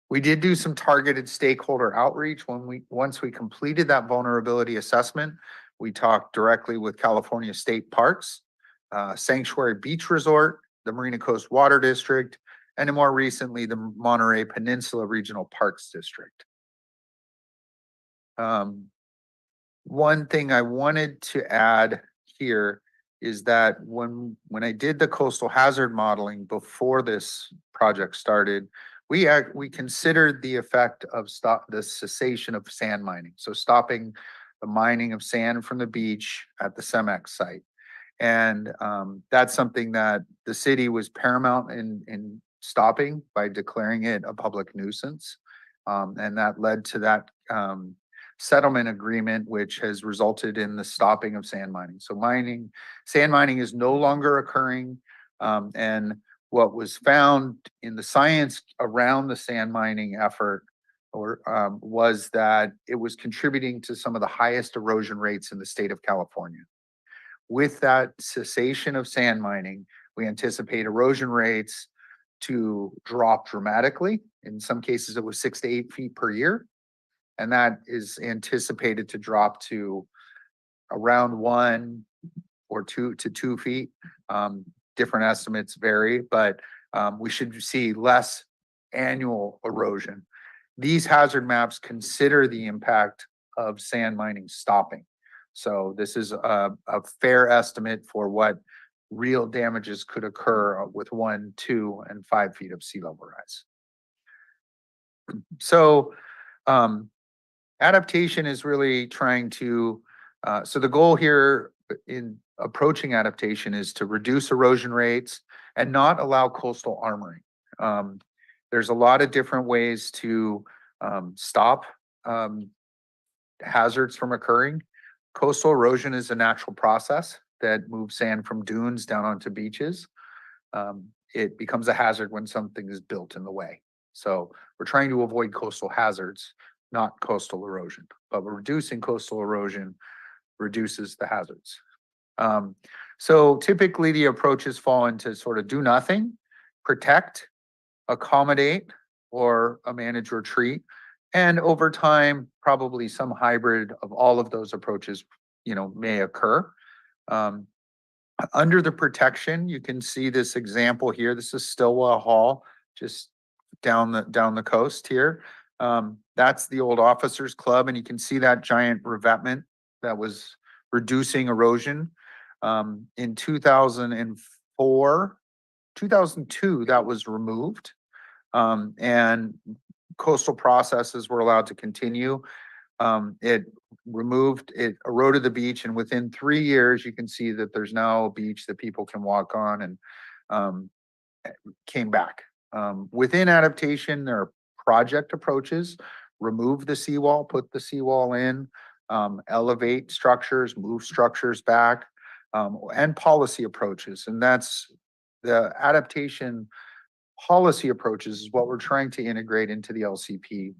O: We did do some targeted stakeholder outreach. Once we completed that vulnerability assessment, we talked directly with California State Parks, Sanctuary Beach Resort, the Marina Coast Water District, and more recently, the Monterey Peninsula Regional Parks District. One thing I wanted to add here is that when I did the coastal hazard modeling before this project started, we considered the effect of the cessation of sand mining. So stopping the mining of sand from the beach at the CEMEX site. And that's something that the city was paramount in stopping by declaring it a public nuisance. And that led to that settlement agreement, which has resulted in the stopping of sand mining. So sand mining is no longer occurring. And what was found in the science around the sand mining effort was that it was contributing to some of the highest erosion rates in the state of California. With that cessation of sand mining, we anticipate erosion rates to drop dramatically. In some cases, it was 6 to 8 feet per year. And that is anticipated to drop to around 1 or 2 to 2 feet. Different estimates vary, but we should see less annual erosion. These hazard maps consider the impact of sand mining stopping. So this is a fair estimate for what real damages could occur with 1, 2, and 5 feet of sea level rise. So adaptation is really trying to, so the goal here in approaching adaptation is to reduce erosion rates and not allow coastal armoring. There's a lot of different ways to stop hazards from occurring. Coastal erosion is a natural process that moves sand from dunes down onto beaches. It becomes a hazard when something is built in the way. So we're trying to avoid coastal hazards, not coastal erosion, but reducing coastal erosion reduces the hazards. So typically the approaches fall into sort of do nothing, protect, accommodate, or a manage retreat. And over time, probably some hybrid of all of those approaches, may occur. Under the protection, you can see this example here. This is Stillwell Hall, just down the coast here. That's the old Officers Club, and you can see that giant revetment that was reducing erosion. In 2002, that was removed, and coastal processes were allowed to continue. It eroded the beach, and within 3 years, you can see that there's now a beach that people can walk on, and came back. Within adaptation, there are project approaches, remove the seawall, put the seawall in, elevate structures, move structures back, and policy approaches. And that's the adaptation policy approaches is what we're trying to integrate into the LCP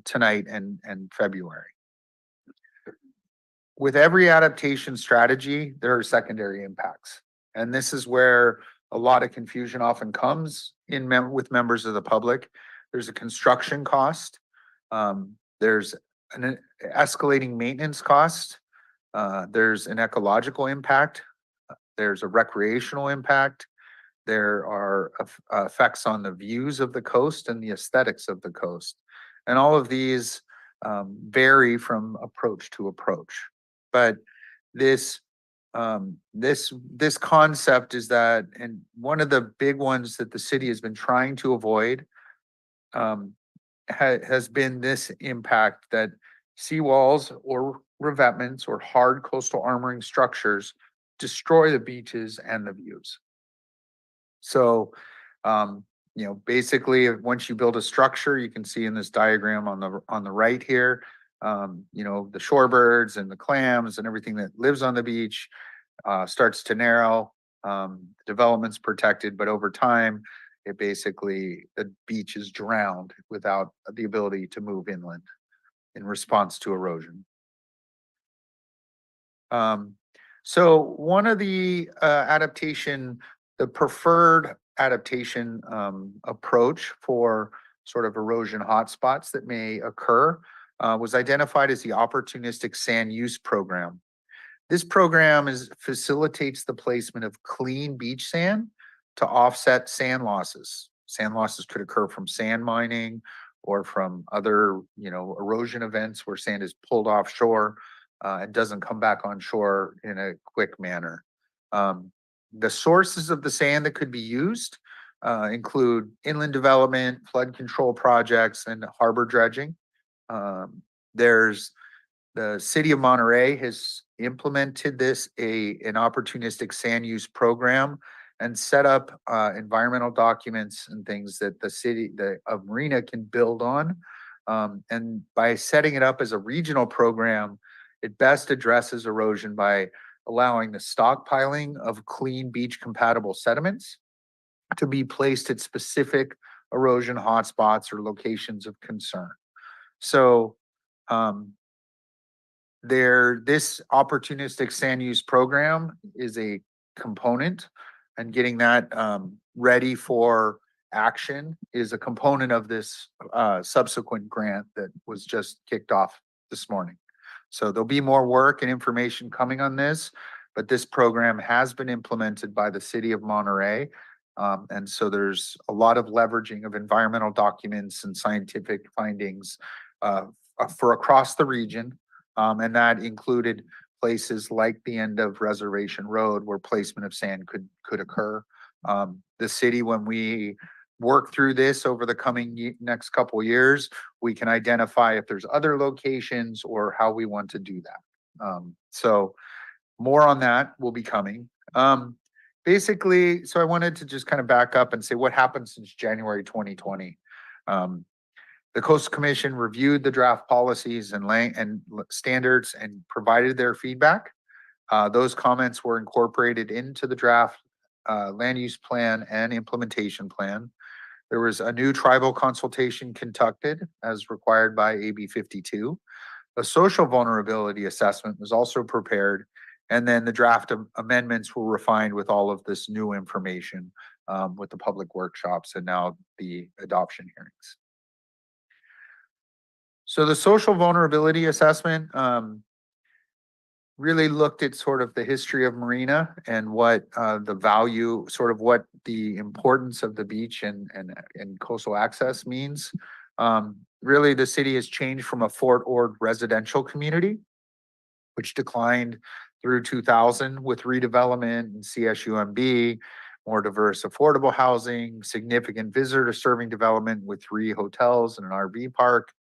O: tonight and February. With every adaptation strategy, there are secondary impacts. And this is where a lot of confusion often comes in with members of the public. There's a construction cost. There's an escalating maintenance cost. There's an ecological impact. There's a recreational impact. There are effects on the views of the coast and the aesthetics of the coast. And all of these vary from approach to approach. But this concept is that, and one of the big ones that the city has been trying to avoid has been this impact that seawalls or revetments or hard coastal armoring structures destroy the beaches and the views. So, basically, once you build a structure, you can see in this diagram on the right here, the shorebirds and the clams and everything that lives on the beach starts to narrow. Development's protected, but over time, the beach is drowned without the ability to move inland in response to erosion. So one of the the preferred adaptation approach for sort of erosion hotspots that may occur was identified as the opportunistic sand use program. This program facilitates the placement of clean beach sand to offset sand losses. Sand losses could occur from sand mining or from other, erosion events where sand is pulled offshore and doesn't come back on shore in a quick manner. The sources of the sand that could be used include inland development, flood control projects, and harbor dredging. There's the city of Monterey has implemented an opportunistic sand use program and set up environmental documents and things that the city of Marina can build on. And by setting it up as a regional program, it best addresses erosion by allowing the stockpiling of clean beach compatible sediments to be placed at specific erosion hotspots or locations of concern. So this opportunistic sand use program is a component, and getting that ready for action is a component of this subsequent grant that was just kicked off this morning. So there'll be more work and information coming on this, but this program has been implemented by the city of Monterey. And so there's a lot of leveraging of environmental documents and scientific findings for across the region. And that included places like the end of Reservation Road where placement of sand could occur. The city, when we work through this over the coming next couple of years, we can identify if there's other locations or how we want to do that. So more on that will be coming. Basically, so I wanted to just kind of back up and say what happened since January 2020. The Coastal Commission reviewed the draft policies and standards and provided their feedback. Those comments were incorporated into the draft land use plan and implementation plan. There was a new tribal consultation conducted as required by AB 52. A social vulnerability assessment was also prepared, and then the draft amendments were refined with all of this new information with the public workshops and now the adoption hearings. So the social vulnerability assessment really looked at sort of the history of Marina and what the value, sort of what the importance of the beach and coastal access means. Really, the city has changed from a Fort Ord residential community, which declined through 2000 with redevelopment and CSUMB, more diverse affordable housing, significant visitor serving development with 3 hotels and an RV park.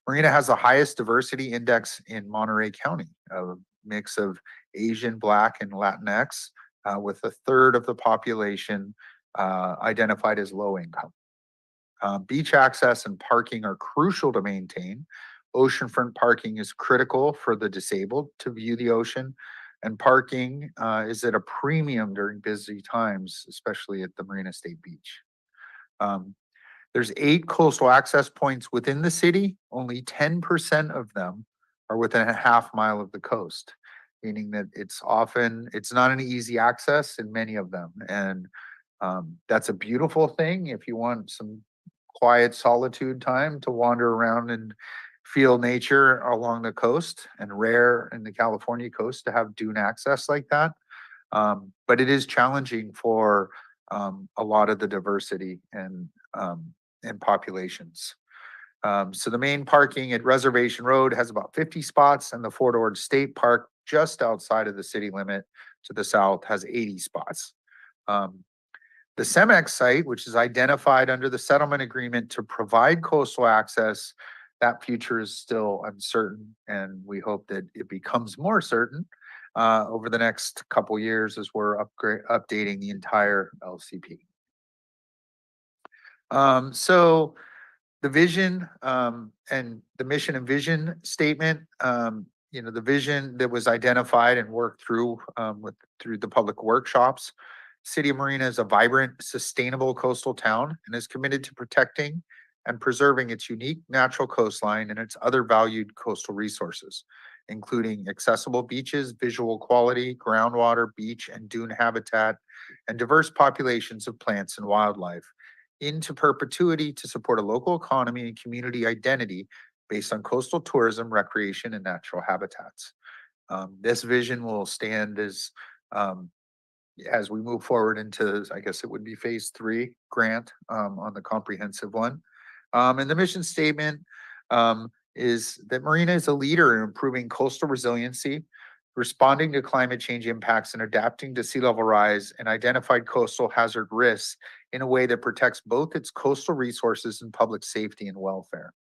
O: Marina has the highest diversity index in Monterey County, a mix of Asian, Black, and Latinx, with 1/3 of the population identified as low income. Beach access and parking are crucial to maintain. Oceanfront parking is critical for the disabled to view the ocean, and parking is at a premium during busy times, especially at the Marina State Beach. There's 8 coastal access points within the city. Only 10% of them are within a half mile of the coast, meaning that it's not an easy access in many of them. And that's a beautiful thing if you want some quiet solitude time to wander around and feel nature along the coast, and rare in the California coast to have dune access like that. But it is challenging for a lot of the diversity and populations. So the main parking at Reservation Road has about 50 spots, and the Fort Ord State Park just outside of the city limit to the south has 80 spots. The CEMEX site, which is identified under the settlement agreement to provide coastal access, that future is still uncertain, and we hope that it becomes more certain over the next couple years as we're updating the entire LCP. So the vision and the mission and vision statement, the vision that was identified and worked through through the public workshops. City of Marina is a vibrant, sustainable coastal town and is committed to protecting and preserving its unique natural coastline and its other valued coastal resources, including accessible beaches, visual quality, groundwater, beach and dune habitat, and diverse populations of plants and wildlife, into perpetuity to support a local economy and community identity based on coastal tourism, recreation, and natural habitats. This vision will stand as we move forward into, I guess it would be phase 3 grant on the comprehensive one. And the mission statement is that Marina is a leader in improving coastal resiliency, responding to climate change impacts, and adapting to sea level rise and identified coastal hazard risks in a way that protects both its coastal resources and public safety and welfare.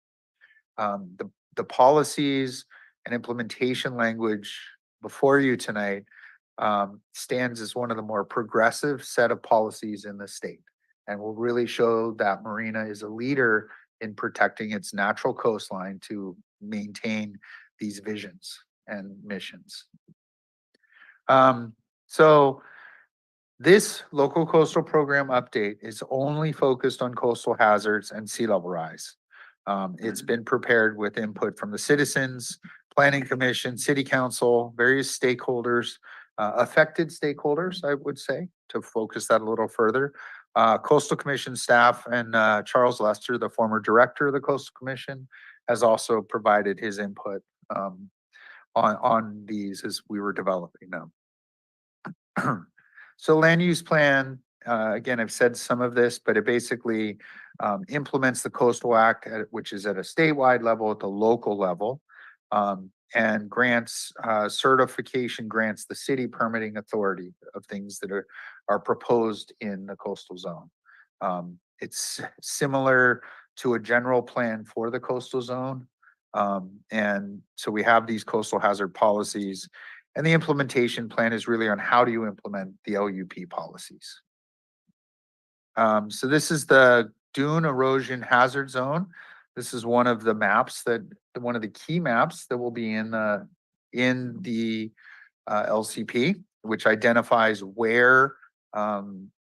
O: The policies and implementation language before you tonight stands as one of the more progressive set of policies in the state, and will really show that Marina is a leader in protecting its natural coastline to maintain these visions and missions. So this local coastal program update is only focused on coastal hazards and sea level rise. It's been prepared with input from the citizens, planning commission, city council, various stakeholders, affected stakeholders, I would say, to focus that a little further. Coastal Commission staff and Charles Lester, the former director of the Coastal Commission, has also provided his input on these as we were developing them. So land use plan, again, I've said some of this, but it basically implements the Coastal Act, which is at a statewide level, at the local level, and grants certification, grants the city permitting authority of things that are proposed in the coastal zone. It's similar to a general plan for the coastal zone. And so we have these coastal hazard policies, and the implementation plan is really on how do you implement the LUP policies. So this is the dune erosion hazard zone. This is one of the maps one of the key maps that will be in the LCP, which identifies where,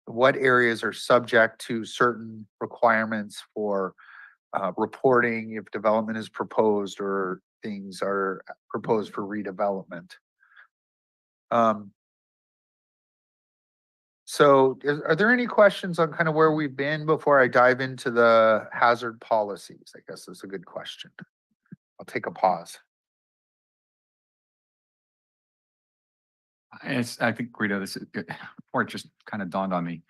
O: what areas are subject to certain requirements for reporting if development is proposed or things are proposed for redevelopment. So are there any questions on kind of where we've been before I dive into the hazard policies? I guess that's a good question. I'll take a pause.
J: I think, Guido, this is, before it just kind of dawned on me.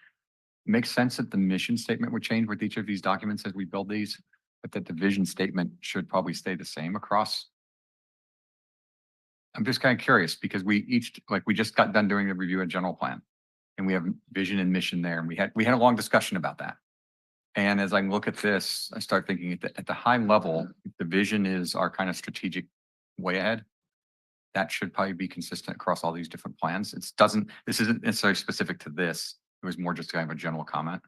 J: Makes sense that the mission statement would change with each of these documents as we build these, but that the vision statement should probably stay the same across. I'm just kind of curious because we just got done doing the review of general plan, and we have vision and mission there, and we had a long discussion about that. And as I look at this, I start thinking at the high level, the vision is our kind of strategic way ahead. That should probably be consistent across all these different plans. This isn't necessarily specific to this, It was more just kind of a general comment.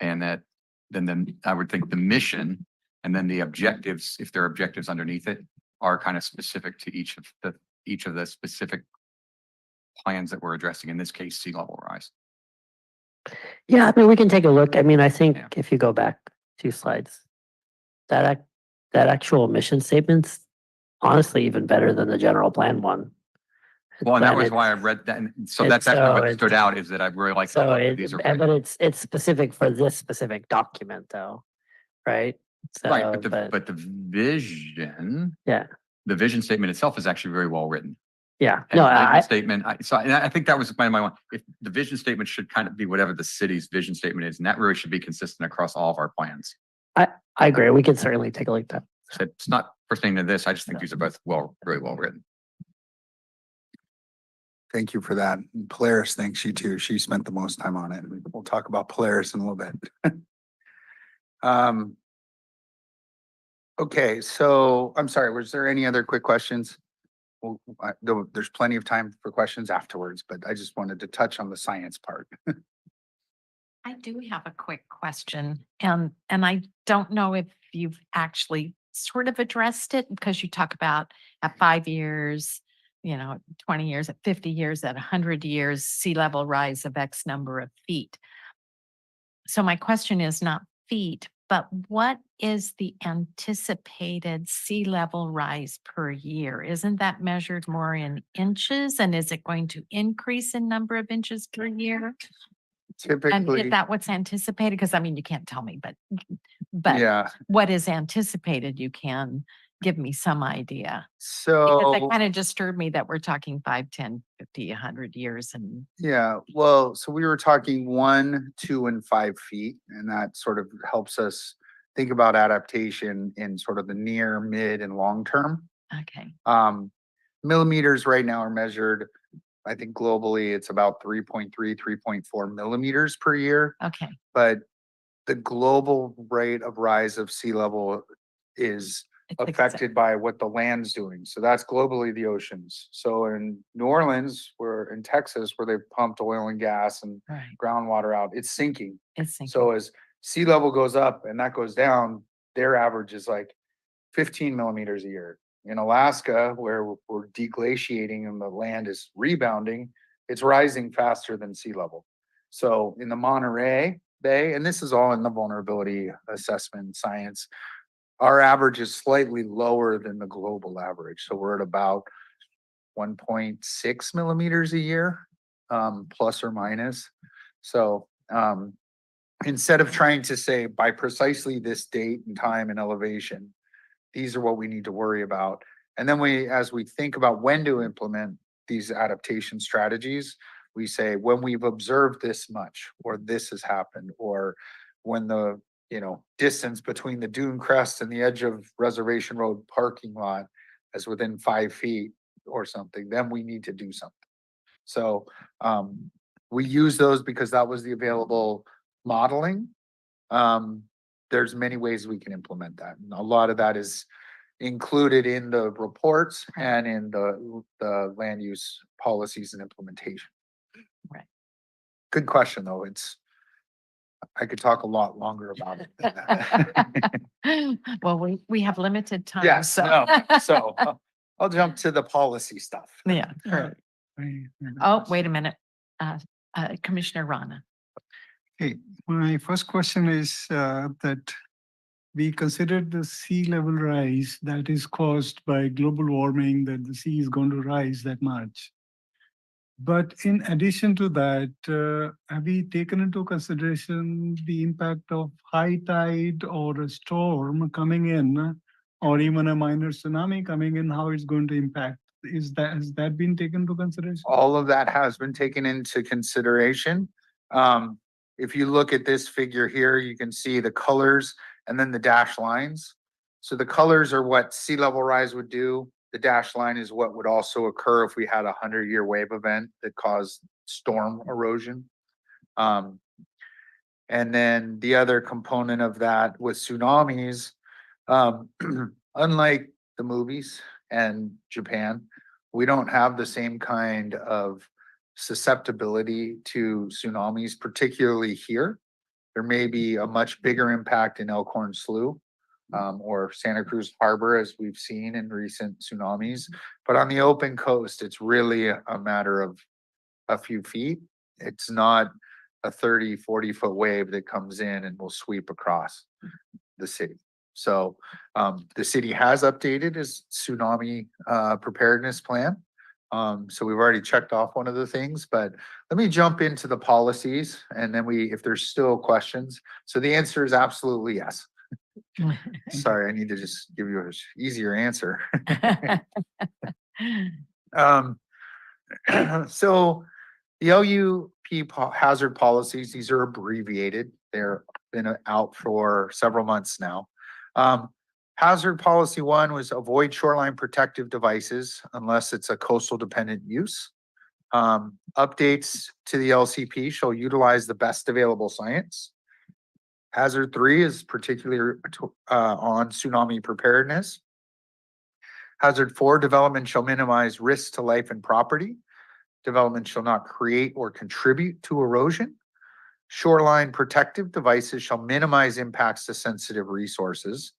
J: And that, then I would think the mission and then the objectives, if there are objectives underneath it, are kind of specific to each of the specific plans that we're addressing, in this case, sea level rise.
A: Yeah, I mean, we can take a look. I mean, I think
J: Yeah.
A: if you go back 2 slides, that actual mission statement's honestly even better than the general plan one.
J: Well, and that was
A: it's-
J: why I read that. And so
A: and
J: that's actually
A: so
J: what
A: it's-
J: stood out, is that I really like
A: So
J: how these are.
A: but it's specific for this specific document though, right?
J: Right,
A: So,
J: but the vision,
A: yeah,
J: the vision statement itself is actually very well written.
A: yeah,
J: And
A: no,
J: the vision
A: I,
J: statement, and I think that was my one. If the vision statement should kind of be whatever the city's vision statement is, and that really should be consistent across all of our plans.
A: I agree. We can certainly take a look at that.
J: So it's not pertaining to this. I just think these are both very well written.
O: Thank you for that. And Polaris thanks you too. She spent the most time on it. We'll talk about Polaris in a little bit. Okay, so I'm sorry, was there any other quick questions? Well, there's plenty of time for questions afterwards, but I just wanted to touch on the science part.
E: I do have a quick question, and I don't know if you've actually sort of addressed it, because you talk about at 5 years, 20 years, at 50 years, at 100 years, sea level rise of X number of feet. So my question is not feet, but what is the anticipated sea level rise per year? Isn't that measured more in inches? And is it going to increase in number of inches per year? And
O: Typically,
E: is that what's anticipated? Because I mean, you can't tell me, but
O: yeah,
E: what is anticipated? You can give me some idea. Because
O: so.
E: it kind of disturbed me that we're talking 5, 10, 50, 100 years and
O: Yeah, well, so we were talking 1, 2, and 5 feet, and that sort of helps us think about adaptation in sort of the near, mid, and long term.
E: okay.
O: Millimeters right now are measured, I think globally, it's about 3.3, 3.4 millimeters per year.
E: Okay.
O: But the global rate of rise of sea level is
E: It's
O: affected by what the land's doing. So that's globally the oceans. So in New Orleans, in Texas, where they've pumped oil and gas and
E: Right.
O: groundwater out, it's sinking.
E: It's sinking.
O: So as sea level goes up and that goes down, their average is like 15 millimeters a year. In Alaska, where we're deglaciating and the land is rebounding, it's rising faster than sea level. So in the Monterey Bay, and this is all in the vulnerability assessment science, our average is slightly lower than the global average. So we're at about 1.6 millimeters a year, plus or minus. So instead of trying to say by precisely this date and time and elevation, these are what we need to worry about. And then as we think about when to implement these adaptation strategies, we say when we've observed this much, or this has happened, or when the distance between the dune crest and the edge of Reservation Road parking lot is within 5 feet or something, then we need to do something. So we use those because that was the available modeling. There's many ways we can implement that. And a lot of that is included in the reports and in the land use policies and implementation.
E: Right.
O: Good question, though. I could talk a lot longer about it than that.
E: Well, we have limited time.
O: Yes,
E: So.
O: no, so I'll jump to the policy stuff.
E: Yeah. Correct. Oh, wait a minute. Commissioner Rana.
M: Hey, my first question is that we considered the sea level rise that is caused by global warming, that the sea is going to rise that much. But in addition to that, have we taken into consideration the impact of high tide or a storm coming in, or even a minor tsunami coming in, how it's going to impact? Has that been taken into consideration?
O: All of that has been taken into consideration. If you look at this figure here, you can see the colors and then the dashed lines. So the colors are what sea level rise would do. The dashed line is what would also occur if we had a 100-year wave event that caused storm erosion. And then the other component of that with tsunamis, unlike the movies and Japan, we don't have the same kind of susceptibility to tsunamis, particularly here. There may be a much bigger impact in Elkhorn Slough or Santa Cruz Harbor, as we've seen in recent tsunamis. But on the open coast, it's really a matter of a few feet. It's not a 30, 40-foot wave that comes in and will sweep across the city. So the city has updated its tsunami preparedness plan. So we've already checked off one of the things, but let me jump into the policies and then if there's still questions. So the answer is absolutely yes. Sorry, I need to just give you an easier answer. So the LUP hazard policies, these are abbreviated. They're been out for several months now. Hazard policy 1 was avoid shoreline protective devices unless it's a coastal dependent use. Updates to the LCP shall utilize the best available science. Hazard 3 is particularly on tsunami preparedness. Hazard 4, development shall minimize risks to life and property. Development shall not create or contribute to erosion. Shoreline protective devices shall minimize impacts to sensitive resources.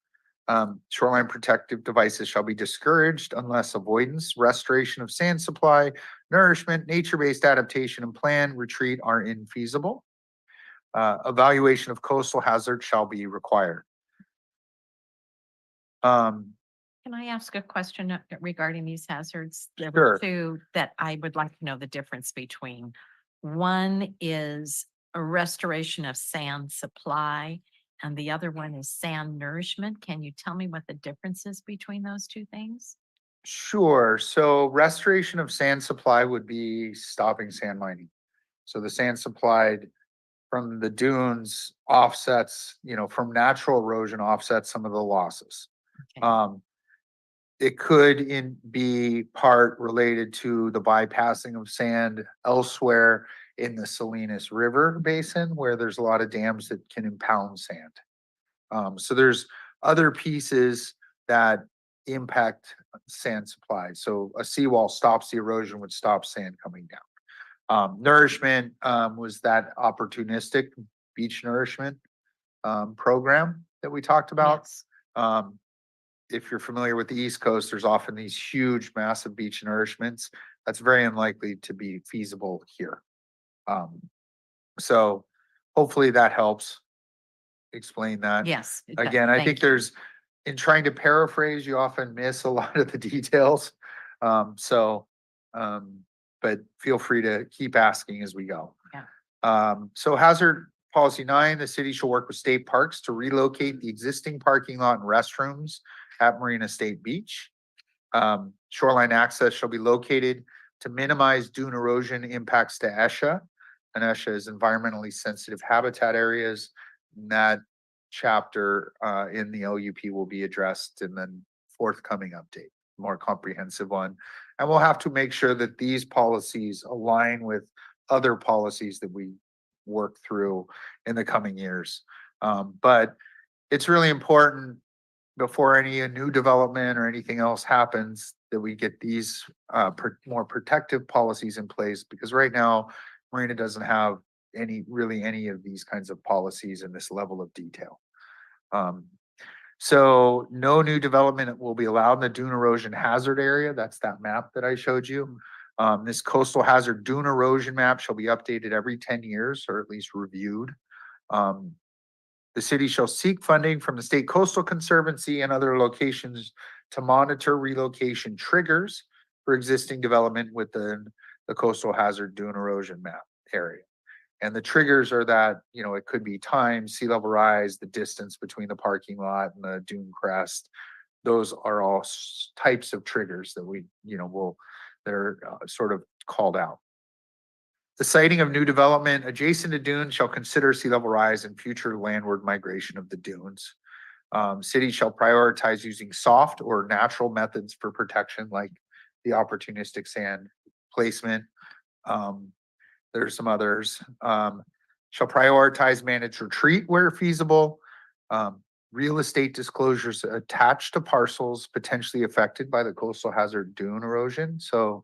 O: Shoreline protective devices shall be discouraged unless avoidance, restoration of sand supply, nourishment, nature-based adaptation, and planned retreat are infeasible. Evaluation of coastal hazards shall be required.
E: Can I ask a question regarding these hazards? There were
O: Sure.
E: two that I would like to know the difference between. One is a restoration of sand supply, and the other one is sand nourishment. Can you tell me what the difference is between those two things?
O: Sure. So restoration of sand supply would be stopping sand mining. So the sand supplied from the dunes offsets, from natural erosion offsets some of the losses.
E: Okay.
O: It could be part related to the bypassing of sand elsewhere in the Salinas River basin, where there's a lot of dams that can impound sand. So there's other pieces that impact sand supply. So a seawall stops the erosion, would stop sand coming down. Nourishment was that opportunistic beach nourishment program that we talked about.
E: Yes.
O: If you're familiar with the East Coast, there's often these huge, massive beach nourishments. That's very unlikely to be feasible here. So hopefully that helps explain that.
E: Yes. it does.
O: Again, I
E: Thank
O: think
E: you.
O: in trying to paraphrase, you often miss a lot of the details. But feel free to keep asking as we go.
E: Yeah.
O: So hazard policy 9, the city shall work with state parks to relocate the existing parking lot and restrooms at Marina State Beach. Shoreline access shall be located to minimize dune erosion impacts to ESHA. And ESHA is environmentally sensitive habitat areas. And that chapter in the LUP will be addressed in the forthcoming update, more comprehensive one. And we'll have to make sure that these policies align with other policies that we work through in the coming years. But it's really important before any new development or anything else happens that we get these more protective policies in place, because right now Marina doesn't have any of these kinds of policies in this level of detail. So no new development will be allowed in the dune erosion hazard area. That's that map that I showed you. This coastal hazard dune erosion map shall be updated every 10 years, or at least reviewed. The city shall seek funding from the State Coastal Conservancy and other locations to monitor relocation triggers for existing development within the coastal hazard dune erosion map area. And the triggers are that, it could be time, sea level rise, the distance between the parking lot and the dune crest. Those are all types of triggers that they're sort of called out. The siting of new development adjacent to dunes shall consider sea level rise and future landward migration of the dunes. Cities shall prioritize using soft or natural methods for protection, like the opportunistic sand placement. There's some others. Shall prioritize managed retreat where feasible. Real estate disclosures attached to parcels potentially affected by the coastal hazard dune erosion. So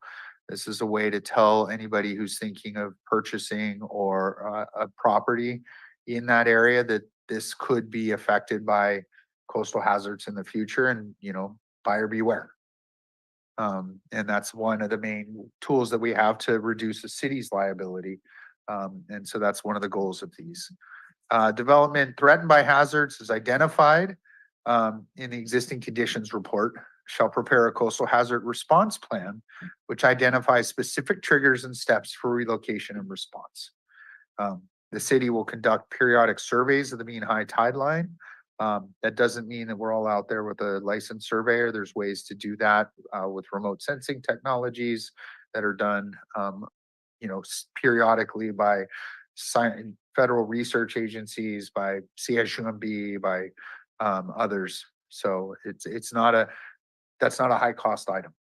O: This is a way to tell anybody who's thinking of purchasing or a property in that area that this could be affected by coastal hazards in the future, and, buyer beware. And that's one of the main tools that we have to reduce the city's liability. And so that's one of the goals of these. Development threatened by hazards is identified in the existing conditions report, shall prepare a coastal hazard response plan, which identifies specific triggers and steps for relocation and response. The city will conduct periodic surveys of the mean high tide line. That doesn't mean that we're all out there with a licensed surveyor. There's ways to do that with remote sensing technologies that are done, periodically by federal research agencies, by CSUMB, by others. So that's not a high cost item.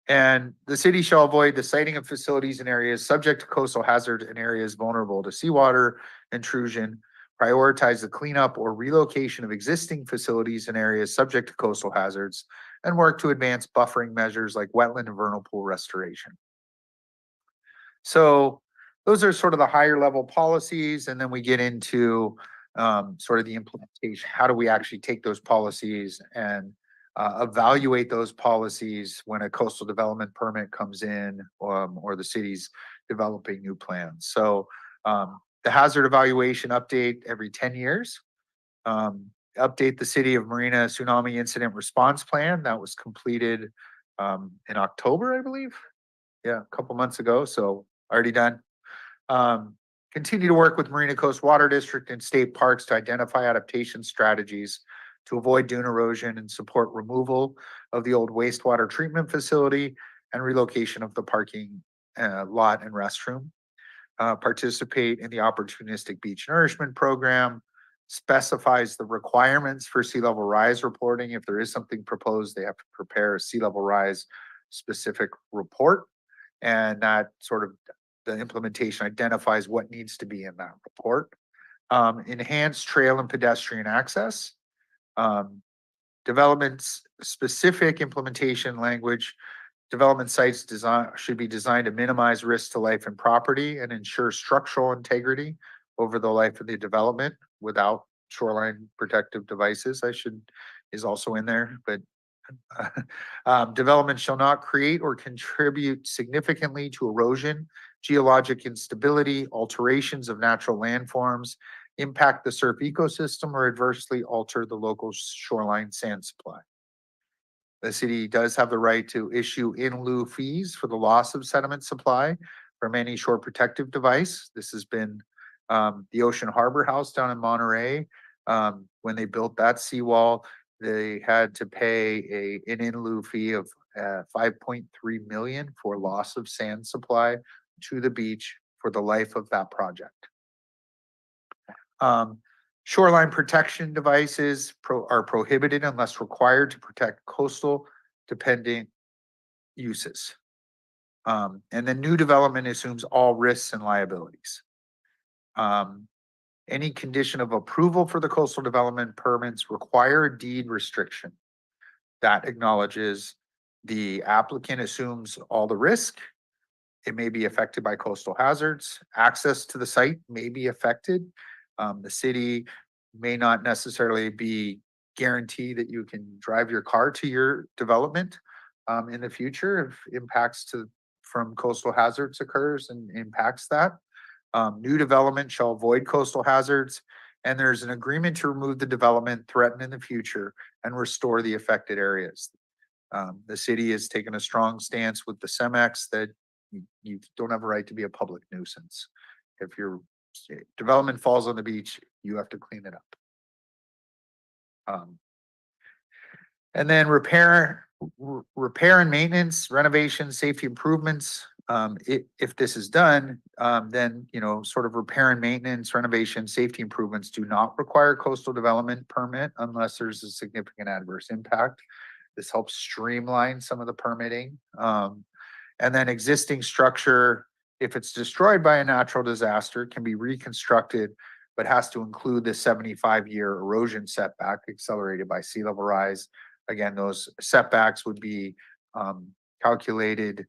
O: And the city shall avoid the siting of facilities in areas subject to coastal hazard and areas vulnerable to seawater intrusion, prioritize the cleanup or relocation of existing facilities in areas subject to coastal hazards, and work to advance buffering measures like wetland and vernal pool restoration. So those are sort of the higher level policies, and then we get into sort of the implementation. How do we actually take those policies and evaluate those policies when a coastal development permit comes in, or the city's developing new plans? So the hazard evaluation update every 10 years. Update the City of Marina Tsunami Incident Response Plan. That was completed in October, I believe. Yeah, a couple months ago, so already done. Continue to work with Marina Coast Water District and state parks to identify adaptation strategies to avoid dune erosion and support removal of the old wastewater treatment facility and relocation of the parking lot and restroom. Participate in the opportunistic beach nourishment program, specifies the requirements for sea level rise reporting. If there is something proposed, they have to prepare a sea level rise specific report. And that sort of the implementation identifies what needs to be in that report. Enhanced trail and pedestrian access. Development specific implementation language. Development sites should be designed to minimize risk to life and property and ensure structural integrity over the life of the development without shoreline protective devices. Is also in there, but development shall not create or contribute significantly to erosion, geologic instability, alterations of natural landforms, impact the surf ecosystem, or adversely alter the local shoreline sand supply. The city does have the right to issue in lieu fees for the loss of sediment supply from any shore protective device. This has been the Ocean Harbor House down in Monterey. When they built that seawall, they had to pay an in lieu fee of 5.3 million for loss of sand supply to the beach for the life of that project. Shoreline protection devices are prohibited unless required to protect coastal dependent uses. And then new development assumes all risks and liabilities. Any condition of approval for the coastal development permits require a deed restriction that acknowledges the applicant assumes all the risk. It may be affected by coastal hazards. Access to the site may be affected. The city may not necessarily be guaranteed that you can drive your car to your development in the future if impacts from coastal hazards occurs and impacts that. New development shall avoid coastal hazards, and there's an agreement to remove the development threatened in the future and restore the affected areas. The city has taken a strong stance with the CEMEX that you don't have a right to be a public nuisance. If your development falls on the beach, you have to clean it up. And then repair and maintenance, renovation, safety improvements. If this is done, then, sort of repair and maintenance, renovation, safety improvements do not require coastal development permit unless there's a significant adverse impact. This helps streamline some of the permitting. And then existing structure, if it's destroyed by a natural disaster, can be reconstructed, but has to include the 75-year erosion setback accelerated by sea level rise. Again, those setbacks would be calculated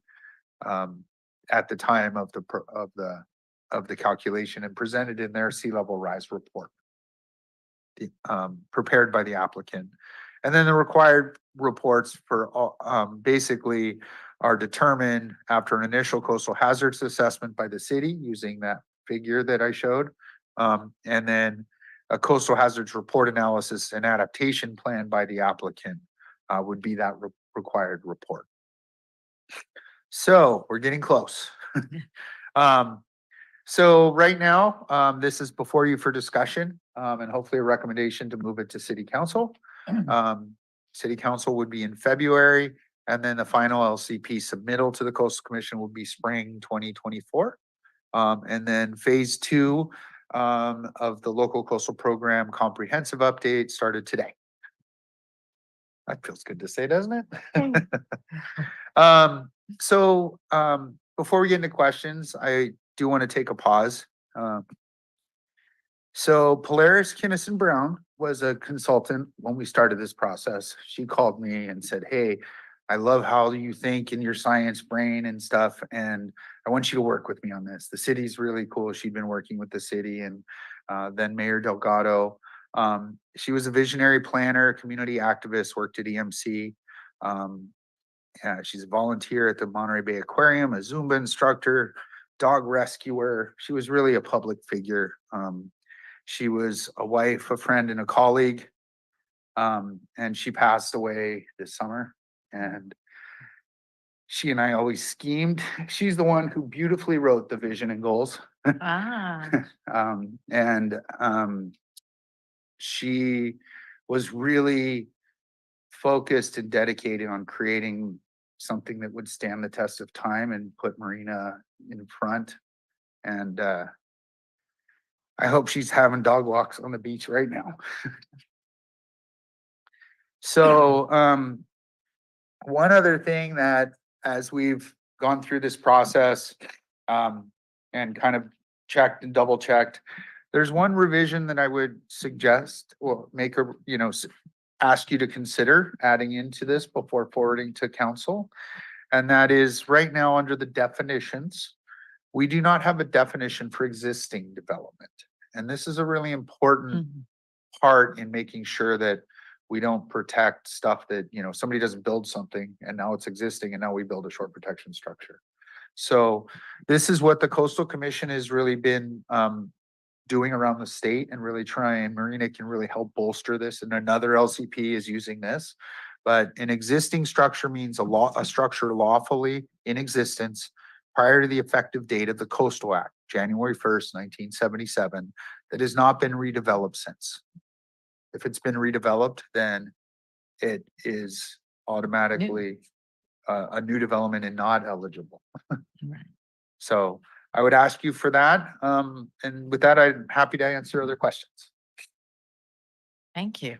O: at the time of the calculation and presented in their sea level rise report. Prepared by the applicant. And then the required reports for all, basically are determined after an initial coastal hazards assessment by the city using that figure that I showed. And then a coastal hazards report analysis and adaptation plan by the applicant would be that required report. So we're getting close. So right now, this is before you for discussion, and hopefully a recommendation to move it to city council. City council would be in February, and then the final LCP submittal to the coastal commission will be spring 2024. And then phase 2 of the local coastal program comprehensive update started today. That feels good to say, doesn't it? Before we get into questions, I do want to take a pause. So Polaris Kinnison Brown was a consultant when we started this process. She called me and said, hey, I love how you think in your science brain and stuff, and I want you to work with me on this. The city's really cool. She'd been working with the city and then Mayor Delgado. She was a visionary planner, community activist, worked at EMC. She's a volunteer at the Monterey Bay Aquarium, a Zumba instructor, dog rescuer. She was really a public figure. She was a wife, a friend, and a colleague. And she passed away this summer. And she and I always schemed. She's the one who beautifully wrote the vision and goals.
E: Ah,
O: She was really focused and dedicated on creating something that would stand the test of time and put Marina in front. And I hope she's having dog walks on the beach right now. So one other thing that as we've gone through this process and kind of checked and double checked, there's one revision that I would suggest or make a, ask you to consider adding into this before forwarding to council. And that is right now under the definitions, we do not have a definition for existing development. And this is a really important part in making sure that we don't protect stuff that, somebody doesn't build something and now it's existing and now we build a shore protection structure. So this is what the Coastal Commission has really been doing around the state and really trying. Marina can really help bolster this, and another LCP is using this. But an existing structure means a structure lawfully in existence prior to the effective date of the Coastal Act, January 1st, 1977, that has not been redeveloped since. If it's been redeveloped, then it is automatically a new development and not eligible.
E: right.
O: So I would ask you for that. And with that, I'm happy to answer other questions.
E: Thank you.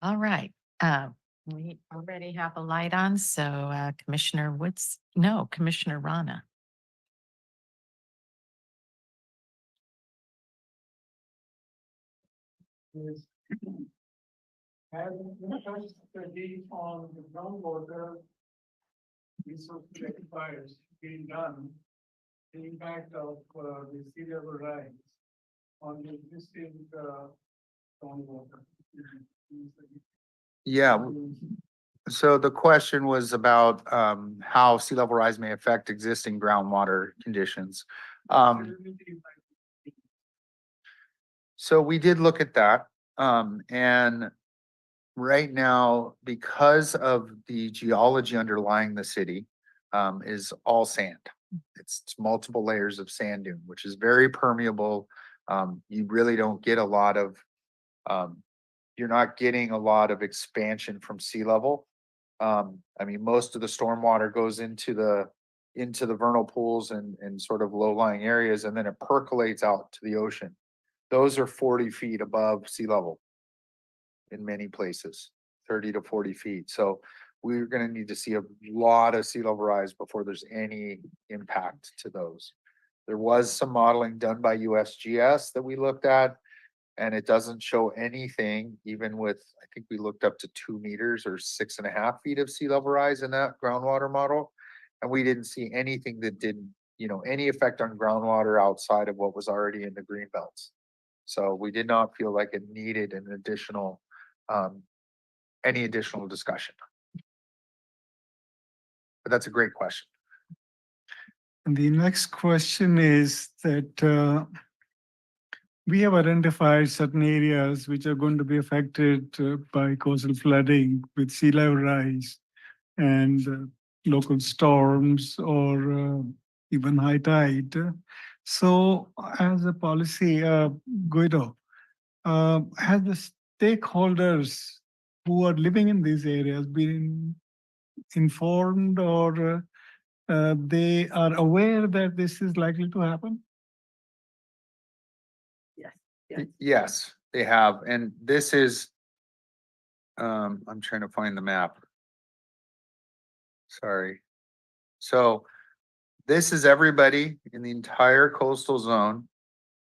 E: All right. We already have a light on, so Commissioner Rana.
M: Has the study on the groundwater resource rectifiers been done, the impact of the sea level rise on the existing groundwater?
O: Yeah. So the question was about how sea level rise may affect existing groundwater conditions. So we did look at that. And right now, because of the geology underlying the city, is all sand. It's multiple layers of sand dune, which is very permeable. You really don't get a lot of, you're not getting a lot of expansion from sea level. Most of the stormwater goes into the vernal pools and sort of low-lying areas, and then it percolates out to the ocean. Those are 40 feet above sea level in many places, 30 to 40 feet. So we're going to need to see a lot of sea level rise before there's any impact to those. There was some modeling done by USGS that we looked at. And it doesn't show anything, even with, I think we looked up to 2 meters or 6.5 feet of sea level rise in that groundwater model. And we didn't see anything that didn't, any effect on groundwater outside of what was already in the green belts. So we did not feel like it needed an additional, any additional discussion. But that's a great question.
M: And the next question is that we have identified certain areas which are going to be affected by coastal flooding with sea level rise and local storms or even high tide. So as a policy, Guido, has the stakeholders who are living in these areas been informed or they are aware that this is likely to happen?
O: Yes, they have, and this is, I'm trying to find the map. Sorry. So this is everybody in the entire coastal zone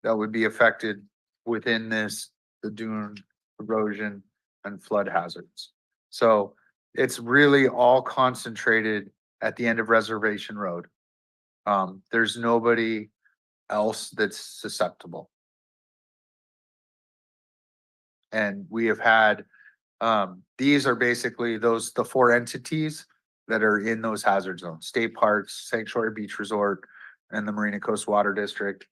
O: that would be affected within this, the dune erosion and flood hazards. So it's really all concentrated at the end of Reservation Road. There's nobody else that's susceptible. And we have had, these are basically the 4 entities that are in those hazard zones: state parks, Sanctuary Beach Resort, and the Marina Coast Water District.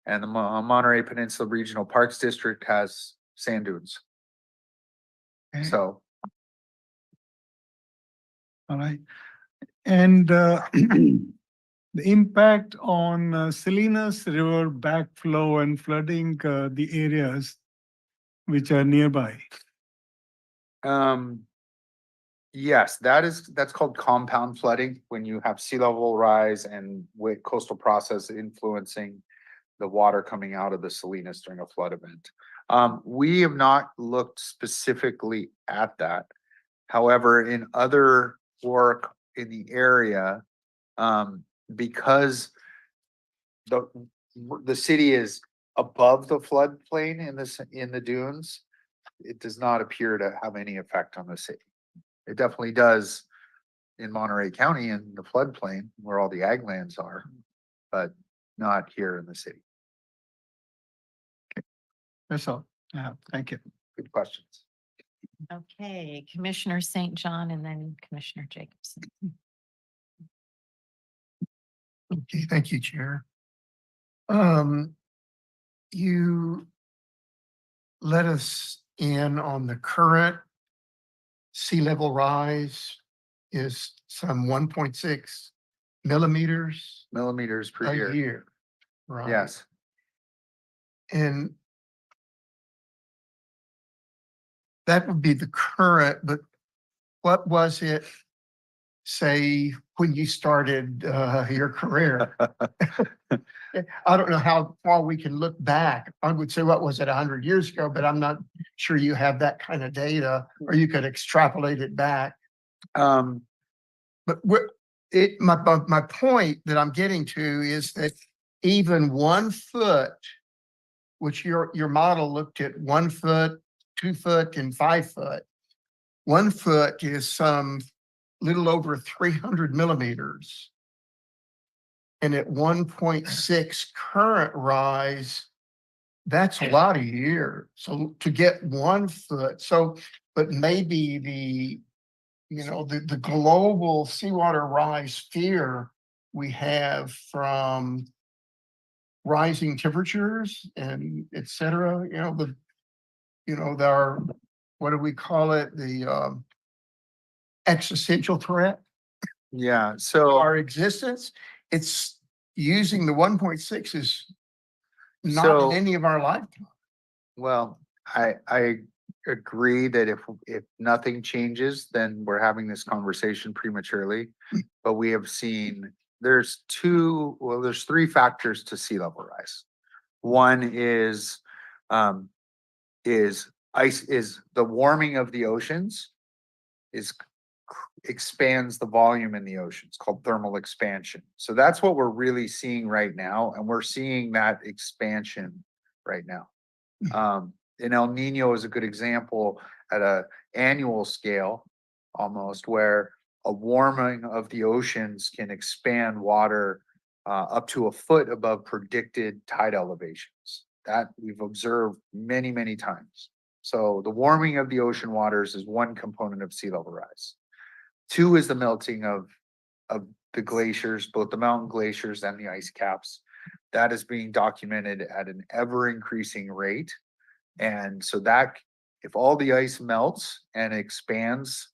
O: And the Monterey Peninsula Regional Parks District has sand dunes.
M: Okay.
O: So,
M: All right. And the impact on Salinas River backflow and flooding the areas which are nearby.
O: yes, that's called compound flooding, when you have sea level rise and with coastal process influencing the water coming out of the Salinas during a flood event. We have not looked specifically at that. However, in other work in the area, because the city is above the floodplain in the dunes, it does not appear to have any effect on the city. It definitely does in Monterey County in the floodplain where all the ag lands are, but not here in the city.
M: That's all. Yeah, thank you.
O: Good questions.
E: Okay, Commissioner St. John and then Commissioner Jacobson.
F: Okay, thank you, Chair. You let us in on the current sea level rise is some 1.6 millimeters
O: Millimeters per
F: a
O: year.
F: year. Right.
O: Yes.
F: And that would be the current, but what was it, say, when you started your career? I don't know how far we can look back. I would say, what was it, 100 years ago, but I'm not sure you have that kind of data, or you could extrapolate it back. But my point that I'm getting to is that even 1 foot, which your model looked at 1 foot, 2 foot, and 5 foot. 1 foot is some little over 300 millimeters. And at 1.6 current rise, that's a lot of years. So to get 1 foot, but maybe the global seawater rise fear we have from rising temperatures and et cetera, our, what do we call it? The existential threat
O: Yeah.
F: to
O: So
F: our existence. It's using the 1.6 is not
O: So-
F: in any of our lifetime.
O: well, I agree that if nothing changes, then we're having this conversation prematurely. But we have seen there's 3 factors to sea level rise. One is the warming of the oceans expands the volume in the oceans, called thermal expansion. So that's what we're really seeing right now, and we're seeing that expansion right now. And El Nino is a good example at a annual scale, almost, where a warming of the oceans can expand water up to a foot above predicted tide elevations. That we've observed many, many times. So the warming of the ocean waters is one component of sea level rise. Two is the melting of the glaciers, both the mountain glaciers and the ice caps. That is being documented at an ever increasing rate. And so that, if all the ice melts and expands,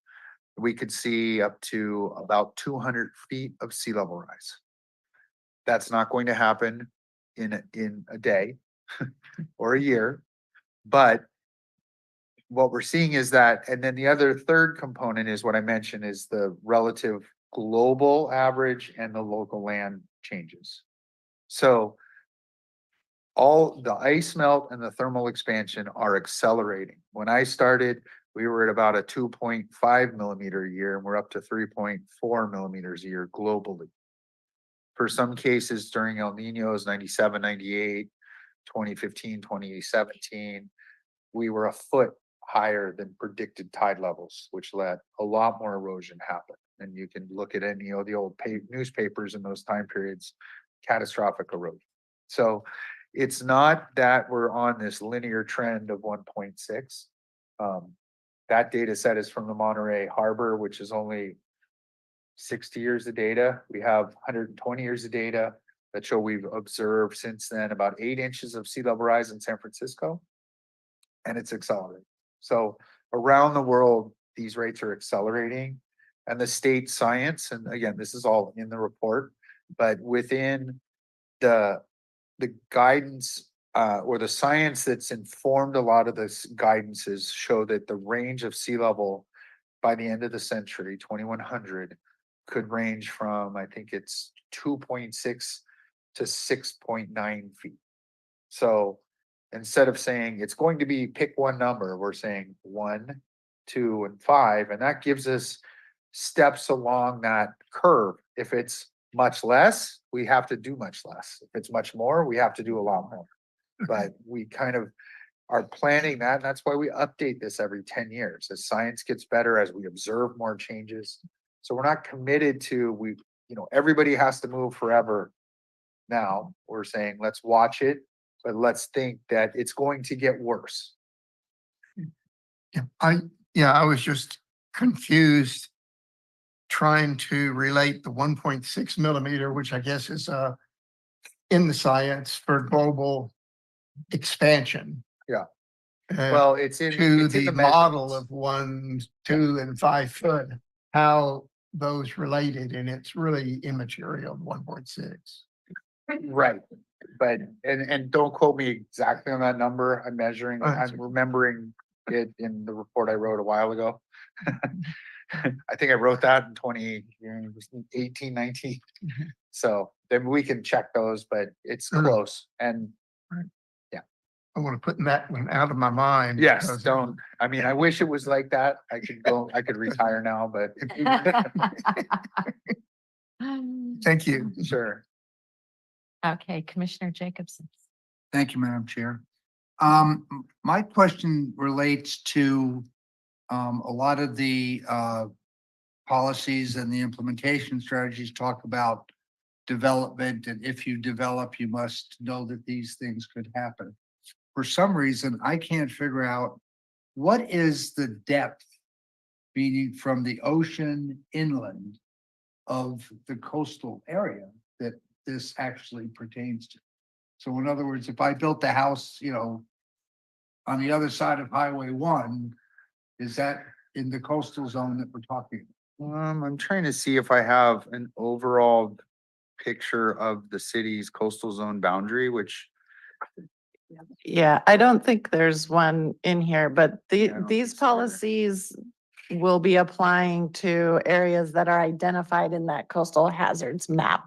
O: we could see up to about 200 feet of sea level rise. That's not going to happen in a day or a year, but what we're seeing is that, and then the other third component is what I mentioned, is the relative global average and the local land changes. So all the ice melt and the thermal expansion are accelerating. When I started, we were at about a 2.5 millimeter a year, and we're up to 3.4 millimeters a year globally. For some cases during El Niños, 97, 98, 2015, 2017, we were a foot higher than predicted tide levels, which let a lot more erosion happen. And you can look at any of the old newspapers in those time periods, catastrophic erosion. So it's not that we're on this linear trend of 1.6. That data set is from the Monterey Harbor, which is only 60 years of data. We have 120 years of data that show we've observed since then about 8 inches of sea level rise in San Francisco, and it's accelerating. So around the world, these rates are accelerating, and the state science, and again, this is all in the report, but within the guidance or the science that's informed a lot of this guidances show that the range of sea level by the end of the century, 2100, could range from, I think it's 2.6 to 6.9 feet. So instead of saying it's going to be pick one number, we're saying 1, 2, and 5, and that gives us steps along that curve. If it's much less, we have to do much less. If it's much more, we have to do a lot more. But we kind of are planning that, and that's why we update this every 10 years. As science gets better, as we observe more changes. So we're not committed to, everybody has to move forever now. We're saying, let's watch it, but let's think that it's going to get worse.
F: I was just confused trying to relate the 1.6 millimeter, which I guess is in the science for global expansion.
O: Yeah. Well, it's in
F: the model of 1, 2, and 5 foot, how those related, and it's really immaterial, 1.6.
O: Right. But, and don't quote me exactly on that number. I'm remembering it in the report I wrote a while ago. I think I wrote that in 2018, 19. So then we can check those, but it's close. And
F: I want to put that one out of my mind.
O: yes,
F: because-
O: don't. I mean, I wish it was like that. I could retire now, but
F: Thank you.
O: sure.
E: Okay, Commissioner Jacobson.
G: Thank you, Madam Chair. My question relates to a lot of the policies and the implementation strategies talk about development, and if you develop, you must know that these things could happen. For some reason, I can't figure out what is the depth, meaning from the ocean inland of the coastal area that this actually pertains to. So in other words, if I built the house, on the other side of Highway 1, is that in the coastal zone that we're talking about?
O: I'm trying to see if I have an overall picture of the city's coastal zone boundary, which
N: Yeah, I don't think there's one in here, but
O: I don't
N: these
O: think so either.
N: policies will be applying to areas that are identified in that coastal hazards map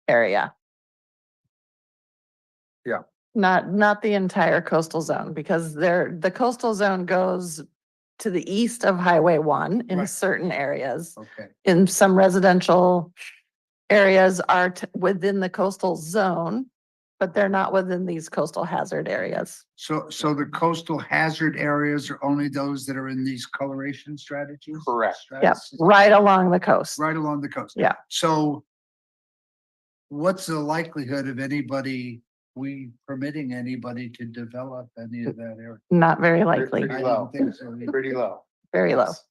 N: area.
O: Yeah.
N: Not the entire coastal zone, because the coastal zone goes to the east of Highway 1 in
G: Right.
N: certain areas.
G: Okay.
N: In some residential areas are within the coastal zone. but they're not within these coastal hazard areas.
G: So the coastal hazard areas are only those that are in these coloration strategies?
O: Correct.
N: Yep, right along the coast.
G: Right along the coast.
N: Yeah.
G: So what's the likelihood of we permitting anybody to develop any of that area?
N: Not very likely,
O: Pretty
G: I
O: low,
G: didn't think so.
O: pretty low.
N: very low.
O: Yes.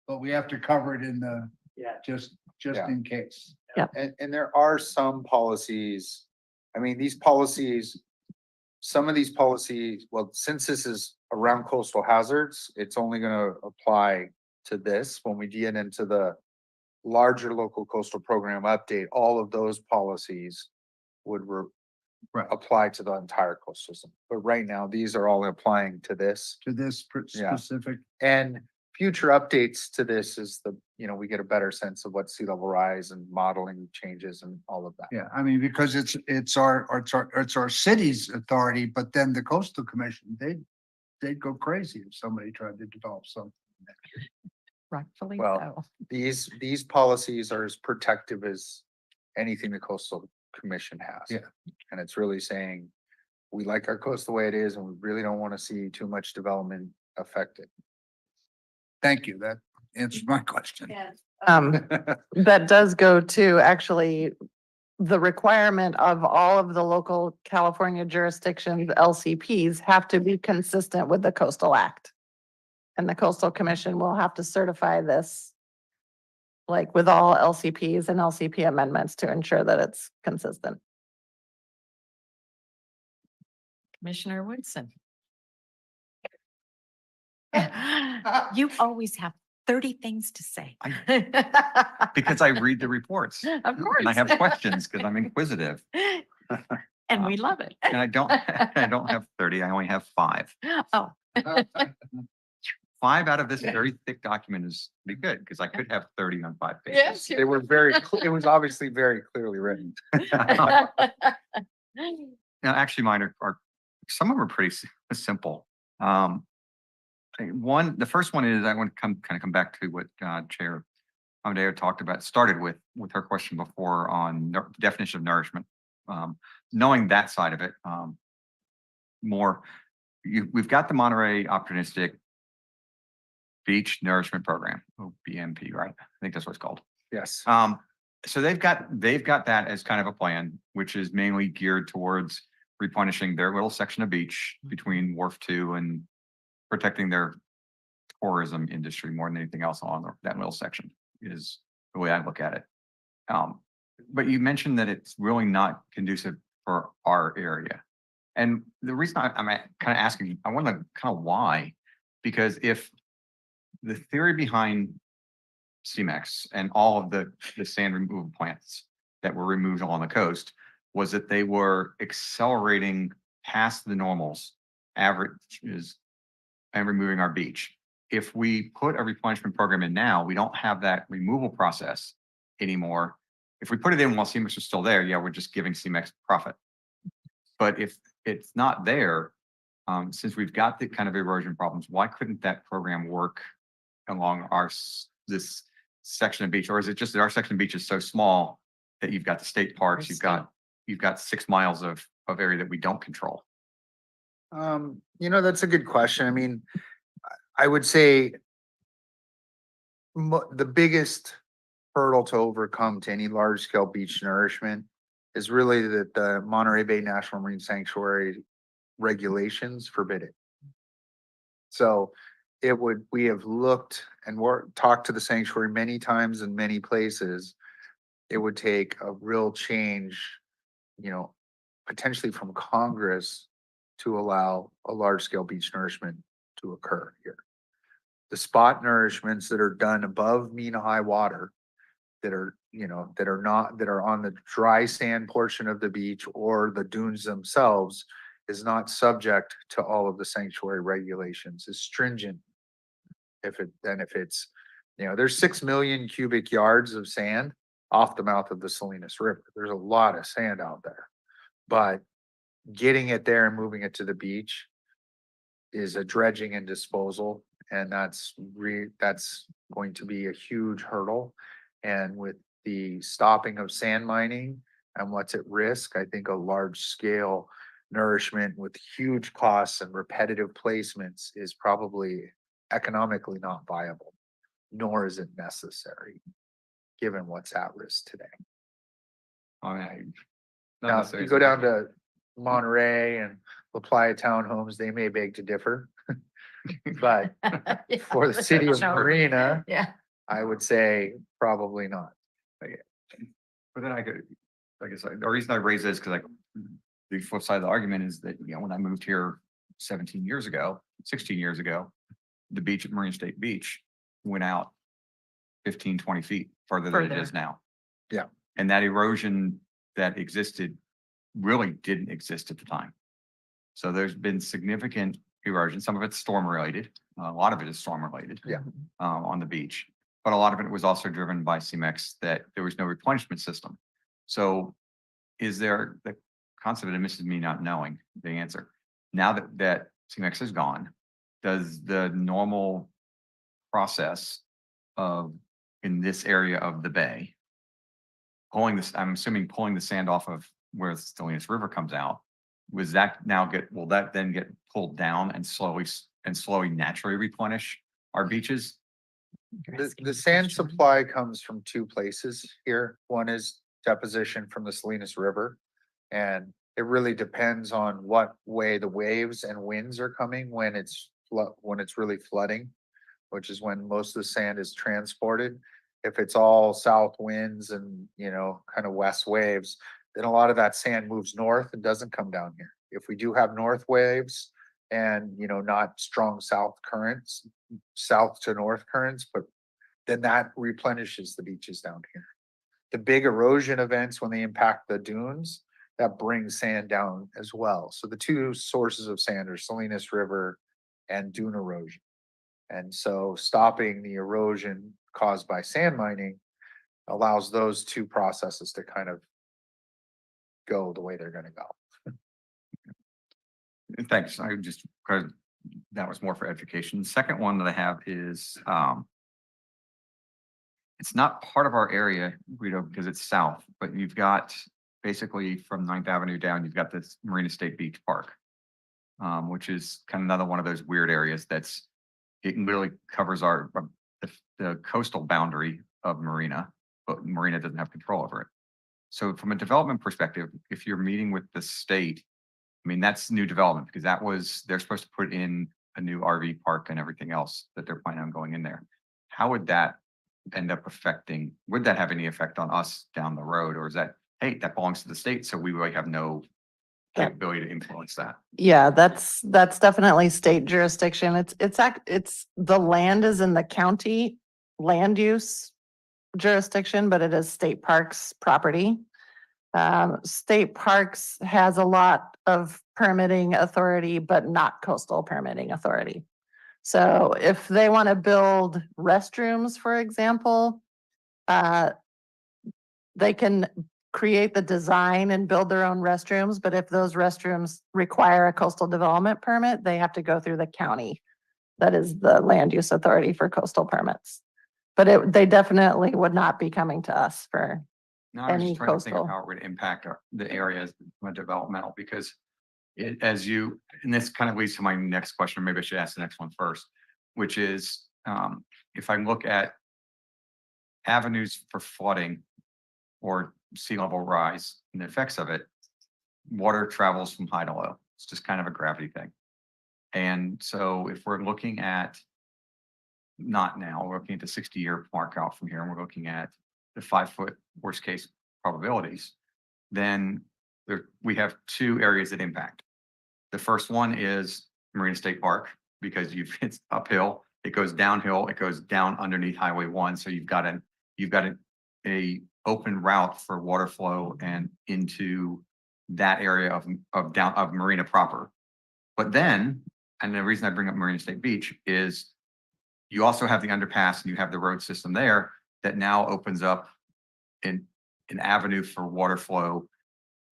G: But we have to cover it in the,
A: Yeah.
G: just
O: Yeah.
G: in case.
O: And there are some policies, I mean, these policies, some of these policies, well, since this is around coastal hazards, it's only gonna apply to this. When we get into the larger local coastal program update, all of those policies would apply to the entire coastal system. But right now, these are all applying to this.
G: To this
O: Yeah.
G: specific,
O: And future updates to this is we get a better sense of what sea level rise and modeling changes and all of that.
G: yeah, I mean, because it's our city's authority, but then the coastal commission, they'd go crazy if somebody tried to develop something.
E: Rightfully
O: Well,
E: so.
O: these policies are as protective as anything the coastal commission has.
G: Yeah.
O: And it's really saying, we like our coast the way it is, and we really don't want to see too much development affected.
G: Thank you. That answers my question.
N: That does go to actually the requirement of all of the local California jurisdictions, LCPs have to be consistent with the Coastal Act. And the Coastal Commission will have to certify this, like with all LCPs and LCP amendments to ensure that it's consistent.
E: Commissioner Woodson. You always have 30 things to say.
J: Because I read the reports
E: Of course.
J: and I have questions because I'm inquisitive.
E: And we love it.
J: And I don't have 30, I only have 5.
E: Oh,
J: 5 out of this very thick document is pretty good because I could have 30 on 5
E: yes.
J: pages.
O: They were it was obviously very clearly written.
J: Now, actually, mine are some of them are pretty simple. The first one is I want to come back to what Chair Amadeo started with her question before on the definition of nourishment. Knowing that side of it more, we've got the Monterey Opportunistic Beach Nourishment Program, BMP, right? I think that's what it's called.
O: Yes.
J: So they've got that as kind of a plan, which is mainly geared towards replenishing their little section of beach between Wharf 2 and protecting their tourism industry more than anything else on that little section is the way I look at it. But you mentioned that it's really not conducive for our area. And the reason I'm kind of asking, I want to kind of why, because if the theory behind CMEX and all of the sand removal plants that were removed along the coast was that they were accelerating past the normals averages and removing our beach. If we put a replenishment program in now, we don't have that removal process anymore. If we put it in while CMEX is still there, yeah, we're just giving CMEX profit. But if it's not there, since we've got the kind of erosion problems, why couldn't that program work along this section of beach? Or is it just that our section of beach is so small that you've got the state parks, you've got 6 miles of area that we don't control?
O: That's a good question. I mean, I would say the biggest hurdle to overcome to any large scale beach nourishment is really that the Monterey Bay National Marine Sanctuary regulations forbid it. So we have looked and talked to the sanctuary many times in many places. It would take a real change, potentially from Congress to allow a large scale beach nourishment to occur here. The spot nourishments that are done above mean high water that are on the dry sand portion of the beach or the dunes themselves is not subject to all of the sanctuary regulations, is stringent. If it's, there's 6 million cubic yards of sand off the mouth of the Salinas River. There's a lot of sand out there, but getting it there and moving it to the beach is a dredging and disposal. And that's going to be a huge hurdle. And with the stopping of sand mining, and what's at risk, I think a large scale nourishment with huge costs and repetitive placements is probably economically not viable, nor is it necessary, given what's at risk today.
J: I mean, not
O: Now, if
J: necessarily
O: you go down to Monterey and La Playa Townhomes, they may beg to differ. But for the city of Marina,
E: Yeah.
O: I would say probably not.
J: But then I could, like I said, the reason I raise this, because like the flip side of the argument is that, you know, when I moved here 17 years ago, 16 years ago, the beach at Marina State Beach went out 15, 20 feet further than it
E: Further.
J: is now.
O: Yeah.
J: And that erosion that existed really didn't exist at the time. So there's been significant erosion. Some of it's storm related. A lot of it is storm related.
O: Yeah.
J: On the beach. But a lot of it was also driven by CMEX that there was no replenishment system. So is there the concept, and this is me not knowing the answer. Now that CMEX is gone, does the normal process of in this area of the bay, pulling this, I'm assuming pulling the sand off of where the Salinas River comes out, will that then get pulled down and slowly naturally replenish our beaches?
O: The sand supply comes from two places here. One is deposition from the Salinas River. And it really depends on what way the waves and winds are coming when it's really flooding, which is when most of the sand is transported. If it's all south winds and, you know, kind of west waves, then a lot of that sand moves north and doesn't come down here. If we do have north waves and, you know, not strong south currents, south to north currents, but then that replenishes the beaches down here. The big erosion events when they impact the dunes, that brings sand down as well. So the two sources of sand are Salinas River and dune erosion. And so stopping the erosion caused by sand mining allows those two processes to kind of go the way they're going to go.
J: Thanks. I just, because that was more for education. The second one that I have is, it's not part of our area, Guido, because it's south, but you've got basically from 9th Avenue down, you've got this Marina State Beach Park, which is kind of another one of those weird areas it really covers the coastal boundary of Marina, but Marina doesn't have control over it. So from a development perspective, if you're meeting with the state, I mean, that's new development because they're supposed to put in a new RV park and everything else that they're planning on going in there. How would that end up would that have any effect on us down the road? Or is that, hey, that belongs to the state, so we really have no capability to influence that?
N: Yeah, that's definitely state jurisdiction. It's the land is in the county land use jurisdiction, but it is state parks property. State parks has a lot of permitting authority, but not coastal permitting authority. So if they want to build restrooms, for example, they can create the design and build their own restrooms, but if those restrooms require a coastal development permit, they have to go through the county. That is the land use authority for coastal permits. But they definitely would not be coming to us for
J: No, I was
N: any
J: just trying to think of
N: coastal.
J: how it would impact the areas from a developmental, because and this kind of leads to my next question, maybe I should ask the next one first, which is, if I look at avenues for flooding or sea level rise and the effects of it, water travels from high to low. It's just kind of a gravity thing. And so if we're looking at, not now, we're looking at the 60-year mark out from here, and we're looking at the 5-foot worst case probabilities, then we have two areas that impact. The first one is Marina State Park, because it's uphill, it goes downhill, it goes down underneath Highway 1. So you've got a open route for water flow and into that area of Marina proper. But then, and the reason I bring up Marina State Beach is you also have the underpass and you have the road system there that now opens up an avenue for water flow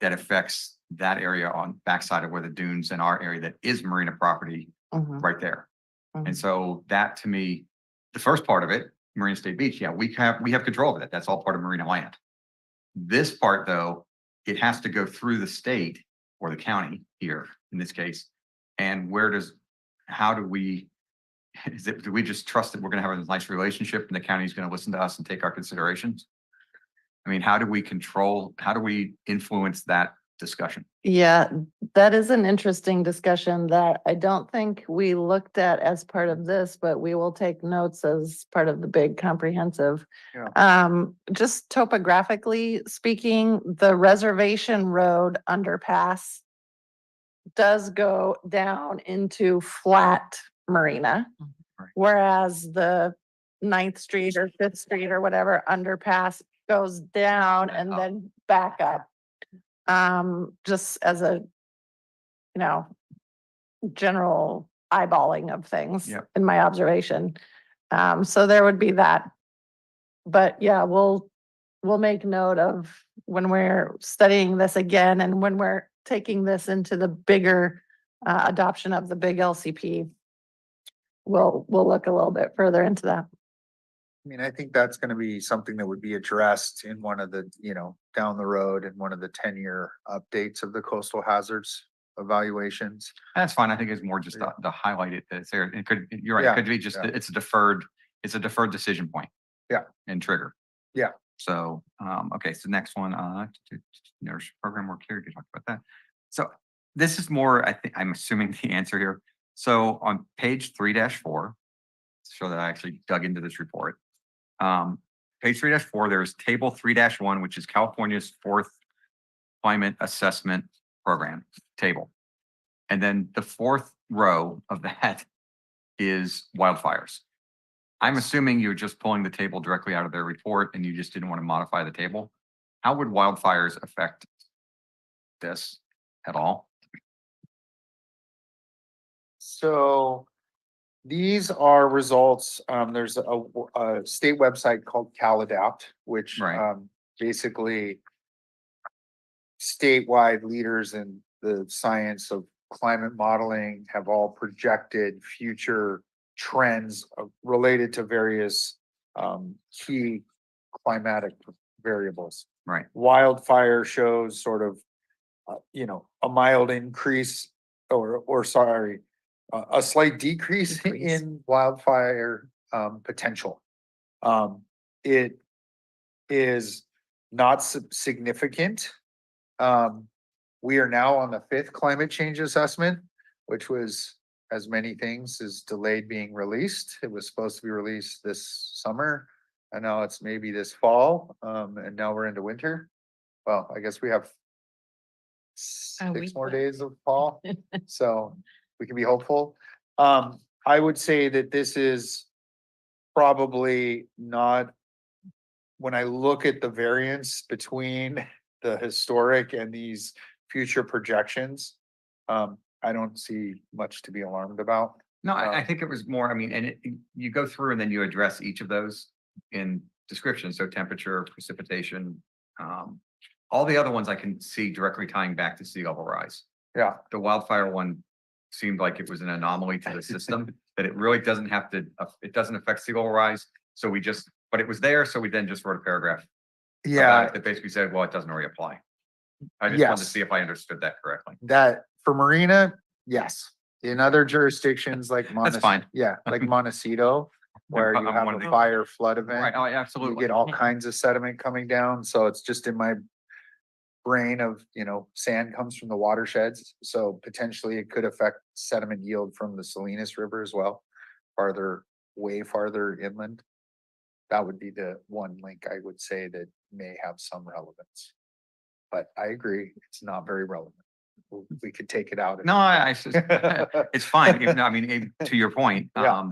J: that affects that area on backside of where the dunes in our area that is Marina property right there. And so that, to me, the first part of it, Marina State Beach, yeah, we have control of it. That's all part of Marina land. This part, though, it has to go through the state or the county here in this case. And how do we, do we just trust that we're gonna have a nice relationship and the county's gonna listen to us and take our considerations? I mean, how do we influence that discussion?
N: Yeah, that is an interesting discussion that I don't think we looked at as part of this, but we will take notes as part of the big comprehensive. Just topographically speaking, the Reservation Road underpass does go down into flat Marina,
J: Right.
N: whereas the 9th Street or 5th Street or whatever underpass goes down and then back up. Just as a, general eyeballing of things
J: Yep.
N: in my observation. So there would be that. But yeah, we'll make note of when we're studying this again and when we're taking this into the bigger adoption of the big LCP. We'll look a little bit further into that.
O: I mean, I think that's gonna be something that would be addressed in one of the, down the road in one of the 10-year updates of the coastal hazards evaluations.
J: That's fine. I think it's more just to highlight it that it's there. You're right.
O: Yeah,
J: It could be just,
O: yeah.
J: it's a deferred decision point.
O: Yeah.
J: And trigger.
O: Yeah.
J: So, okay, so next one, nurse program work here, you talked about that. So this is more, I'm assuming the answer here. So on page 3-4, show that I actually dug into this report. Page 3-4, there's table 3-1, which is California's 4th climate assessment program table. And then the 4th row of that is wildfires. I'm assuming you're just pulling the table directly out of their report and you just didn't want to modify the table. How would wildfires affect this at all?
O: So these are results. There's a state website called CalAdapt, which
J: Right.
O: Basically statewide leaders in the science of climate modeling have all projected future trends related to various key climatic variables.
J: Right.
O: Wildfire shows sort of, a mild increase or sorry, a slight decrease in wildfire potential. It is not significant. We are now on the 5th climate change assessment, which was, as many things, is delayed being released. It was supposed to be released this summer, and now it's maybe this fall, and now we're into winter. Well, I guess we have 6 more days of fall, so we can be hopeful. I would say that this is probably not, when I look at the variance between the historic and these future projections, I don't see much to be alarmed about.
J: No, I think it was more, you go through and then you address each of those in description. So temperature, precipitation, all the other ones I can see directly tying back to sea level rise.
O: Yeah.
J: The wildfire one seemed like it was an anomaly to the system, that it really doesn't have to, it doesn't affect sea level rise. So but it was there, so we then just wrote a paragraph.
O: Yeah,
J: That basically said, well, it doesn't really apply. I just wanted to
O: Yes.
J: see if I understood that correctly.
O: that for Marina, yes. In other jurisdictions like
J: That's fine.
O: Yeah, like Montecito, where you
J: I'm
O: have
J: one
O: a
J: of the-
O: fire flood event.
J: Right, oh,
O: You
J: absolutely.
O: get all kinds of sediment coming down, so it's just in my brain of, sand comes from the watersheds, so potentially it could affect sediment yield from the Salinas River as well, way farther inland. That would be the one link I would say that may have some relevance. But I agree, it's not very relevant. We could take it out.
J: No, it's fine. To your point,
O: Yeah.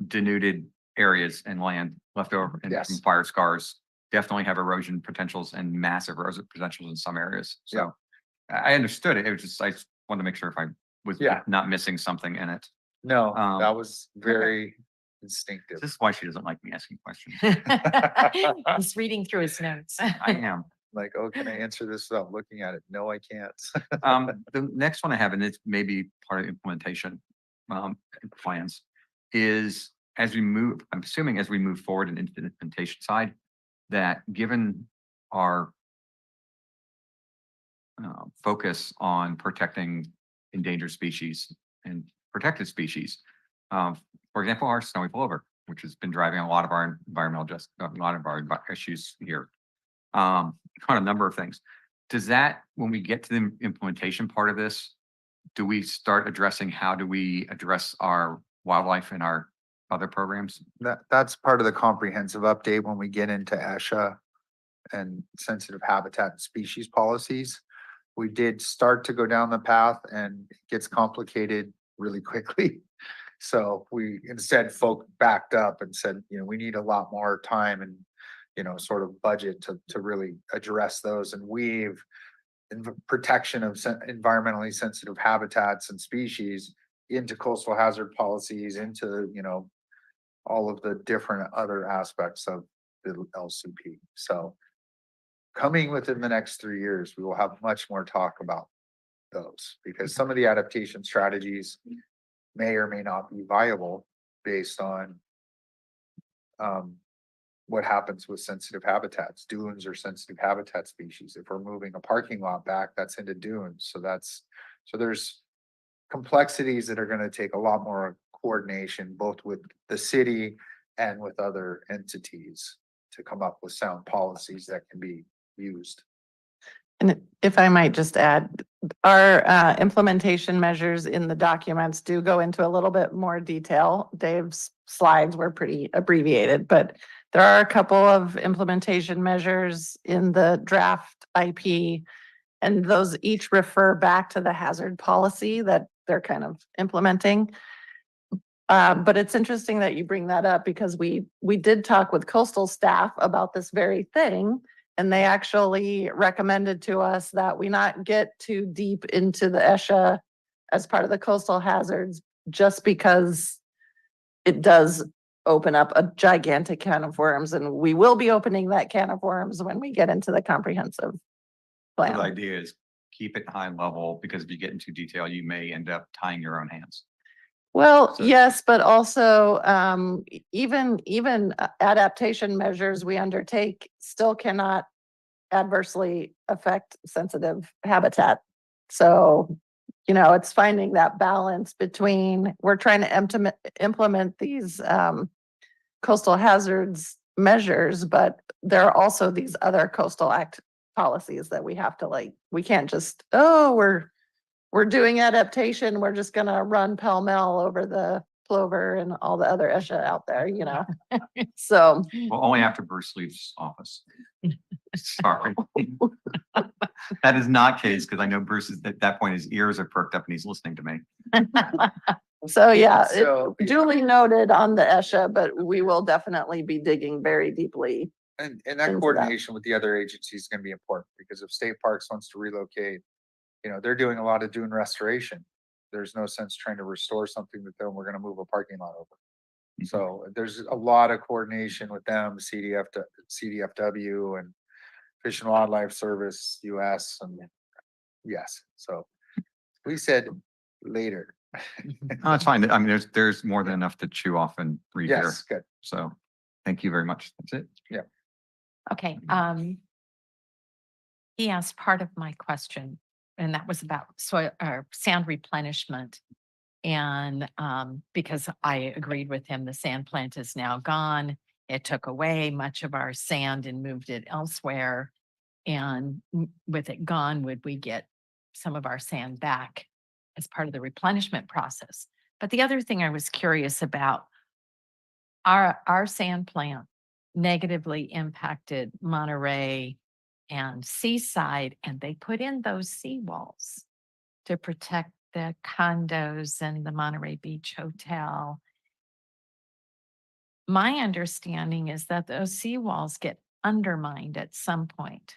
J: denuded areas and land left over and from
O: Yes.
J: fire scars definitely have erosion potentials and massive erosion potentials in some areas. So I understood it. It was just, I just wanted to make sure if I was
O: Yeah.
J: not missing something in it.
O: No,
J: Um,
O: that was very instinctive.
J: This is why she doesn't like me asking questions.
E: He's reading through his notes.
J: I am.
O: Like, oh, can I answer this without looking at it? No, I can't.
J: The next one I have, and it's maybe part of implementation plans, is as we move, I'm assuming as we move forward into the implementation side, that given our focus on protecting endangered species and protected species. For example, our snowy plover, which has been driving a lot of our a lot of our issues here. On a number of things. Does that, when we get to the implementation part of this, do we start addressing how do we address our wildlife and our other programs?
O: That's part of the comprehensive update when we get into ESHA and sensitive habitat and species policies. We did start to go down the path and it gets complicated really quickly. So we instead backed up and said, we need a lot more time and, sort of budget to really address those and weave in protection of environmentally sensitive habitats and species into coastal hazard policies, into, all of the different other aspects of the LCP. So coming within the next 3 years, we will have much more talk about those because some of the adaptation strategies may or may not be viable based on what happens with sensitive habitats. Dunes are sensitive habitat species. If we're moving a parking lot back, that's into dunes. So there's complexities that are going to take a lot more coordination, both with the city and with other entities to come up with sound policies that can be used.
N: And if I might just add, our implementation measures in the documents do go into a little bit more detail. Dave's slides were pretty abbreviated, but there are a couple of implementation measures in the draft IP, and those each refer back to the hazard policy that they're kind of implementing. But it's interesting that you bring that up because we did talk with coastal staff about this very thing. And they actually recommended to us that we not get too deep into the ESHA as part of the coastal hazards, just because it does open up a gigantic can of worms. And we will be opening that can of worms when we get into the comprehensive
J: The
N: plan.
J: idea is keep it high level because if you get into detail, you may end up tying your own hands.
N: Well,
J: So-
N: yes, but also even adaptation measures we undertake still cannot adversely affect sensitive habitat. So, it's finding that balance between, we're trying to implement these coastal hazards measures, but there are also these other coastal act policies that we have to we can't just, we're doing adaptation, we're just gonna run pell-mell over the plover and all the other ESHA out there, So,
J: Well, only after Bruce leaves office. Sorry. That is not case because I know Bruce is at that point, his ears are perked up and he's listening to me.
N: so yeah,
O: So,
N: duly noted on the ESHA, but we will definitely be digging very deeply.
O: And
N: into
O: that
N: that.
O: coordination with the other agencies is going to be important because if State Parks wants to relocate, they're doing a lot of dune restoration. There's no sense trying to restore something that then we're going to move a parking lot over. So there's a lot of coordination with them, CDFW and Fish and Wildlife Service, US, and yes. So we said later.
J: No, that's fine. I mean, there's more than enough to chew off and read here.
O: Yes, good.
J: So thank you very much. That's it.
O: Yeah.
E: Okay, he asked part of my question, and that was about soil or sand replenishment. And because I agreed with him, the sand plant is now gone. It took away much of our sand and moved it elsewhere. And with it gone, would we get some of our sand back as part of the replenishment process? But the other thing I was curious about, our sand plant negatively impacted Monterey and Seaside, and they put in those seawalls to protect the condos and the Monterey Beach Hotel. My understanding is that those seawalls get undermined at some point.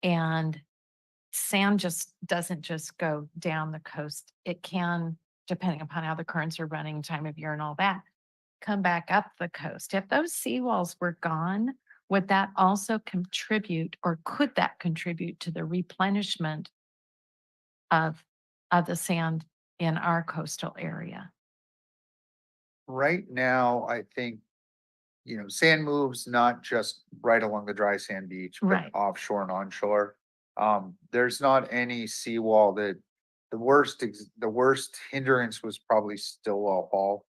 E: And sand just doesn't just go down the coast. It can, depending upon how the currents are running, time of year and all that, come back up the coast. If those seawalls were gone, would that also contribute, or could that contribute to the replenishment of the sand in our coastal area?
O: Right now, I think, sand moves not just right along the dry sand beach, but
E: Right.
O: offshore and onshore. There's not any seawall that, the worst hindrance was probably Stillwell Hall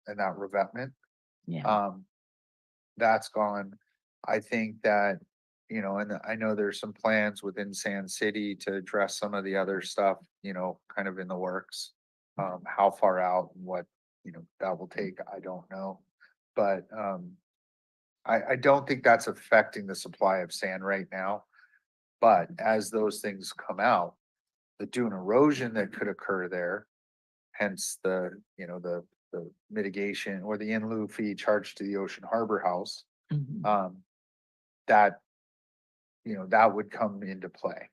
O: and that revetment.
E: Yeah.
O: That's gone. I think that, you know, and I know there's some plans within Sand City to address some of the other stuff, you know, kind of in the works. How far out and what, you know, that will take, I don't know. But, I don't think that's affecting the supply of sand right now. But as those things come out, the dune erosion that could occur there, hence the, you know, the mitigation or the in lieu fee charged to the Ocean Harbor House,
E: Mhm.
O: that, you know, that would come into play.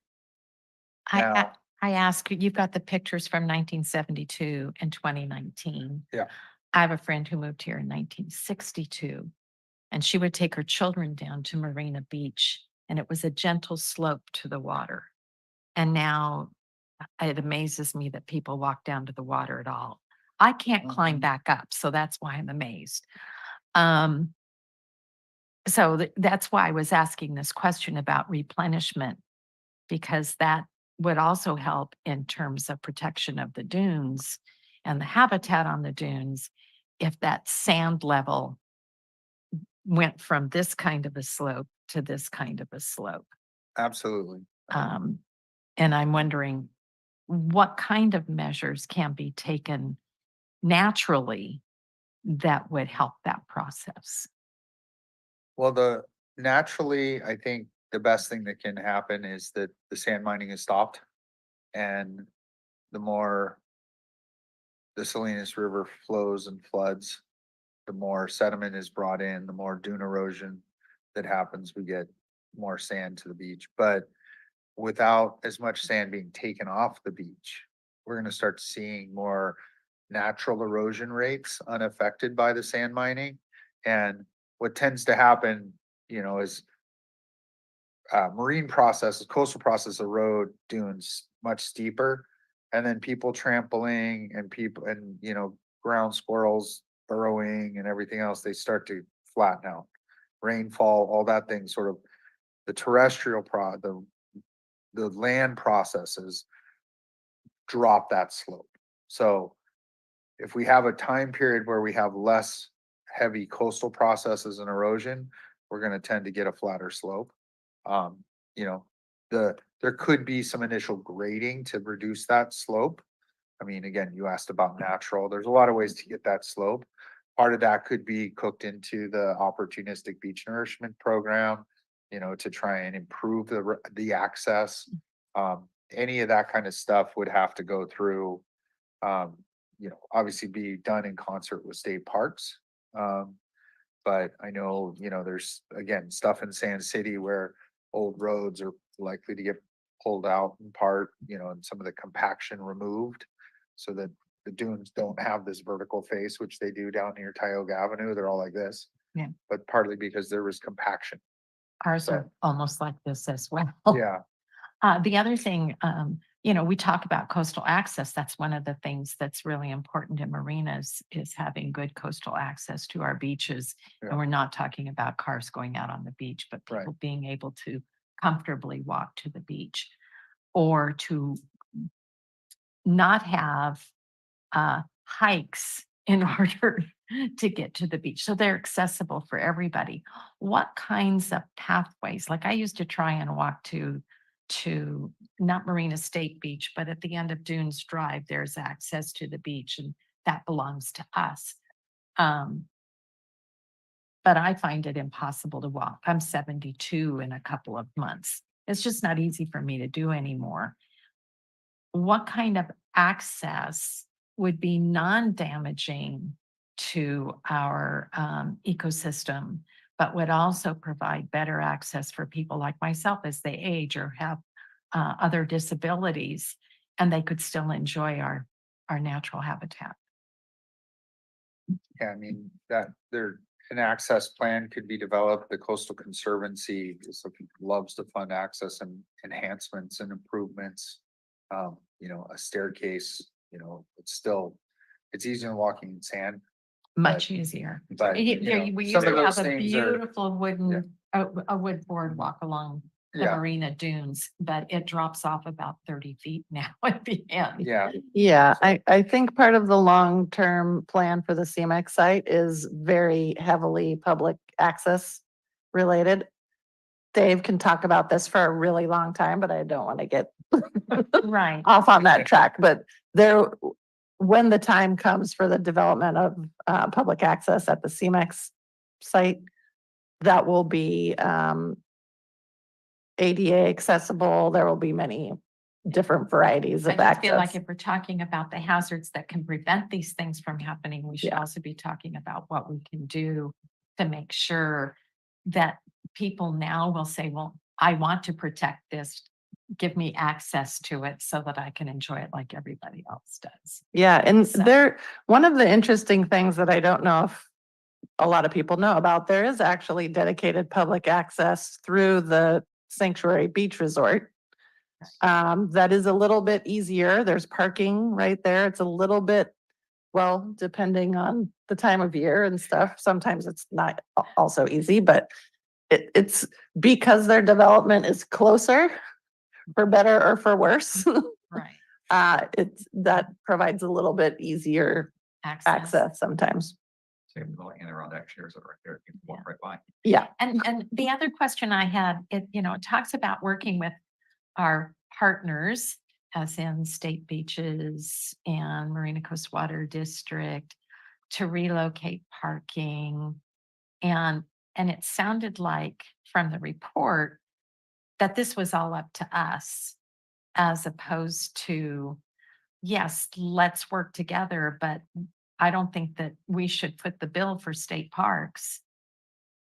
E: I, I,
O: Now-
E: I ask you, you've got the pictures from 1972 and 2019.
O: Yeah.
E: I have a friend who moved here in 1962, and she would take her children down to Marina Beach, and it was a gentle slope to the water. And now it amazes me that people walk down to the water at all. I can't climb
O: Mhm.
E: back up, so that's why I'm amazed. So that's why I was asking this question about replenishment, because that would also help in terms of protection of the dunes and the habitat on the dunes if that sand level went from this kind of a slope to this kind of a slope.
O: Absolutely.
E: And I'm wondering what kind of measures can be taken naturally that would help that process.
O: Well, naturally, I think the best thing that can happen is that the sand mining is stopped. And the more the Salinas River flows and floods, the more sediment is brought in, the more dune erosion that happens, we get more sand to the beach. But without as much sand being taken off the beach, we're gonna start seeing more natural erosion rates unaffected by the sand mining. And what tends to happen, you know, is marine processes, coastal process erode dunes much steeper. And then people trampling and people and, you know, ground squirrels burrowing and everything else, they start to flatten out. Rainfall, all that thing sort of, the terrestrial the land processes drop that slope. So if we have a time period where we have less heavy coastal processes and erosion, we're gonna tend to get a flatter slope. You know, there could be some initial grading to reduce that slope. I mean, again, you asked about natural, there's a lot of ways to get that slope. Part of that could be cooked into the opportunistic beach nourishment program, you know, to try and improve the access. Any of that kind of stuff would have to go through, you know, obviously be done in concert with state parks. But I know, you know, there's again, stuff in Sand City where old roads are likely to get pulled out in part, you know, and some of the compaction removed. So that the dunes don't have this vertical face, which they do down near Tioga Avenue. They're all like this.
E: Yeah.
O: But partly because there was compaction.
E: Ours are
O: So-
E: almost like this as well.
O: Yeah,
E: The other thing, you know, we talk about coastal access. That's one of the things that's really important in marinas is having good coastal access to our beaches.
O: Yeah.
E: And we're not talking about cars going out on the beach, but
O: Right.
E: people being able to comfortably walk to the beach or to not have hikes in order to get to the beach. So they're accessible for everybody. What kinds of pathways? Like I used to try and walk to not Marina State Beach, but at the end of Dunes Drive, there's access to the beach and that belongs to us. But I find it impossible to walk. I'm 72 in a couple of months. It's just not easy for me to do anymore. What kind of access would be non-damaging to our ecosystem, but would also provide better access for people like myself as they age or have other disabilities, and they could still enjoy our natural habitat?
O: yeah, I mean, an access plan could be developed. The Coastal Conservancy loves to fund access and enhancements and improvements. You know, a staircase, you know, it's easier than walking in sand.
E: Much easier.
O: But,
E: We
O: you know,
E: used
O: some
E: to
O: of those
E: have a
O: things are,
E: beautiful wooden, a wood boardwalk along the
O: Yeah.
E: Marina Dunes, but it drops off about 30 feet now at the end.
O: Yeah,
N: Yeah, I think part of the long-term plan for the CMX site is very heavily public access related. Dave can talk about this for a really long time, but I don't want to get
E: Right.
N: off on that track, but there, when the time comes for the development of public access at the CMX site, that will be ADA accessible. There will be many different varieties
E: I
N: of
E: just feel like
N: access.
E: if we're talking about the hazards that can prevent these things from happening, we should
N: Yeah.
E: also be talking about what we can do to make sure that people now will say, well, I want to protect this. Give me access to it so that I can enjoy it like everybody else does.
N: Yeah, and
E: So-
N: there, one of the interesting things that I don't know if a lot of people know about, there is actually dedicated public access through the Sanctuary Beach Resort. That is a little bit easier. There's parking right there. It's a little bit, well, depending on the time of year and stuff, sometimes it's not also easy, but it's because their development is closer, for better or for worse.
E: Right.
N: That provides a little bit easier access sometimes.
J: Same with all the Adirondack shares that are right there. You can walk right by.
N: Yeah.
E: And the other question I had, it talks about working with our partners, as in State Beaches and Marina Coast Water District, to relocate parking. And it sounded like from the report that this was all up to us, as opposed to, yes, let's work together, but I don't think that we should foot the bill for state parks.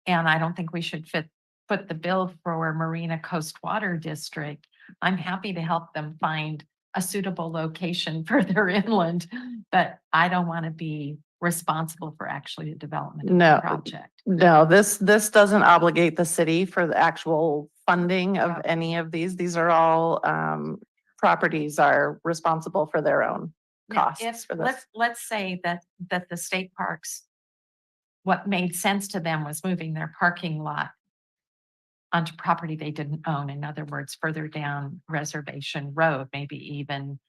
E: And I don't think we should foot the bill for Marina Coast Water District. I'm happy to help them find a suitable location further inland, but I don't want to be responsible for actually the development of
N: No.
E: the project.
N: No, this doesn't obligate the city for the actual funding of
E: Yeah.
N: any of these. These are all, properties are responsible for their own
E: Now,
N: costs
E: if,
N: for this.
E: let's say that the state parks, what made sense to them was moving their parking lot onto property they didn't own. In other words, further down Reservation Road, maybe even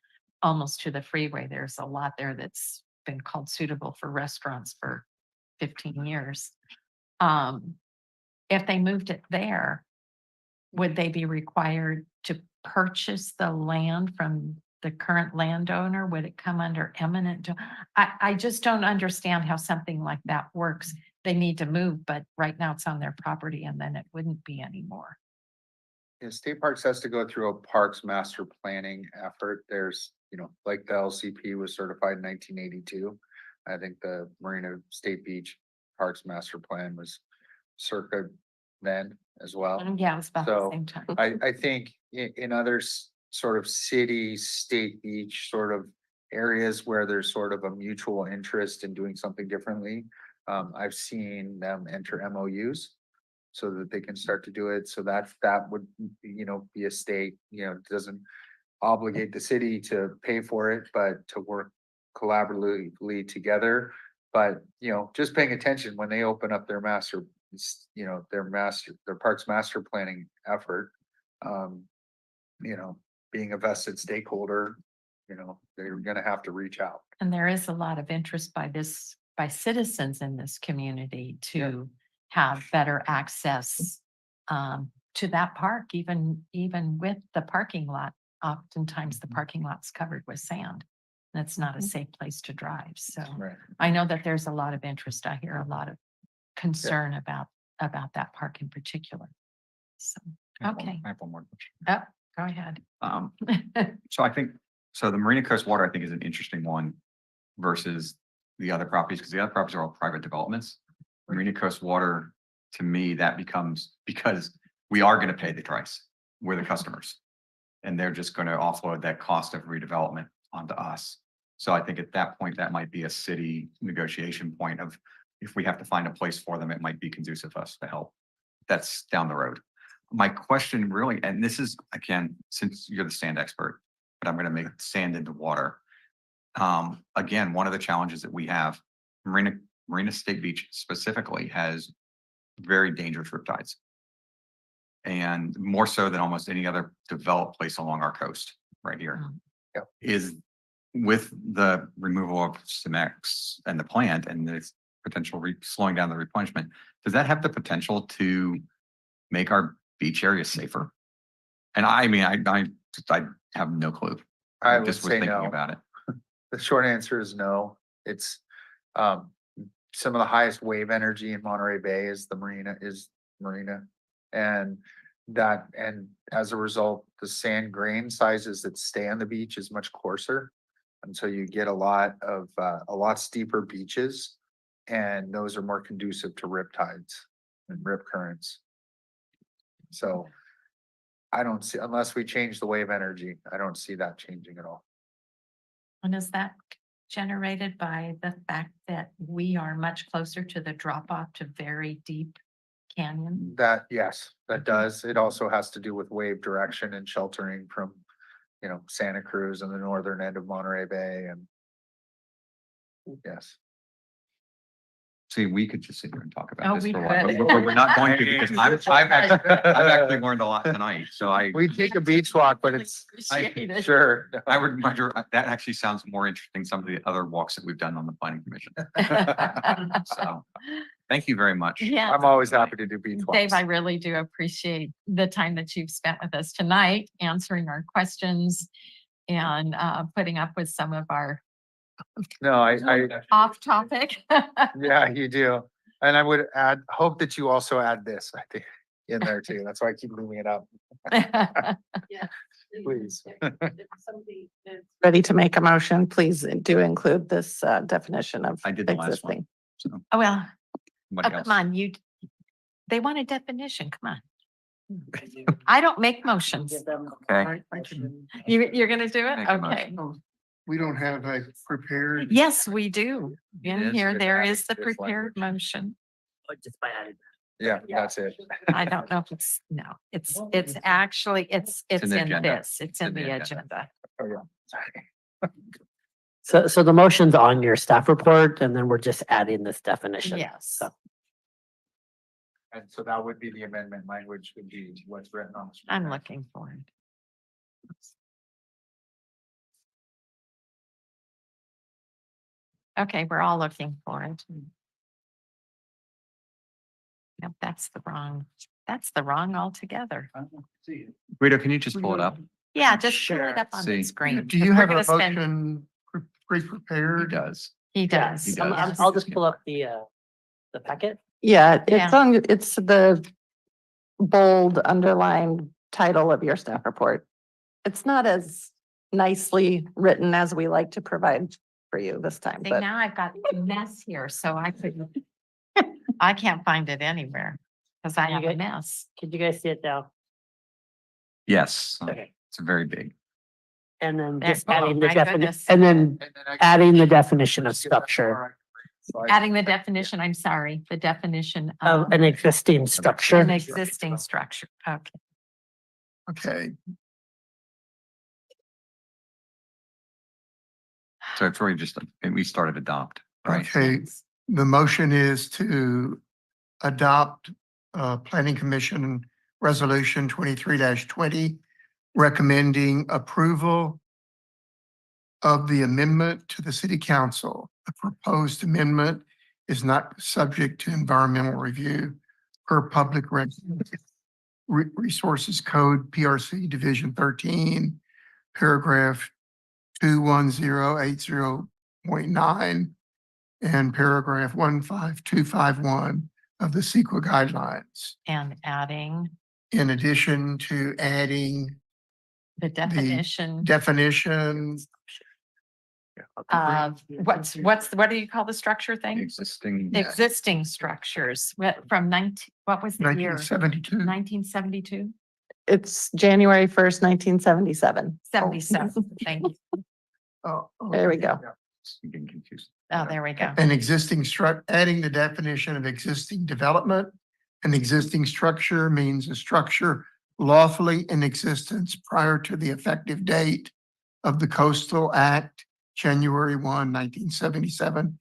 E: almost to the freeway. There's a lot there that's been called suitable for restaurants for 15 years. If they moved it there, would they be required to purchase the land from the current landowner? Would it come under eminent? I just don't understand how something like that works. They need to move, but right now it's on their property and then it wouldn't be anymore.
O: Yeah, state parks has to go through a parks master planning effort. There's, like the LCP was certified in 1982. I think the Marina State Beach Parks Master Plan was circa then as well.
E: Yeah, it was about the
O: So
E: same time.
O: I think in other sort of city, state beach sort of areas where there's sort of a mutual interest in doing something differently. I've seen them enter MOUs so that they can start to do it. So that would, be a state, doesn't obligate the city to pay for it, but to work collaboratively together. But, just paying attention when they open up their their parks master planning effort, being a vested stakeholder, they're gonna have to reach out.
E: And there is a lot of interest by citizens in this community to have better access to that park, even with the parking lot. Oftentimes the parking lot's covered with sand. And it's not a safe place to drive. So
O: Right.
E: I know that there's a lot of interest. I hear a lot of concern about that park in particular. So, okay.
J: I have one more question.
E: Oh, go ahead.
J: So the Marina Coast Water, I think, is an interesting one versus the other properties, because the other properties are all private developments. Marina Coast Water, to me, that becomes, because we are gonna pay the price. We're the customers. And they're just gonna offload that cost of redevelopment onto us. So I think at that point, that might be a city negotiation point of, if we have to find a place for them, it might be conducive to us to help. That's down the road. My question really, and this is, again, since you're the sand expert, but I'm gonna make sand into water. Again, one of the challenges that we have, Marina State Beach specifically has very dangerous riptides. and more so than almost any other developed place along our coast, right here,
O: Yep.
J: is with the removal of Cemex and the plant and the potential slowing down the replenishment, does that have the potential to make our beach areas safer? And I mean, I have no clue.
O: I
J: I
O: would
J: just was
O: say
J: thinking
O: no.
J: about it.
O: The short answer is no. It's, some of the highest wave energy in Monterey Bay is the Marina. And as a result, the sand grain sizes that stay on the beach is much coarser. And so you get a lot steeper beaches, and those are more conducive to rip tides and rip currents. So I don't see, unless we change the wave energy, I don't see that changing at all.
E: And is that generated by the fact that we are much closer to the drop off to very deep canyon?
O: That, yes, that does. It also has to do with wave direction and sheltering from, Santa Cruz and the northern end of Monterey Bay and yes.
J: See, we could just sit here and talk
E: Oh,
J: about this
E: we
J: for a while,
E: could.
J: but we're not going to because I've actually learned a lot tonight. So
O: We take a beach walk, but it's,
E: Appreciate it.
O: sure.
J: I would wonder, that actually sounds more interesting, some of the other walks that we've done on the planning commission. So, thank you very much.
E: Yeah.
O: I'm always happy to do beach walks.
E: Dave, I really do appreciate the time that you've spent with us tonight, answering our questions and putting up with some of our
O: No, I,
E: off topic.
O: yeah, you do. And I would hope that you also add this, I think, in there too. That's why I keep moving it up.
N: Yeah.
O: Please.
N: Ready to make a motion, please do include this definition of
J: I did the last one.
N: existing.
J: So,
E: Oh, well,
J: somebody else.
E: come on, they want a definition, come on. I don't make motions.
J: Okay.
E: You're gonna do it?
J: Make a
E: Okay.
F: We don't have a prepared.
E: Yes, we do. In
O: is
E: here, there
O: adding
E: is the
O: this
E: prepared motion.
A: Just by adding.
O: Yeah, that's it.
E: I don't know if it's, no, it's actually, it's
J: in the
E: in
J: agenda.
E: this, it's in the agenda.
O: Oh, yeah. Sorry.
A: So the motion's on your staff report and then we're just adding this definition.
E: Yes.
A: So
O: And so that would be the amendment language would be what's written on the screen.
E: I'm looking for it. Okay, we're all looking for it. Nope, that's the wrong altogether.
J: Rita, can you just pull it up?
E: Yeah, just pull
A: Sure.
E: it up on the
J: See.
E: screen.
F: Do you
E: 'cause we're
F: have a
E: gonna spend-
F: motion
J: He
F: pre-prepared?
J: does.
E: He does.
J: He does.
E: yes.
A: I'll just pull up the packet.
N: Yeah, it's
E: Yeah.
N: it's the bold underlined title of your staff report. It's not as nicely written as we like to provide for you this time,
E: See,
N: but
E: now I've got a mess here, so I couldn't, I can't find it anywhere because I
A: You
E: have a
A: get-
E: mess.
A: Could you guys see it now?
J: Yes,
A: Okay.
J: it's very big.
A: And then
E: There-
A: just
E: oh,
A: adding the
E: my
A: definition,
E: goodness.
A: and then
O: And then I can
A: adding the definition of
O: just get up
A: structure
O: more slides.
E: Adding the definition, I'm sorry, the definition
A: of
E: of
A: an existing structure.
E: an existing structure. Okay.
F: Okay,
J: So it's really just, we started adopt, right?
F: okay. The motion is to adopt Planning Commission Resolution 23-20, recommending approval of the amendment to the city council. The proposed amendment is not subject to environmental review per Resources Code, PRC Division 13, paragraph 21080.9 and paragraph 15251 of the CEQA guidelines.
E: And adding
F: In addition to adding
E: the definition
F: definition
E: of what do you call the structure thing?
J: Existing.
E: Existing structures from what was the year?
F: 1972.
E: 1972?
N: it's January 1st, 1977.
E: 77, thank you.
F: Oh,
N: There we go.
J: I'm getting confused.
E: Oh, there we go.
F: An existing adding the definition of existing development. An existing structure means a structure lawfully in existence prior to the effective date of the Coastal Act, January 1, 1977,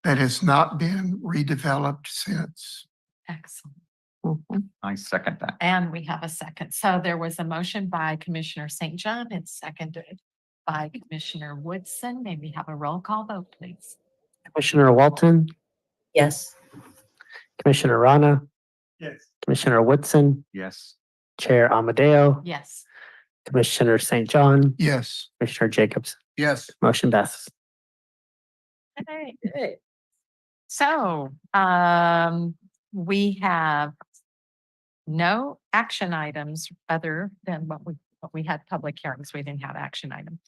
F: that has not been redeveloped since.
E: Excellent. Mhm.
J: I second that.
E: And we have a second. So there was a motion by Commissioner St. John and seconded by Commissioner Woodson. May we have a roll call vote, please?
A: Commissioner Walton,
C: Yes.
A: Commissioner Rana,
M: Yes.
A: Commissioner Woodson,
J: Yes.
A: Chair Amadeo,
E: Yes.
A: Commissioner St. John,
F: Yes.
A: Commissioner Jacobs.
G: Yes.
A: Motion passes.
E: Okay. So, we have no action items other than what we had public hearings. We didn't have action item.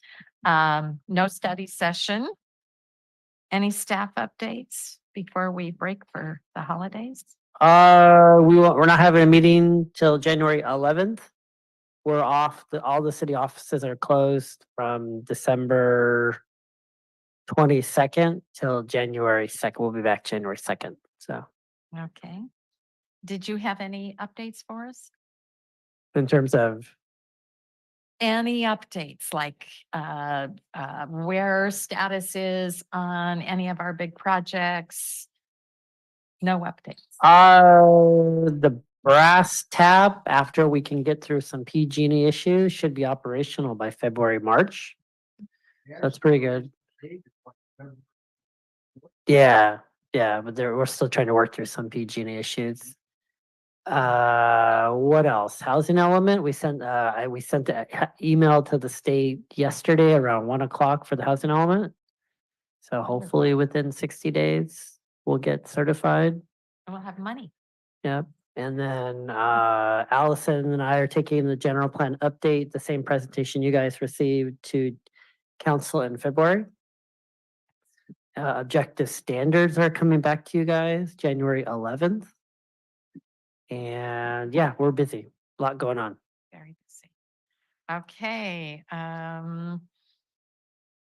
E: No study session. Any staff updates before we break for the holidays?
A: We're not having a meeting till January 11th. We're off, all the city offices are closed from December 22nd till January 2nd. We'll be back January 2nd. So
E: Okay. Did you have any updates for us?
A: in terms of,
E: Any updates, like where status is on any of our big projects? No updates.
A: the brass tap, after we can get through some PG&E issues, should be operational by February, March. That's pretty good. Yeah, but we're still trying to work through some PG&E issues. What else? Housing element, we sent the email to the state yesterday around 1 o'clock for the housing element. So hopefully within 60 days, we'll get certified.
E: We'll have money.
A: Yep. And then Allison and I are taking the general plan update, the same presentation you guys received, to council in February. Objective standards are coming back to you guys January 11th. And yeah, we're busy. A lot going on.
E: Very busy. Okay,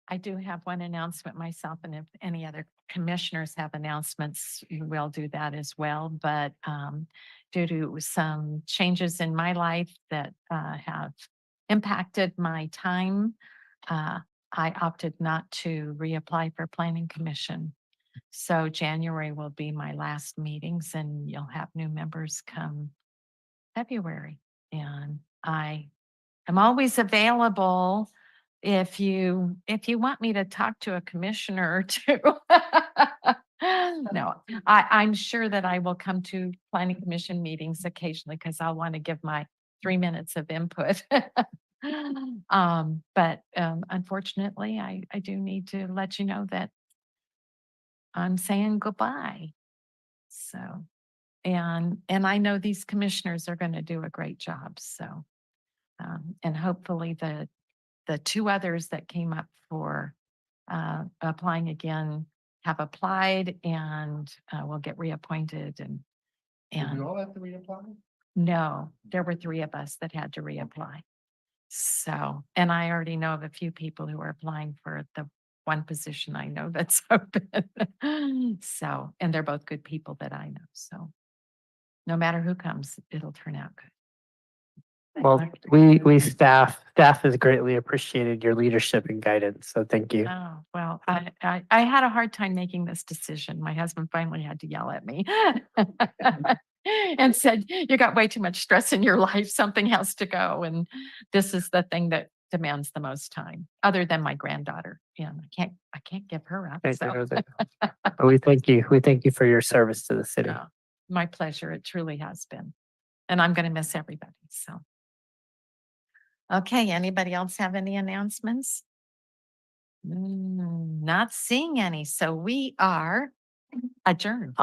E: I do have one announcement myself, and if any other commissioners have announcements, you will do that as well. But due to some changes in my life that have impacted my time, I opted not to reapply for planning commission. So January will be my last meetings, and you'll have new members come February. And I am always available if you want me to talk to a commissioner or two. No, I'm sure that I will come to planning commission meetings occasionally because I'll want to give my 3 minutes of input. But unfortunately, I do need to let you know that I'm saying goodbye. So, and I know these commissioners are going to do a great job. So, and hopefully the two others that came up for applying again have applied and will get reappointed.
G: Do we all have to reapply?
E: No, there were 3 of us that had to reapply. So, and I already know of a few people who are applying for the one position I know that's open. So, and they're both good people that I know. So no matter who comes, it'll turn out good.
A: Well, we staff has greatly appreciated your leadership and guidance. So thank you.
E: Oh, well, I had a hard time making this decision. My husband finally had to yell at me and said, "You got way too much stress in your life. Something has to go." And this is the thing that demands the most time, other than my granddaughter. And I can't give her up. So.
A: But we thank you. We thank you for your service to the city.
E: Oh, my pleasure. It truly has been. And I'm going to miss everybody. So. Okay, anybody else have any announcements? Not seeing any, so we are adjourned.